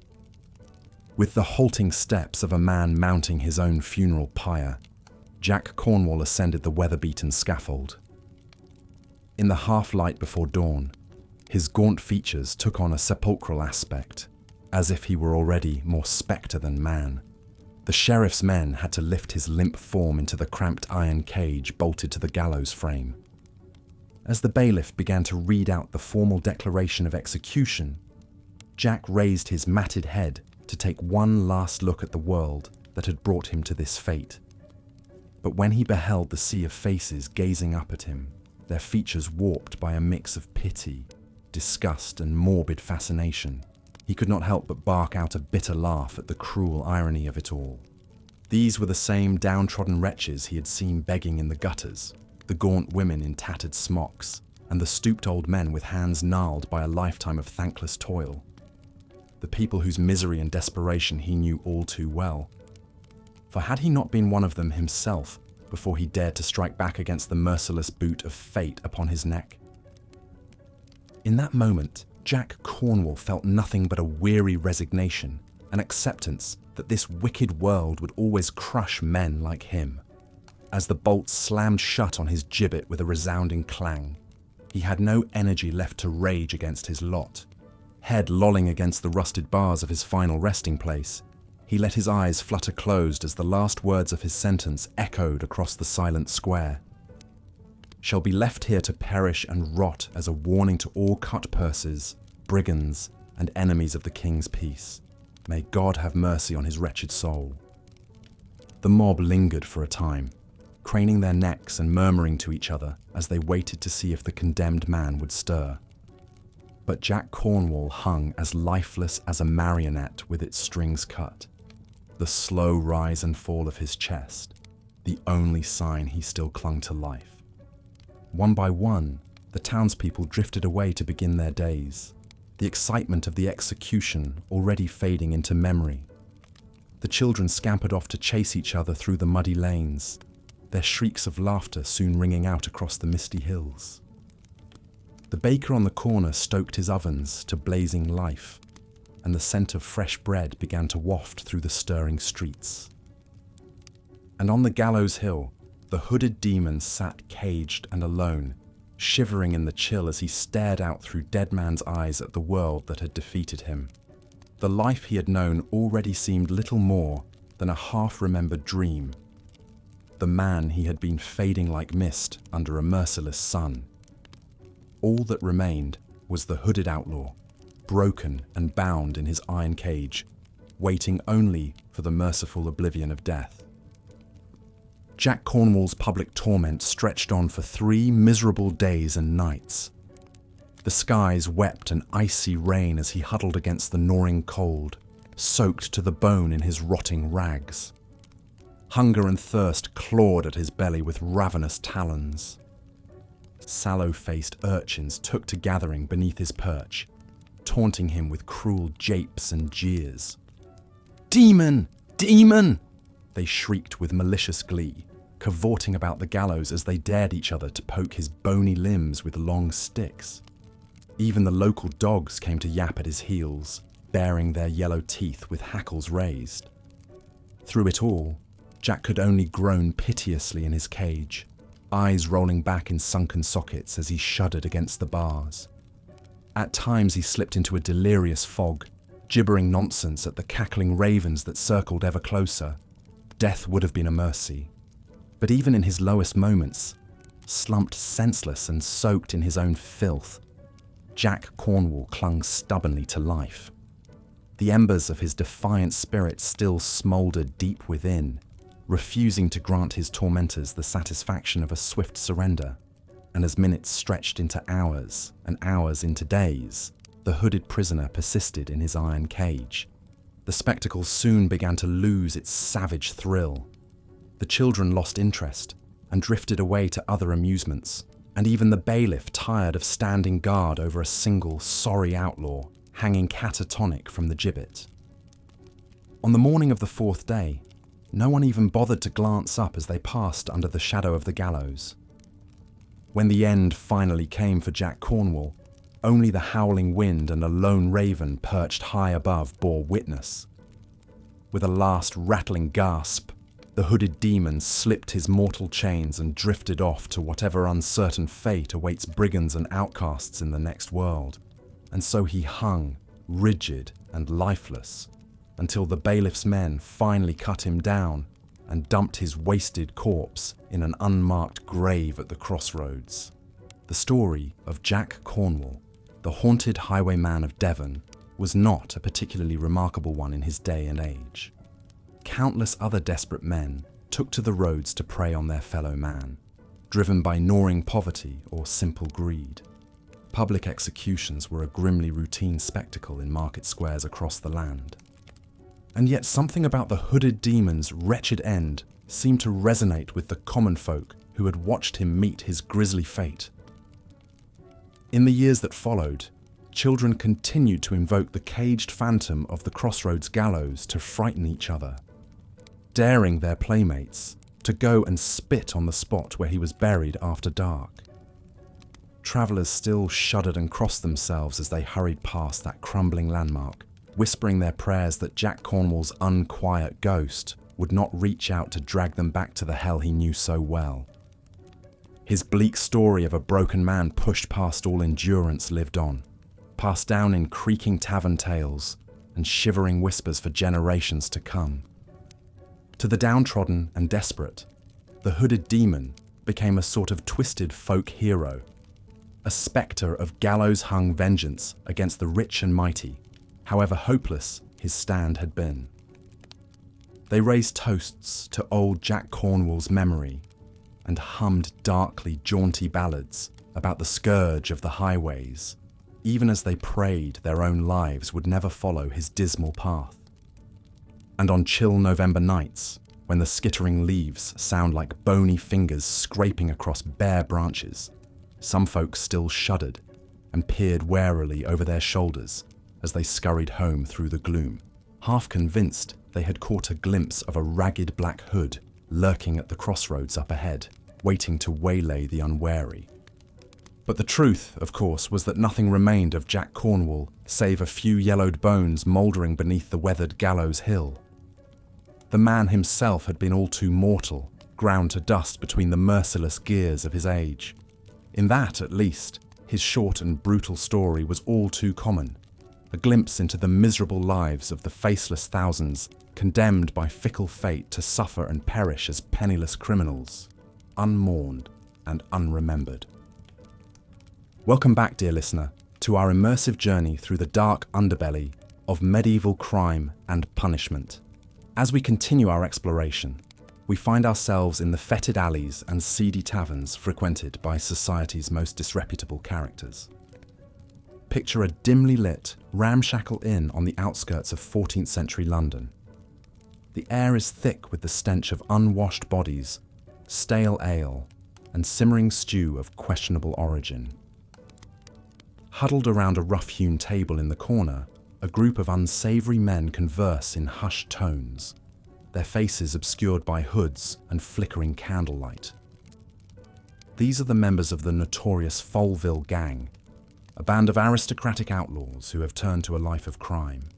With the halting steps of a man mounting his own funeral pyre, Jack Cornwall ascended the weather-beaten scaffold. In the half-light before dawn, his gaunt features took on a sepulchral aspect, as if he were already more spectre than man. The sheriff's men had to lift his limp form into the cramped iron cage bolted to the gallows frame. As the bailiff began to read out the formal declaration of execution, Jack raised his matted head to take one last look at the world that had brought him to this fate. But when he beheld the sea of faces gazing up at him, their features warped by a mix of pity, disgust, and morbid fascination, he could not help but bark out a bitter laugh at the cruel irony of it all. These were the same downtrodden wretches he had seen begging in the gutters, the gaunt women in tattered smocks, and the stooped old men with hands gnarled by a lifetime of thankless toil. The people whose misery and desperation he knew all too well. For had he not been one of them himself before he dared to strike back against the merciless boot of fate upon his neck? In that moment, Jack Cornwall felt nothing but a weary resignation, an acceptance that this wicked world would always crush men like him. As the bolts slammed shut on his gibbet with a resounding clang, he had no energy left to rage against his lot. Head lolling against the rusted bars of his final resting place, he let his eyes flutter closed as the last words of his sentence echoed across the silent square. Shall be left here to perish and rot as a warning to all cut-purses, brigands, and enemies of the king's peace. May God have mercy on his wretched soul. The mob lingered for a time, craning their necks and murmuring to each other as they waited to see if the condemned man would stir. But Jack Cornwall hung as lifeless as a marionette with its strings cut, the slow rise and fall of his chest, the only sign he still clung to life. One by one, the townspeople drifted away to begin their days, the excitement of the execution already fading into memory. The children scampered off to chase each other through the muddy lanes, their shrieks of laughter soon ringing out across the misty hills. The baker on the corner stoked his ovens to blazing life, and the scent of fresh bread began to waft through the stirring streets. And on the gallows hill, the hooded demon sat caged and alone, shivering in the chill as he stared out through dead man's eyes at the world that had defeated him. The life he had known already seemed little more than a half-remembered dream. The man he had been fading like mist under a merciless sun. All that remained was the hooded outlaw, broken and bound in his iron cage, waiting only for the merciful oblivion of death. Jack Cornwall's public torment stretched on for 3 miserable days and nights. The skies wept an icy rain as he huddled against the gnawing cold, soaked to the bone in his rotting rags. Hunger and thirst clawed at his belly with ravenous talons. Sallow-faced urchins took to gathering beneath his perch, taunting him with cruel japes and jeers. "Demon! Demon!" they shrieked with malicious glee, cavorting about the gallows as they dared each other to poke his bony limbs with long sticks. Even the local dogs came to yap at his heels, baring their yellow teeth with hackles raised. Through it all, Jack could only groan piteously in his cage, eyes rolling back in sunken sockets as he shuddered against the bars. At times he slipped into a delirious fog, gibbering nonsense at the cackling ravens that circled ever closer. Death would have been a mercy. But even in his lowest moments, slumped senseless and soaked in his own filth, Jack Cornwall clung stubbornly to life. The embers of his defiant spirit still smouldered deep within, refusing to grant his tormentors the satisfaction of a swift surrender. And as minutes stretched into hours and hours into days, the hooded prisoner persisted in his iron cage. The spectacle soon began to lose its savage thrill. The children lost interest and drifted away to other amusements, and even the bailiff tired of standing guard over a single sorry outlaw hanging catatonic from the gibbet. On the morning of the fourth day, no one even bothered to glance up as they passed under the shadow of the gallows. When the end finally came for Jack Cornwall, only the howling wind and a lone raven perched high above bore witness. With a last rattling gasp, the hooded demon slipped his mortal chains and drifted off to whatever uncertain fate awaits brigands and outcasts in the next world. And so he hung, rigid and lifeless, until the bailiff's men finally cut him down and dumped his wasted corpse in an unmarked grave at the crossroads. The story of Jack Cornwall, the haunted highwayman of Devon, was not a particularly remarkable one in his day and age. Countless other desperate men took to the roads to prey on their fellow man, driven by gnawing poverty or simple greed. Public executions were a grimly routine spectacle in market squares across the land. And yet something about the hooded demon's wretched end seemed to resonate with the common folk who had watched him meet his grisly fate. In the years that followed, children continued to invoke the caged phantom of the crossroads gallows to frighten each other, daring their playmates to go and spit on the spot where he was buried after dark. Travellers still shuddered and crossed themselves as they hurried past that crumbling landmark, whispering their prayers that Jack Cornwall's unquiet ghost would not reach out to drag them back to the hell he knew so well. His bleak story of a broken man pushed past all endurance lived on, passed down in creaking tavern tales and shivering whispers for generations to come. To the downtrodden and desperate, the hooded demon became a sort of twisted folk hero, a spectre of gallows-hung vengeance against the rich and mighty, however hopeless his stand had been. They raised toasts to old Jack Cornwall's memory and hummed darkly jaunty ballads about the scourge of the highways, even as they prayed their own lives would never follow his dismal path. And on chill November nights, when the skittering leaves sound like bony fingers scraping across bare branches, some folks still shuddered and peered warily over their shoulders as they scurried home through the gloom, half convinced they had caught a glimpse of a ragged black hood lurking at the crossroads up ahead, waiting to waylay the unwary. But the truth, of course, was that nothing remained of Jack Cornwall save a few yellowed bones mouldering beneath the weathered gallows hill. The man himself had been all too mortal, ground to dust between the merciless gears of his age. In that, at least, his short and brutal story was all too common, a glimpse into the miserable lives of the faceless thousands condemned by fickle fate to suffer and perish as penniless criminals, unmourned and unremembered. Welcome back, dear listener, to our immersive journey through the dark underbelly of medieval crime and punishment. As we continue our exploration, we find ourselves in the fetid alleys and seedy taverns frequented by society's most disreputable characters. Picture a dimly lit, ramshackle inn on the outskirts of 14th century London. The air is thick with the stench of unwashed bodies, stale ale, and simmering stew of questionable origin. Huddled around a rough-hewn table in the corner, a group of unsavoury men converse in hushed tones, their faces obscured by hoods and flickering candlelight. These are the members of the notorious Foleville gang, a band of aristocratic outlaws who have turned to a life of crime.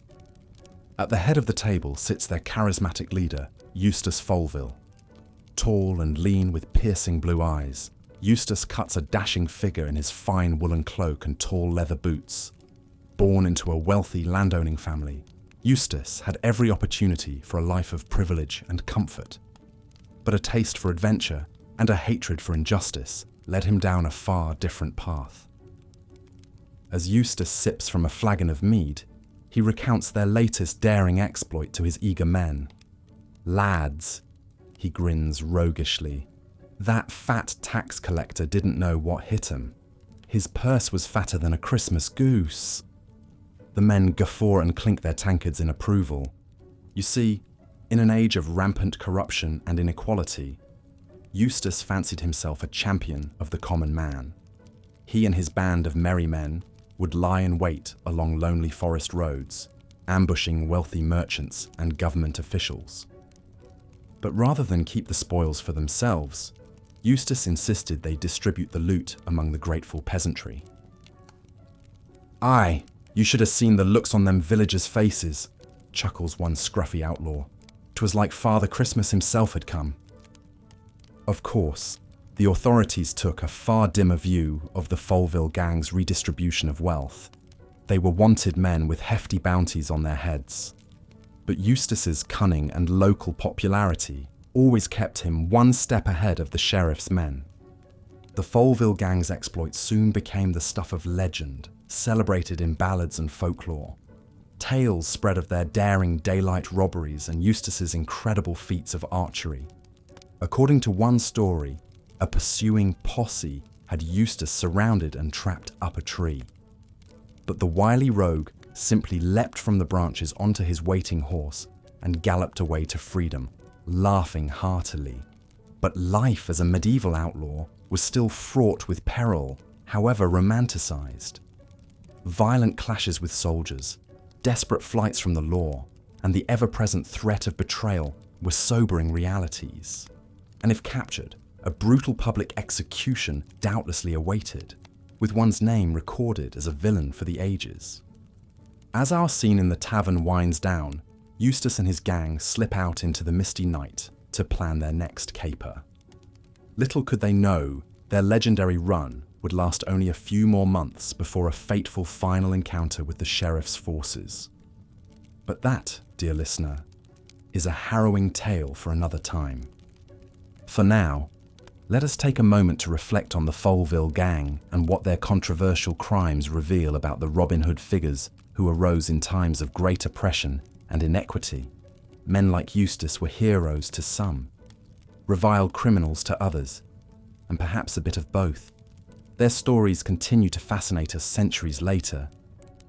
At the head of the table sits their charismatic leader, Eustace Folville. Tall and lean with piercing blue eyes, Eustace cuts a dashing figure in his fine woolen cloak and tall leather boots. Born into a wealthy landowning family, Eustace had every opportunity for a life of privilege and comfort. But a taste for adventure and a hatred for injustice led him down a far different path. As Eustace sips from a flagon of mead, he recounts their latest daring exploit to his eager men. "Lads," he grins roguishly, "that fat tax collector didn't know what hit him. His purse was fatter than a Christmas goose." The men guffaw and clink their tankards in approval. You see, in an age of rampant corruption and inequality, Eustace fancied himself a champion of the common man. He and his band of merry men would lie in wait along lonely forest roads, ambushing wealthy merchants and government officials. But rather than keep the spoils for themselves, Eustace insisted they distribute the loot among the grateful peasantry. "Aye, you should have seen the looks on them villagers' faces," chuckles one scruffy outlaw. "'Twas like Father Christmas himself had come." Of course, the authorities took a far dimmer view of the Folville gang's redistribution of wealth. They were wanted men with hefty bounties on their heads. But Eustace's cunning and local popularity always kept him one step ahead of the sheriff's men. The Folville gang's exploits soon became the stuff of legend, celebrated in ballads and folklore. Tales spread of their daring daylight robberies and Eustace's incredible feats of archery. According to one story, a pursuing posse had Eustace surrounded and trapped up a tree. But the wily rogue simply leapt from the branches onto his waiting horse and galloped away to freedom, laughing heartily. But life as a medieval outlaw was still fraught with peril, however romanticized. Violent clashes with soldiers, desperate flights from the law, and the ever-present threat of betrayal were sobering realities. And if captured, a brutal public execution doubtlessly awaited, with one's name recorded as a villain for the ages. As our scene in the tavern winds down, Eustace and his gang slip out into the misty night to plan their next caper. Little could they know their legendary run would last only a few more months before a fateful final encounter with the sheriff's forces. But that, dear listener, is a harrowing tale for another time. For now, let us take a moment to reflect on the Folville gang and what their controversial crimes reveal about the Robin Hood figures who arose in times of great oppression and inequity. Men like Eustace were heroes to some, reviled criminals to others, and perhaps a bit of both. Their stories continue to fascinate us centuries later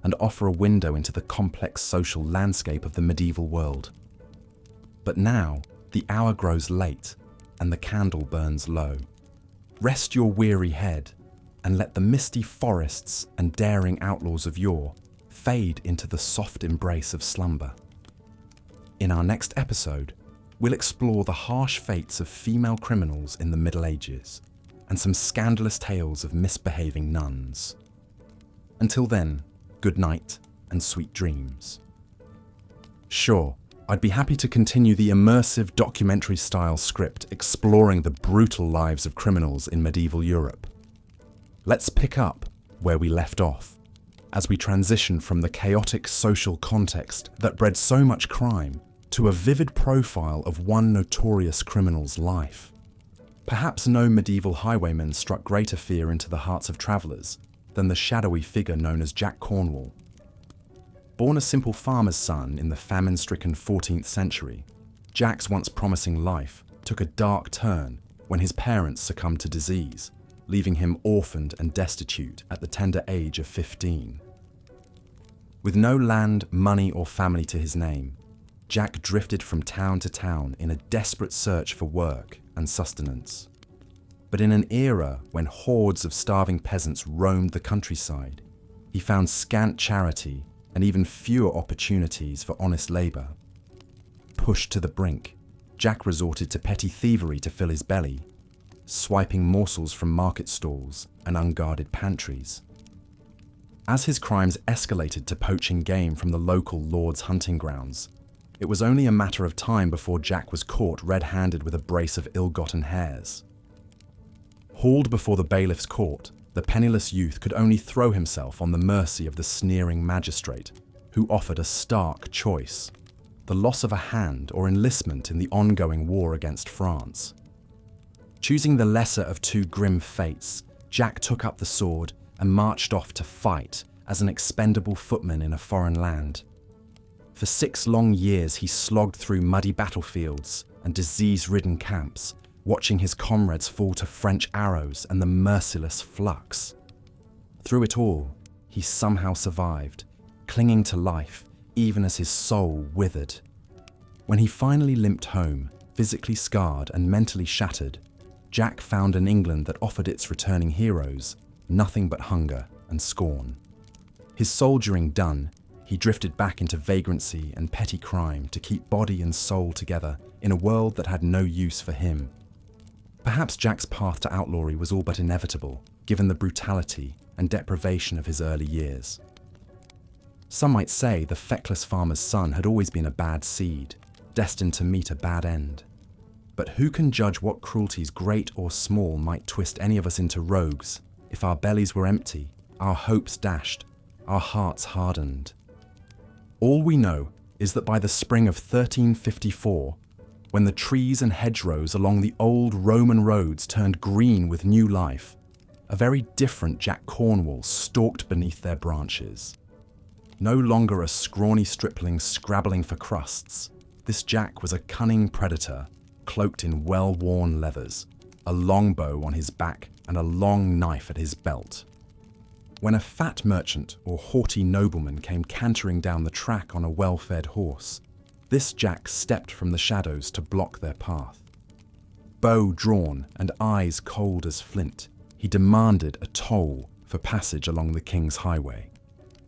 and offer a window into the complex social landscape of the medieval world. But now, the hour grows late and the candle burns low. Rest your weary head and let the misty forests and daring outlaws of yore fade into the soft embrace of slumber. In our next episode, we'll explore the harsh fates of female criminals in the Middle Ages and some scandalous tales of misbehaving nuns. Until then, good night and sweet dreams. Sure, I'd be happy to continue the immersive documentary-style script exploring the brutal lives of criminals in medieval Europe. Let's pick up where we left off, as we transition from the chaotic social context that bred so much crime to a vivid profile of one notorious criminal's life. Perhaps no medieval highwayman struck greater fear into the hearts of travellers than the shadowy figure known as Jack Cornwall. Born a simple farmer's son in the famine-stricken 14th century, Jack's once promising life took a dark turn when his parents succumbed to disease, leaving him orphaned and destitute at the tender age of 15. With no land, money, or family to his name, Jack drifted from town to town in a desperate search for work and sustenance. But in an era when hordes of starving peasants roamed the countryside, he found scant charity and even fewer opportunities for honest labour. Pushed to the brink, Jack resorted to petty thievery to fill his belly, swiping morsels from market stalls and unguarded pantries. As his crimes escalated to poaching game from the local lord's hunting grounds, it was only a matter of time before Jack was caught red-handed with a brace of ill-gotten hares. Hauled before the bailiff's court, the penniless youth could only throw himself on the mercy of the sneering magistrate, who offered a stark choice: the loss of a hand or enlistment in the ongoing war against France. Choosing the lesser of two grim fates, Jack took up the sword and marched off to fight as an expendable footman in a foreign land. For 6 long years he slogged through muddy battlefields and disease-ridden camps, watching his comrades fall to French arrows and the merciless flux. Through it all, he somehow survived, clinging to life even as his soul withered. When he finally limped home, physically scarred and mentally shattered, Jack found an England that offered its returning heroes nothing but hunger and scorn. His soldiering done, he drifted back into vagrancy and petty crime to keep body and soul together in a world that had no use for him. Perhaps Jack's path to outlawry was all but inevitable, given the brutality and deprivation of his early years. Some might say the feckless farmer's son had always been a bad seed, destined to meet a bad end. But who can judge what cruelties, great or small, might twist any of us into rogues if our bellies were empty, our hopes dashed, our hearts hardened? All we know is that by the spring of 1354, when the trees and hedgerows along the old Roman roads turned green with new life, a very different Jack Cornwall stalked beneath their branches. No longer a scrawny stripling scrabbling for crusts, this Jack was a cunning predator, cloaked in well-worn leathers, a longbow on his back and a long knife at his belt. When a fat merchant or haughty nobleman came cantering down the track on a well-fed horse, this Jack stepped from the shadows to block their path. Bow drawn and eyes cold as flint, he demanded a toll for passage along the king's highway.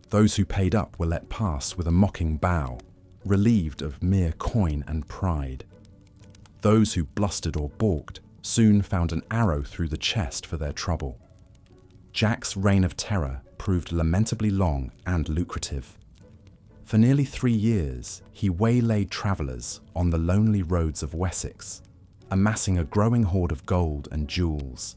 Those who paid up were let pass with a mocking bow, relieved of mere coin and pride. Those who blustered or balked soon found an arrow through the chest for their trouble. Jack's reign of terror proved lamentably long and lucrative. For nearly 3 years, he waylaid travellers on the lonely roads of Wessex, amassing a growing hoard of gold and jewels,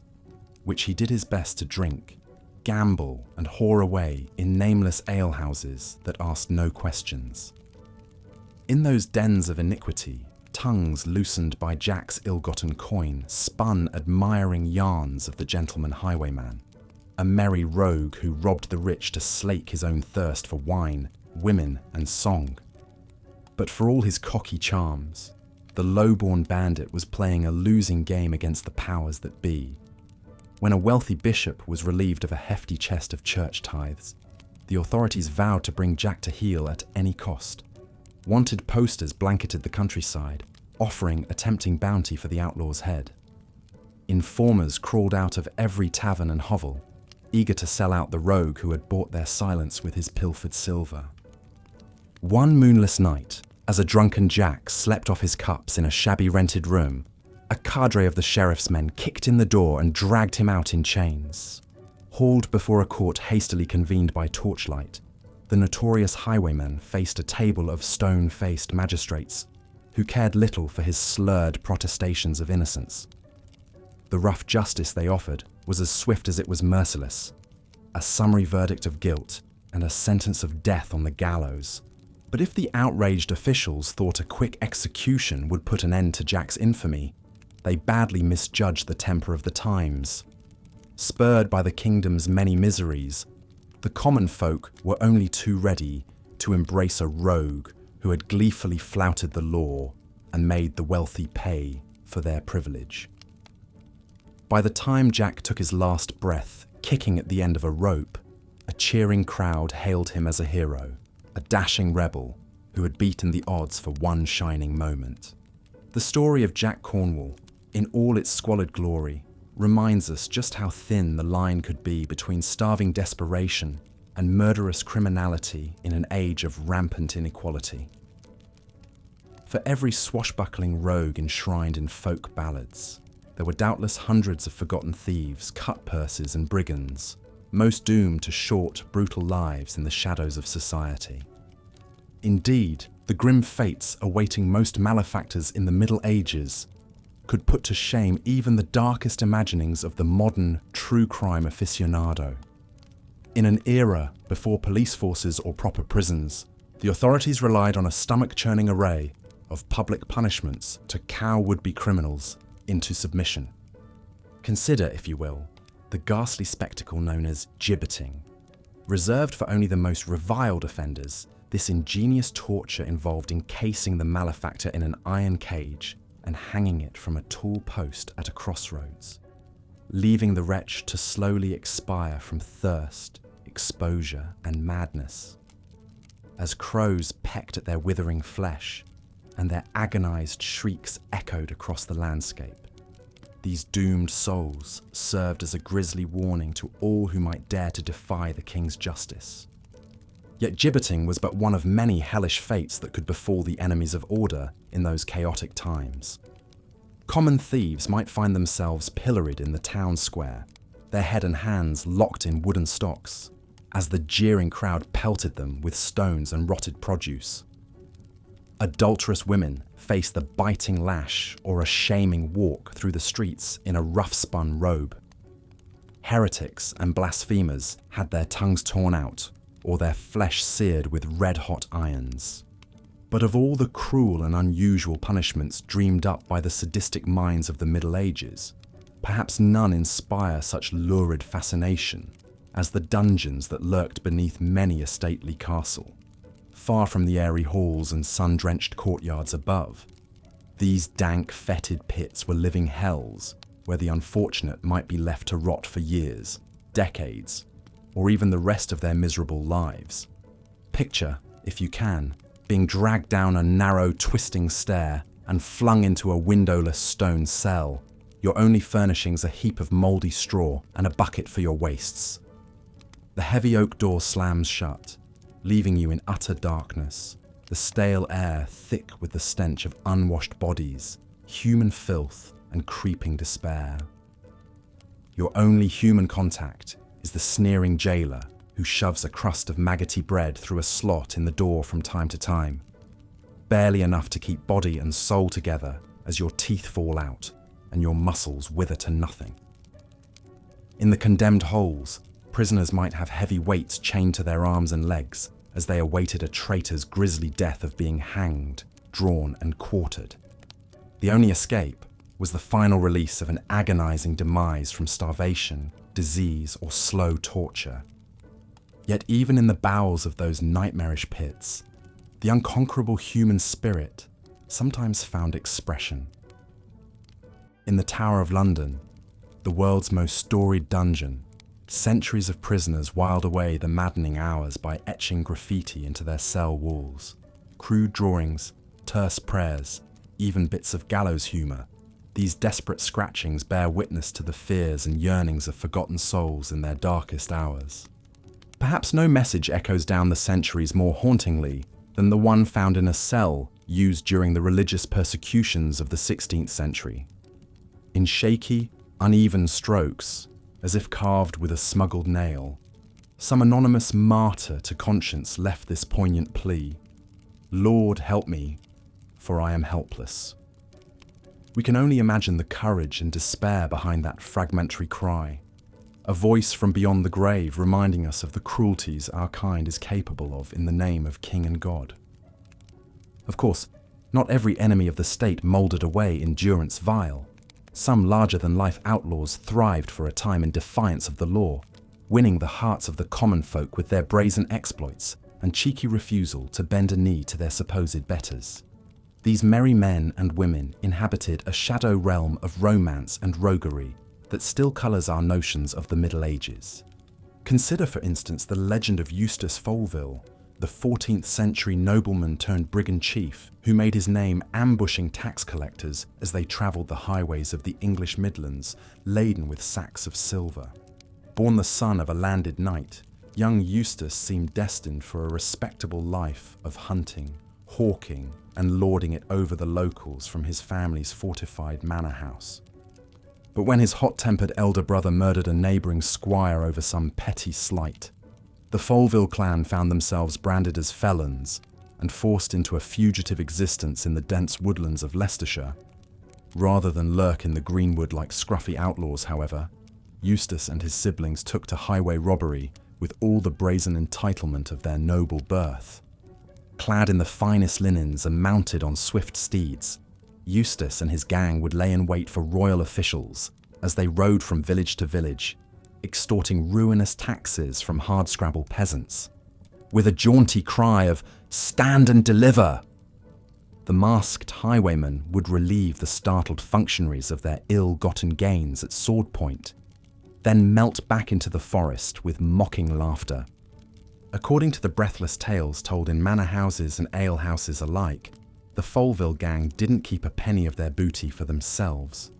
which he did his best to drink, gamble and whore away in nameless alehouses that asked no questions. In those dens of iniquity, tongues loosened by Jack's ill-gotten coin spun admiring yarns of the gentleman highwayman, a merry rogue who robbed the rich to slake his own thirst for wine, women and song. But for all his cocky charms, the low-born bandit was playing a losing game against the powers that be. When a wealthy bishop was relieved of a hefty chest of church tithes, the authorities vowed to bring Jack to heel at any cost. Wanted posters blanketed the countryside, offering a tempting bounty for the outlaw's head. Informers crawled out of every tavern and hovel, eager to sell out the rogue who had bought their silence with his pilfered silver. One moonless night, as a drunken Jack slept off his cups in a shabby rented room, a cadre of the sheriff's men kicked in the door and dragged him out in chains. Hauled before a court hastily convened by torchlight, the notorious highwayman faced a table of stone-faced magistrates who cared little for his slurred protestations of innocence. The rough justice they offered was as swift as it was merciless, a summary verdict of guilt and a sentence of death on the gallows. But if the outraged officials thought a quick execution would put an end to Jack's infamy, they badly misjudged the temper of the times. Spurred by the kingdom's many miseries, the common folk were only too ready to embrace a rogue who had gleefully flouted the law and made the wealthy pay for their privilege. By the time Jack took his last breath, kicking at the end of a rope, a cheering crowd hailed him as a hero, a dashing rebel who had beaten the odds for one shining moment. The story of Jack Cornwall, in all its squalid glory, reminds us just how thin the line could be between starving desperation and murderous criminality in an age of rampant inequality. For every swashbuckling rogue enshrined in folk ballads, there were doubtless hundreds of forgotten thieves, cut-purses and brigands, most doomed to short, brutal lives in the shadows of society. Indeed, the grim fates awaiting most malefactors in the Middle Ages could put to shame even the darkest imaginings of the modern, true crime aficionado. In an era before police forces or proper prisons, the authorities relied on a stomach-churning array of public punishments to cow would-be criminals into submission. Consider, if you will, the ghastly spectacle known as gibbeting. Reserved for only the most reviled offenders, this ingenious torture involved encasing the malefactor in an iron cage and hanging it from a tall post at a crossroads, leaving the wretch to slowly expire from thirst, exposure, and madness. As crows pecked at their withering flesh, and their agonized shrieks echoed across the landscape, these doomed souls served as a grisly warning to all who might dare to defy the king's justice. Yet gibbeting was but one of many hellish fates that could befall the enemies of order in those chaotic times. Common thieves might find themselves pilloried in the town square, their head and hands locked in wooden stocks, as the jeering crowd pelted them with stones and rotted produce. Adulterous women faced the biting lash or a shaming walk through the streets in a rough-spun robe. Heretics and blasphemers had their tongues torn out or their flesh seared with red-hot irons. But of all the cruel and unusual punishments dreamed up by the sadistic minds of the Middle Ages, perhaps none inspire such lurid fascination as the dungeons that lurked beneath many a stately castle. Far from the airy halls and sun-drenched courtyards above, these dank, fetid pits were living hells where the unfortunate might be left to rot for years, decades, or even the rest of their miserable lives. Picture, if you can, being dragged down a narrow, twisting stair and flung into a windowless stone cell, your only furnishings a heap of mouldy straw and a bucket for your wastes. The heavy oak door slams shut, leaving you in utter darkness, the stale air thick with the stench of unwashed bodies, human filth, and creeping despair. Your only human contact is the sneering jailer who shoves a crust of maggoty bread through a slot in the door from time to time, barely enough to keep body and soul together as your teeth fall out and your muscles wither to nothing. In the condemned holes, prisoners might have heavy weights chained to their arms and legs as they awaited a traitor's grisly death of being hanged, drawn, and quartered. The only escape was the final release of an agonizing demise from starvation, disease, or slow torture. Yet even in the bowels of those nightmarish pits, the unconquerable human spirit sometimes found expression. In the Tower of London, the world's most storied dungeon, centuries of prisoners whiled away the maddening hours by etching graffiti into their cell walls. Crude drawings, terse prayers, even bits of gallows humour. These desperate scratchings bear witness to the fears and yearnings of forgotten souls in their darkest hours. Perhaps no message echoes down the centuries more hauntingly than the one found in a cell used during the religious persecutions of the 16th century. In shaky, uneven strokes, as if carved with a smuggled nail, some anonymous martyr to conscience left this poignant plea: "Lord, help me, for I am helpless." We can only imagine the courage and despair behind that fragmentary cry, a voice from beyond the grave reminding us of the cruelties our kind is capable of in the name of King and God. Of course, not every enemy of the state mouldered away in durance vile. Some larger-than-life outlaws thrived for a time in defiance of the law, winning the hearts of the common folk with their brazen exploits and cheeky refusal to bend a knee to their supposed betters. These merry men and women inhabited a shadow realm of romance and roguery that still colours our notions of the Middle Ages. Consider, for instance, the legend of Eustace Folville, the 14th century nobleman turned brigand chief who made his name ambushing tax collectors as they travelled the highways of the English Midlands laden with sacks of silver. Born the son of a landed knight, young Eustace seemed destined for a respectable life of hunting, hawking, and lording it over the locals from his family's fortified manor house. But when his hot-tempered elder brother murdered a neighbouring squire over some petty slight, the Folville clan found themselves branded as felons and forced into a fugitive existence in the dense woodlands of Leicestershire. Rather than lurk in the greenwood like scruffy outlaws, however, Eustace and his siblings took to highway robbery with all the brazen entitlement of their noble birth. Clad in the finest linens and mounted on swift steeds, Eustace and his gang would lay in wait for royal officials as they rode from village to village, extorting ruinous taxes from hardscrabble peasants. With a jaunty cry of "Stand and deliver!" the masked highwaymen would relieve the startled functionaries of their ill-gotten gains at sword point, then melt back into the forest with mocking laughter. According to the breathless tales told in manor houses and ale houses alike, the Folville gang didn't keep a penny of their booty for themselves.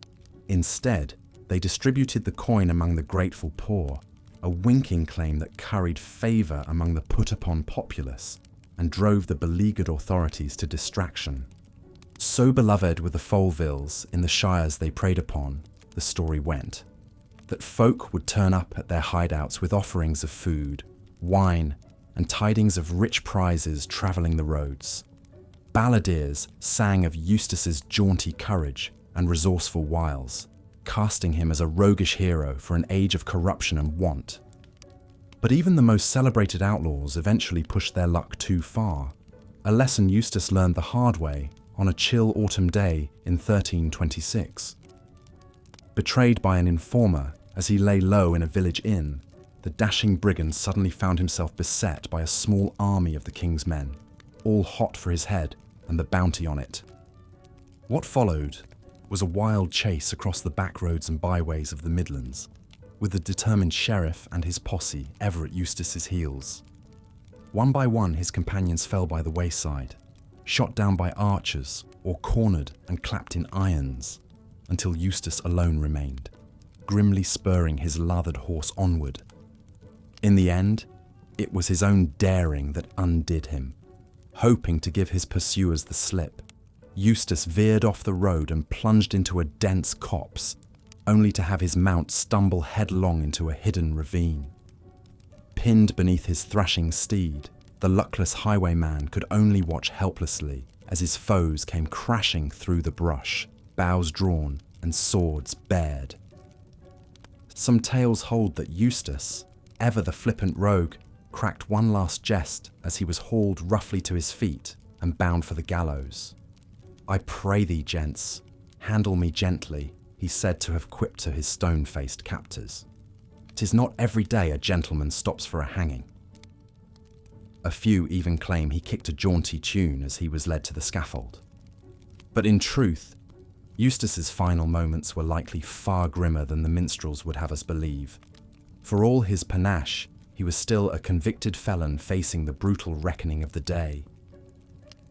Instead, they distributed the coin among the grateful poor, a winking claim that curried favour among the put-upon populace and drove the beleaguered authorities to distraction. So beloved were the Folvilles in the shires they preyed upon, the story went, that folk would turn up at their hideouts with offerings of food, wine, and tidings of rich prizes travelling the roads. Balladeers sang of Eustace's jaunty courage and resourceful wiles, casting him as a roguish hero for an age of corruption and want. But even the most celebrated outlaws eventually pushed their luck too far, a lesson Eustace learned the hard way on a chill autumn day in 1326. Betrayed by an informer as he lay low in a village inn, the dashing brigand suddenly found himself beset by a small army of the king's men, all hot for his head and the bounty on it. What followed was a wild chase across the back roads and byways of the Midlands, with the determined sheriff and his posse ever at Eustace's heels. One by one his companions fell by the wayside, shot down by archers or cornered and clapped in irons, until Eustace alone remained, grimly spurring his lathered horse onward. In the end, it was his own daring that undid him. Hoping to give his pursuers the slip, Eustace veered off the road and plunged into a dense copse, only to have his mount stumble headlong into a hidden ravine. Pinned beneath his thrashing steed, the luckless highwayman could only watch helplessly as his foes came crashing through the brush, bows drawn and swords bared. Some tales hold that Eustace, ever the flippant rogue, cracked one last jest as he was hauled roughly to his feet and bound for the gallows. "I pray thee, gents, handle me gently," he said to have quipped to his stone-faced captors. "'Tis not every day a gentleman stops for a hanging." A few even claim he kicked a jaunty tune as he was led to the scaffold. But in truth, Eustace's final moments were likely far grimmer than the minstrels would have us believe. For all his panache, he was still a convicted felon facing the brutal reckoning of the day.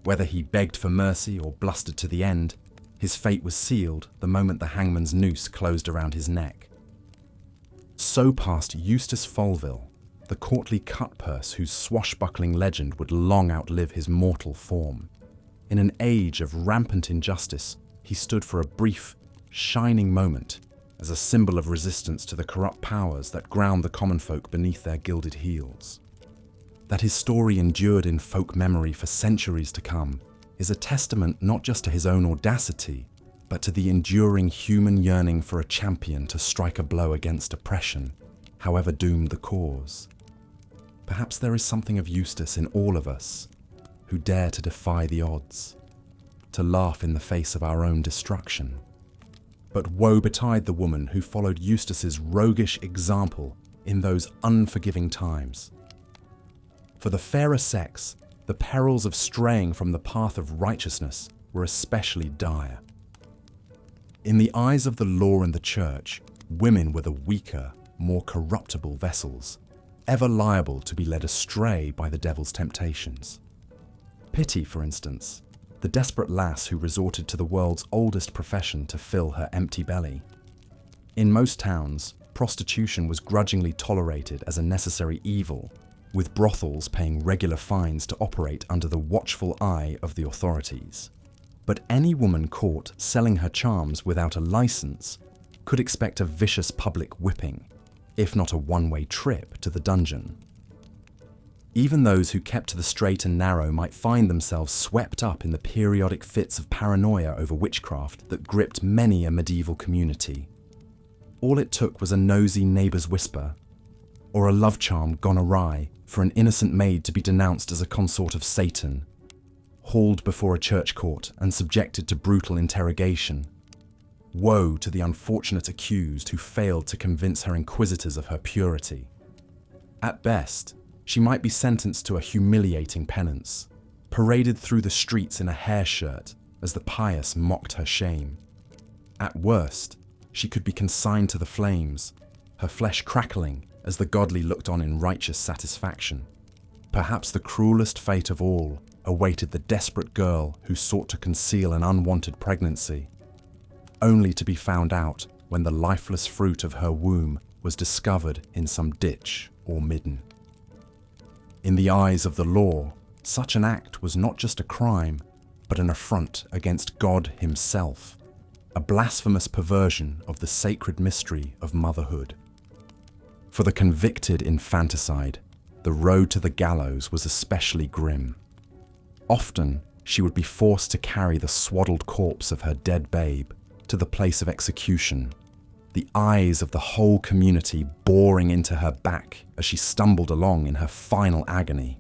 Whether he begged for mercy or blustered to the end, his fate was sealed the moment the hangman's noose closed around his neck. So passed Eustace Folville, the courtly cutpurse whose swashbuckling legend would long outlive his mortal form. In an age of rampant injustice, he stood for a brief, shining moment as a symbol of resistance to the corrupt powers that ground the common folk beneath their gilded heels. That his story endured in folk memory for centuries to come is a testament not just to his own audacity, but to the enduring human yearning for a champion to strike a blow against oppression, however doomed the cause. Perhaps there is something of Eustace in all of us, who dare to defy the odds, to laugh in the face of our own destruction. But woe betide the woman who followed Eustace's roguish example in those unforgiving times. For the fairer sex, the perils of straying from the path of righteousness were especially dire. In the eyes of the law and the church, women were the weaker, more corruptible vessels, ever liable to be led astray by the devil's temptations. Pity, for instance, the desperate lass who resorted to the world's oldest profession to fill her empty belly. In most towns, prostitution was grudgingly tolerated as a necessary evil, with brothels paying regular fines to operate under the watchful eye of the authorities. But any woman caught selling her charms without a license could expect a vicious public whipping, if not a one-way trip to the dungeon. Even those who kept to the straight and narrow might find themselves swept up in the periodic fits of paranoia over witchcraft that gripped many a medieval community. All it took was a nosy neighbour's whisper, or a love charm gone awry for an innocent maid to be denounced as a consort of Satan, hauled before a church court and subjected to brutal interrogation. Woe to the unfortunate accused who failed to convince her inquisitors of her purity. At best, she might be sentenced to a humiliating penance, paraded through the streets in a hair shirt as the pious mocked her shame. At worst, she could be consigned to the flames, her flesh crackling as the godly looked on in righteous satisfaction. Perhaps the cruelest fate of all awaited the desperate girl who sought to conceal an unwanted pregnancy, only to be found out when the lifeless fruit of her womb was discovered in some ditch or midden. In the eyes of the law, such an act was not just a crime, but an affront against God himself, a blasphemous perversion of the sacred mystery of motherhood. For the convicted infanticide, the road to the gallows was especially grim. Often, she would be forced to carry the swaddled corpse of her dead babe to the place of execution, the eyes of the whole community boring into her back as she stumbled along in her final agony.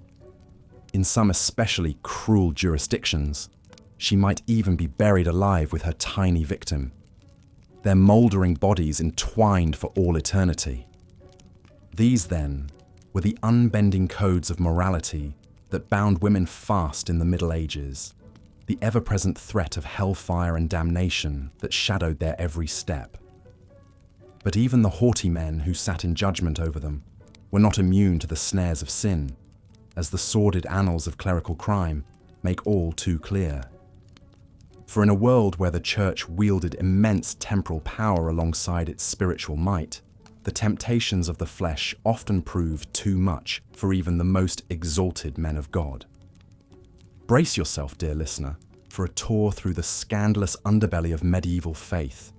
In some especially cruel jurisdictions, she might even be buried alive with her tiny victim, their mouldering bodies entwined for all eternity. These, then, were the unbending codes of morality that bound women fast in the Middle Ages, the ever-present threat of hellfire and damnation that shadowed their every step. But even the haughty men who sat in judgment over them were not immune to the snares of sin, as the sordid annals of clerical crime make all too clear. For in a world where the church wielded immense temporal power alongside its spiritual might, the temptations of the flesh often proved too much for even the most exalted men of God. Brace yourself, dear listener, for a tour through the scandalous underbelly of medieval faith,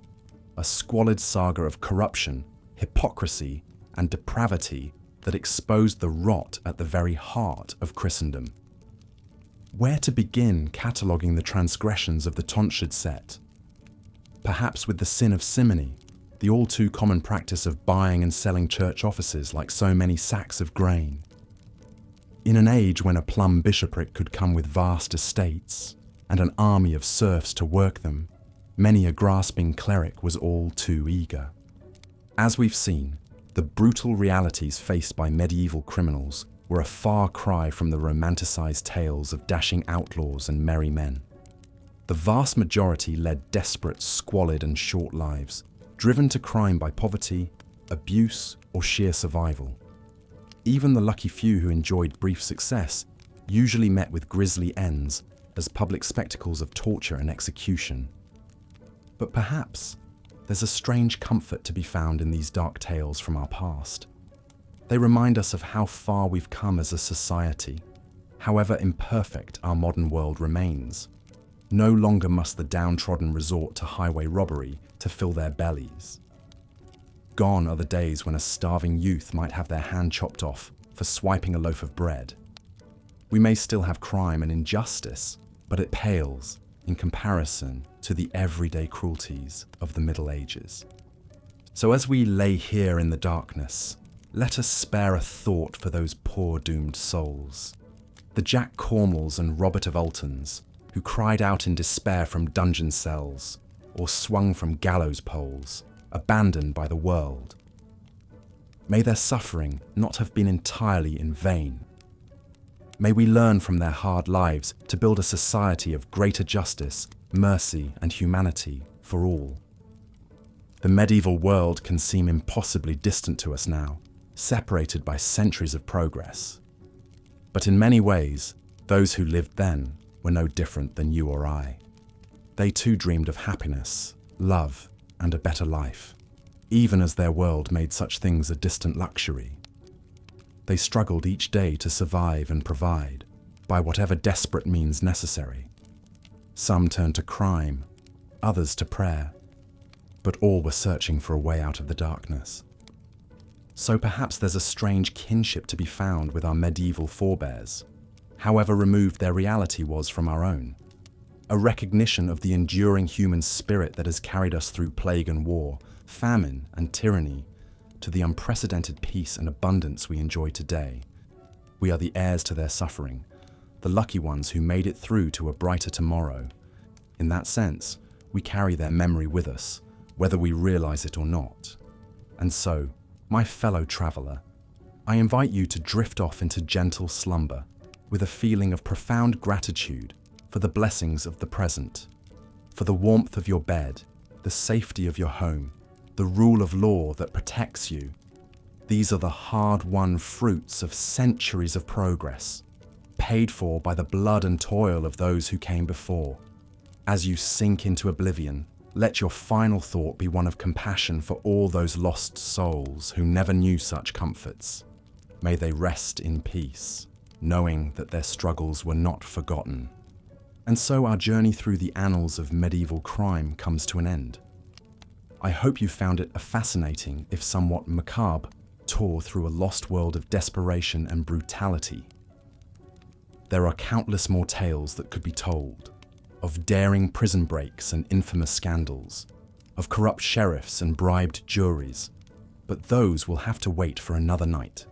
a squalid saga of corruption, hypocrisy, and depravity that exposed the rot at the very heart of Christendom. Where to begin cataloguing the transgressions of the tonsured set? Perhaps with the sin of simony, the all-too-common practice of buying and selling church offices like so many sacks of grain. In an age when a plum bishopric could come with vast estates and an army of serfs to work them, many a grasping cleric was all too eager. As we've seen, the brutal realities faced by medieval criminals were a far cry from the romanticized tales of dashing outlaws and merry men. The vast majority led desperate, squalid and short lives, driven to crime by poverty, abuse or sheer survival. Even the lucky few who enjoyed brief success usually met with grisly ends as public spectacles of torture and execution. But perhaps there's a strange comfort to be found in these dark tales from our past. They remind us of how far we've come as a society, however imperfect our modern world remains. No longer must the downtrodden resort to highway robbery to fill their bellies. Gone are the days when a starving youth might have their hand chopped off for swiping a loaf of bread. We may still have crime and injustice, but it pales in comparison to the everyday cruelties of the Middle Ages. So as we lay here in the darkness, let us spare a thought for those poor doomed souls, the Jack Cornwalls and Robert of Altons, who cried out in despair from dungeon cells or swung from gallows poles, abandoned by the world. May their suffering not have been entirely in vain. May we learn from their hard lives to build a society of greater justice, mercy, and humanity for all. The medieval world can seem impossibly distant to us now, separated by centuries of progress. But in many ways, those who lived then were no different than you or I. They too dreamed of happiness, love, and a better life, even as their world made such things a distant luxury. They struggled each day to survive and provide, by whatever desperate means necessary. Some turned to crime, others to prayer. but all were searching for a way out of the darkness. So perhaps there's a strange kinship to be found with our medieval forebears, however removed their reality was from our own. A recognition of the enduring human spirit that has carried us through plague and war, famine and tyranny, to the unprecedented peace and abundance we enjoy today. We are the heirs to their suffering, the lucky ones who made it through to a brighter tomorrow. In that sense, we carry their memory with us, whether we realize it or not. And so, my fellow traveler, I invite you to drift off into gentle slumber with a feeling of profound gratitude for the blessings of the present, for the warmth of your bed, the safety of your home, the rule of law that protects you. These are the hard-won fruits of centuries of progress, paid for by the blood and toil of those who came before. As you sink into oblivion, let your final thought be one of compassion for all those lost souls who never knew such comforts. May they rest in peace, knowing that their struggles were not forgotten. And so our journey through the annals of medieval crime comes to an end. I hope you found it a fascinating, if somewhat macabre, tour through a lost world of desperation and brutality. There are countless more tales that could be told, of daring prison breaks and infamous scandals, of corrupt sheriffs and bribed juries, but those will have to wait for another night.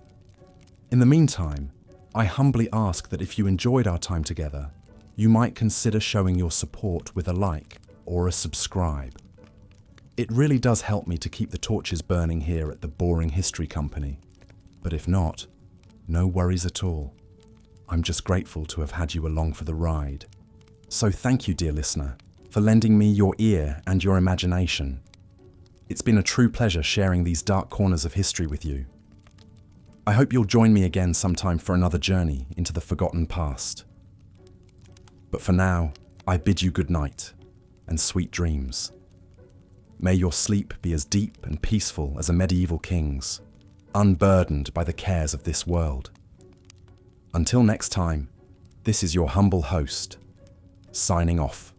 In the meantime, I humbly ask that if you enjoyed our time together, you might consider showing your support with a like or a subscribe. It really does help me to keep the torches burning here at the Boring History Company. But if not, no worries at all. I'm just grateful to have had you along for the ride. So thank you, dear listener, for lending me your ear and your imagination. It's been a true pleasure sharing these dark corners of history with you. I hope you'll join me again sometime for another journey into the forgotten past. But for now, I bid you good night and sweet dreams. May your sleep be as deep and peaceful as a medieval king's, unburdened by the cares of this world. Until next time, this is your humble host, signing off.